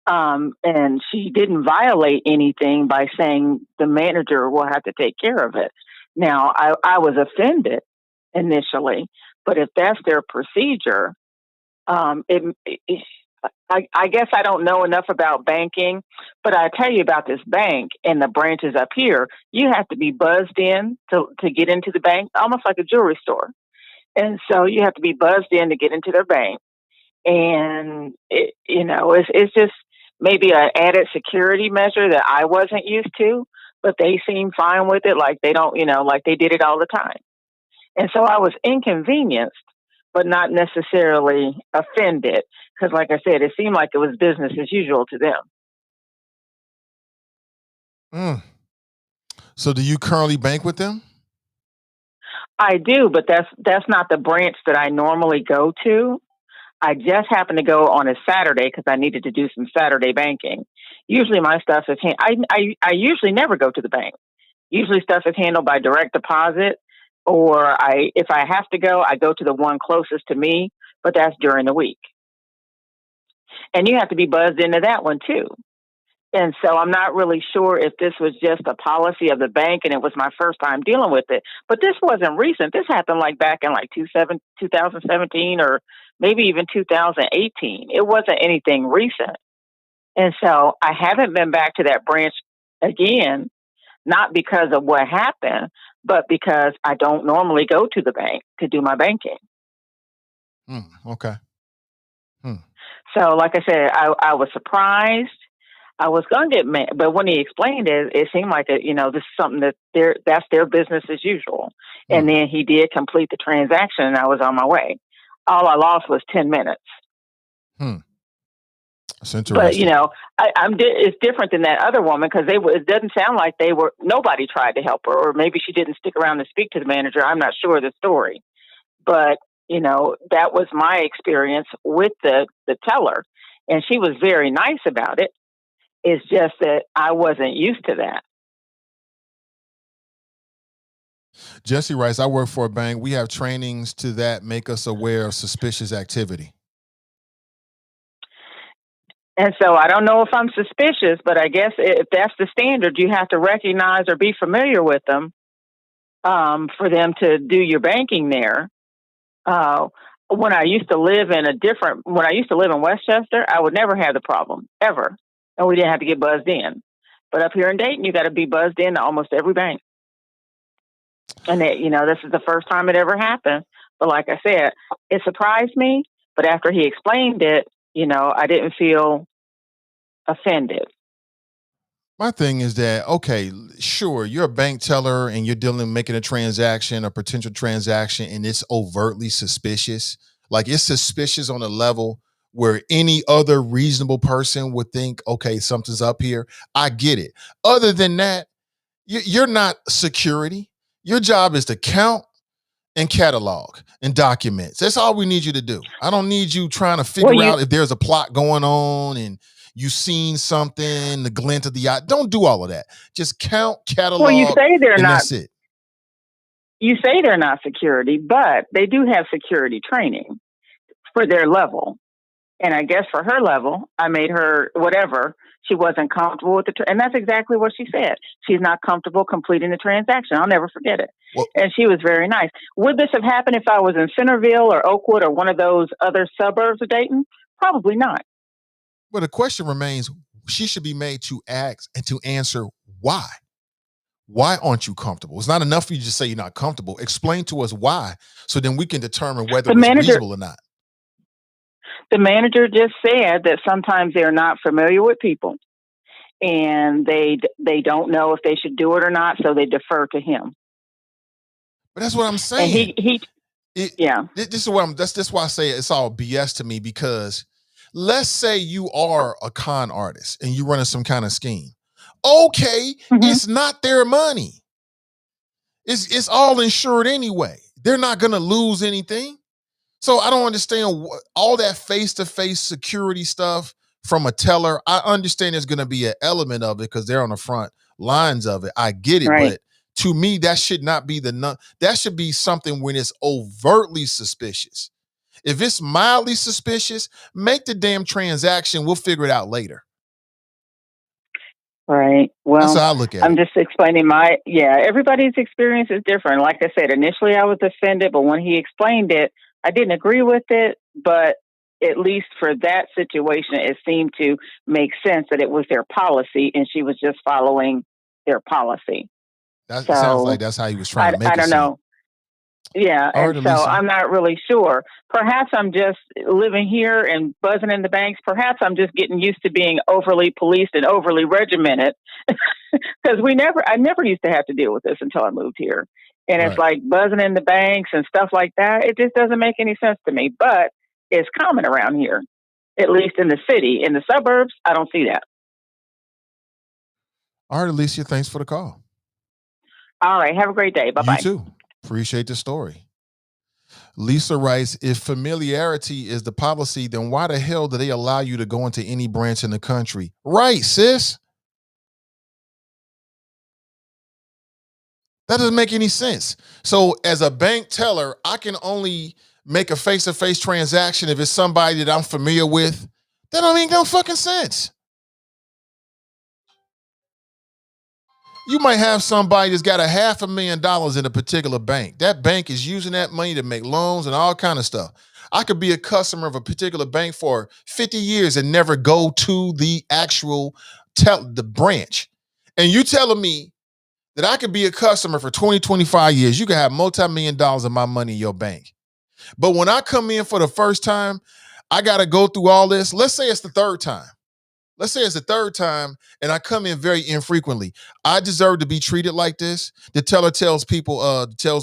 S5: And she didn't violate anything by saying the manager will have to take care of it. Now, I was offended initially, but if that's their procedure, I guess I don't know enough about banking, but I tell you about this bank and the branches up here. You have to be buzzed in to get into the bank, almost like a jewelry store. And so you have to be buzzed in to get into their bank. And it's just maybe an added security measure that I wasn't used to, but they seem fine with it. Like they don't, like they did it all the time. And so I was inconvenienced, but not necessarily offended. Because like I said, it seemed like it was business as usual to them.
S1: So do you currently bank with them?
S5: I do, but that's not the branch that I normally go to. I just happened to go on a Saturday because I needed to do some Saturday banking. Usually my stuff is I usually never go to the bank. Usually stuff is handled by direct deposit, or if I have to go, I go to the one closest to me, but that's during the week. And you have to be buzzed into that one too. And so I'm not really sure if this was just a policy of the bank and it was my first time dealing with it. But this wasn't recent. This happened like back in like 2017 or maybe even 2018. It wasn't anything recent. And so I haven't been back to that branch again, not because of what happened, but because I don't normally go to the bank to do my banking.
S1: Okay.
S5: So like I said, I was surprised. I was going to get mad, but when he explained it, it seemed like, this is something that's their business as usual. And then he did complete the transaction and I was on my way. All I lost was 10 minutes.
S1: That's interesting.
S5: But, it's different than that other woman because it doesn't sound like nobody tried to help her, or maybe she didn't stick around to speak to the manager. I'm not sure of the story, but that was my experience with the teller, and she was very nice about it. It's just that I wasn't used to that.
S1: Jesse writes, I work for a bank. We have trainings to that make us aware of suspicious activity.
S5: And so I don't know if I'm suspicious, but I guess if that's the standard, you have to recognize or be familiar with them for them to do your banking there. When I used to live in Westchester, I would never have the problem, ever. And we didn't have to get buzzed in. But up here in Dayton, you got to be buzzed in to almost every bank. And this is the first time it ever happened. But like I said, it surprised me. But after he explained it, I didn't feel offended.
S1: My thing is that, okay, sure, you're a bank teller and you're making a potential transaction, and it's overtly suspicious. Like it's suspicious on a level where any other reasonable person would think, okay, something's up here. I get it. Other than that, you're not security. Your job is to count and catalog and documents. That's all we need you to do. I don't need you trying to figure out if there's a plot going on and you seen something, the glint of the eye. Don't do all of that. Just count, catalog,
S5: well, you say they're not,
S1: that's it.
S5: You say they're not security, but they do have security training for their level. And I guess for her level, I made her whatever. She wasn't comfortable with and that's exactly what she said. She's not comfortable completing the transaction. I'll never forget it. Well, and she was very nice. Would this have happened if I was in Centerville or Oakwood or one of those other suburbs of Dayton? Probably not.
S1: But the question remains, she should be made to ask and to answer why. Why aren't you comfortable? It's not enough for you to say you're not comfortable. Explain to us why, so then we can determine whether it's reasonable or not.
S5: The manager just said that sometimes they're not familiar with people and they don't know if they should do it or not, so they defer to him.
S1: But that's what I'm saying.
S5: And
S1: This is why I say it's all BS to me, because let's say you are a con artist and you're running some kind of scheme. Okay, It's not their money. It's all insured anyway. They're not going to lose anything. So I don't understand all that face-to-face security stuff from a teller. I understand there's going to be an element of it because they're on the front lines of it. I get it,
S5: right.
S1: But to me, that should not be that should be something when it's overtly suspicious. If it's mildly suspicious, make the damn transaction. We'll figure it out later.
S5: Right.
S1: That's
S5: Well,
S1: how I look at
S5: I'm
S1: it.
S5: just explaining everybody's experience is different. Like I said, initially I was offended, but when he explained it, I didn't agree with it, but at least for that situation, it seemed to make sense that it was their policy and she was just following their policy.
S1: It sounds like
S5: So
S1: that's how he was trying to
S5: I
S1: make it
S5: don't
S1: seem.
S5: know. Yeah,
S1: All
S5: and
S1: right,
S5: so
S1: Elisa.
S5: I'm not really sure. Perhaps I'm just living here and buzzing in the banks. Perhaps I'm just getting used to being overly policed and overly regimented because I never used to have to deal with this until I moved here. And it's
S1: Right.
S5: like buzzing in the banks and stuff like that. It just doesn't make any sense to me, but it's common around here, at least in the city. In the suburbs, I don't see that.
S1: All right, Alicia, thanks for the call.
S5: All right. Have a great day. Bye
S1: You
S5: bye.
S1: too. Appreciate the story. Lisa writes, if familiarity is the policy, then why the hell do they allow you to go into any branch in the country? Right, sis. That doesn't make any sense. So as a bank teller, I can only make a face-to-face transaction if it's somebody that I'm familiar with. That don't make no fucking sense. You might have somebody that's got $500,000 in a particular bank. That bank is using that money to make loans and all kind of stuff. I could be a customer of a particular bank for 50 years and never go to the actual the branch. And you telling me that I could be a customer for 20, 25 years. You can have multi-million dollars of my money in your bank. But when I come in for the first time, I got to go through all this. Let's say it's the third time. Let's say it's the third time and I come in very infrequently. I deserve to be treated like this. The teller tells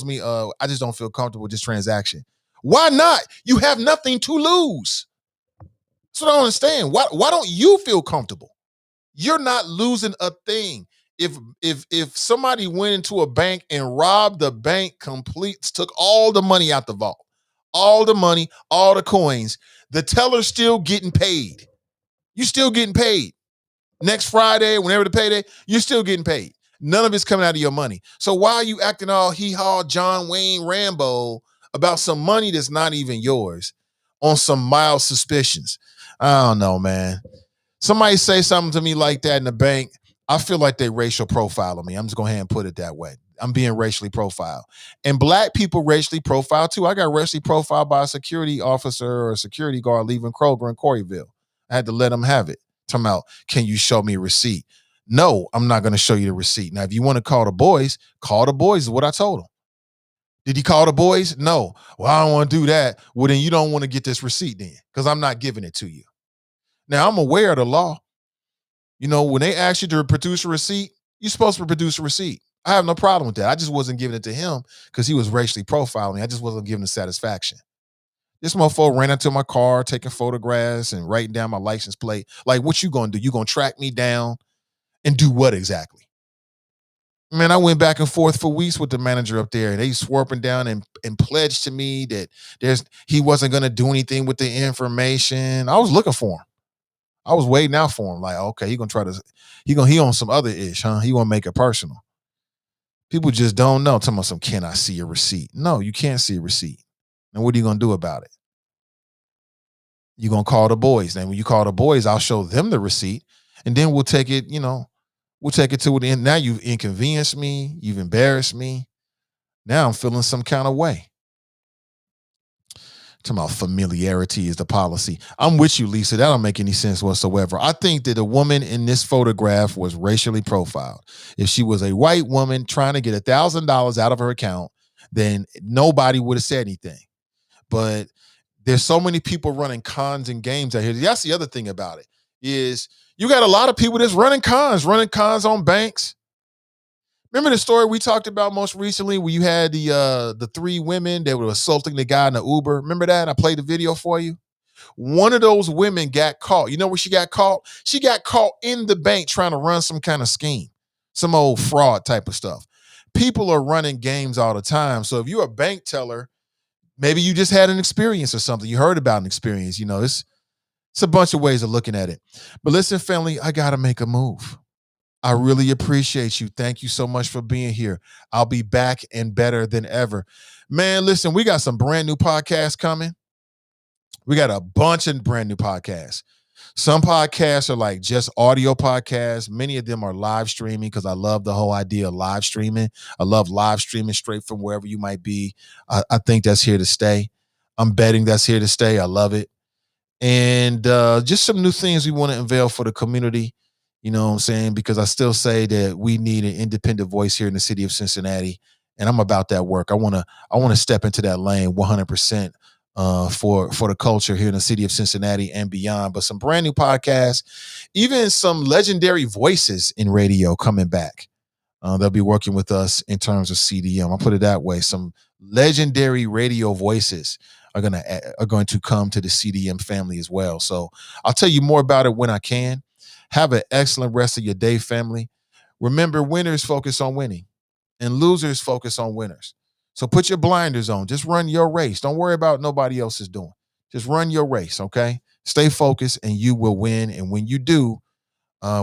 S1: me, I just don't feel comfortable with this transaction. Why not? You have nothing to lose. So I don't understand. Why don't you feel comfortable? You're not losing a thing. If somebody went into a bank and robbed the bank took all the money out the vault, all the money, all the coins, the teller's still getting paid. You still getting paid. Next Friday, whenever the payday, you're still getting paid. None of it's coming out of your money. So why are you acting all hee-haw, John Wayne Rambo about some money that's not even yours on some mild suspicions? I don't know, man. Somebody say something to me like that in the bank, I feel like they racial profiling me. I'm just going to go ahead and put it that way. I'm being racially profiled. And black people racially profiled too. I got racially profiled by a security officer or a security guard leaving Kroger in Coreyville. I had to let them have it. Talking about, can you show me a receipt? No, I'm not going to show you the receipt. Now, if you want to call the boys is what I told them. Did he call the boys? No. Well, I don't want to do that. Well, then you don't want to get this receipt then because I'm not giving it to you. Now, I'm aware of the law. You know, when they ask you to produce a receipt, you're supposed to produce a receipt. I have no problem with that. I just wasn't giving it to him because he was racially profiling. I just wasn't giving the satisfaction. This motherfucker ran into my car, taking photographs and writing down my license plate. Like, what you gonna do? You gonna track me down and do what exactly? Man, I went back and forth for weeks with the manager up there, and they swore up and down and pledged to me that he wasn't gonna do anything with the information. I was looking for him. I was waiting out for him. Like, okay, he on some other ish, huh? He want to make it personal. People just don't know. Talking about some, can I see a receipt? No, you can't see a receipt. And what are you gonna do about it? You're gonna call the boys. Then when you call the boys, I'll show them the receipt, and then we'll take it, we'll take it to the end. Now you've inconvenienced me, you've embarrassed me. Now I'm feeling some kind of way. Talking about familiarity is the policy. I'm with you, Lisa. That don't make any sense whatsoever. I think that the woman in this photograph was racially profiled. If she was a white woman trying to get $1,000 out of her account, then nobody would have said anything. But there's so many people running cons and games out here. That's the other thing about it is you got a lot of people that's running cons on banks. Remember the story we talked about most recently where you had the three women that were assaulting the guy in the Uber? Remember that? I played the video for you. One of those women got caught. You know where she got caught? She got caught in the bank trying to run some kind of scheme, some old fraud type of stuff. People are running games all the time. So if you're a bank teller, maybe you just had an experience or something. You heard about an experience. It's a bunch of ways of looking at it. But listen, family, I got to make a move. I really appreciate you. Thank you so much for being here. I'll be back and better than ever. Man, listen, we got some brand new podcasts coming. We got a bunch of brand new podcasts. Some podcasts are like just audio podcasts. Many of them are live streaming because I love the whole idea of live streaming. I love live streaming straight from wherever you might be. I think that's here to stay. I'm betting that's here to stay. I love it. And just some new things we want to unveil for the community. You know what I'm saying? Because I still say that we need an independent voice here in the city of Cincinnati, and I'm about that work. I want to step into that lane 100% for the culture here in the city of Cincinnati and beyond. But some brand new podcasts, even some legendary voices in radio coming back. They'll be working with us in terms of CDM. I'll put it that way. Some legendary radio voices are going to come to the CDM family as well. So I'll tell you more about it when I can. Have an excellent rest of your day, family. Remember, winners focus on winning and losers focus on winners. So put your blinders on. Just run your race. Don't worry about nobody else is doing. Just run your race, okay? Stay focused and you will win. And when you do,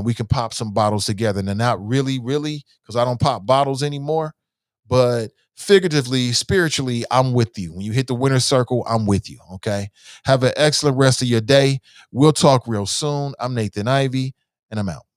S1: we can pop some bottles together. And not really, because I don't pop bottles anymore, but figuratively, spiritually, I'm with you. When you hit the winner's circle, I'm with you. Okay. Have an excellent rest of your day. We'll talk real soon. I'm Nathan Ivy, and I'm out.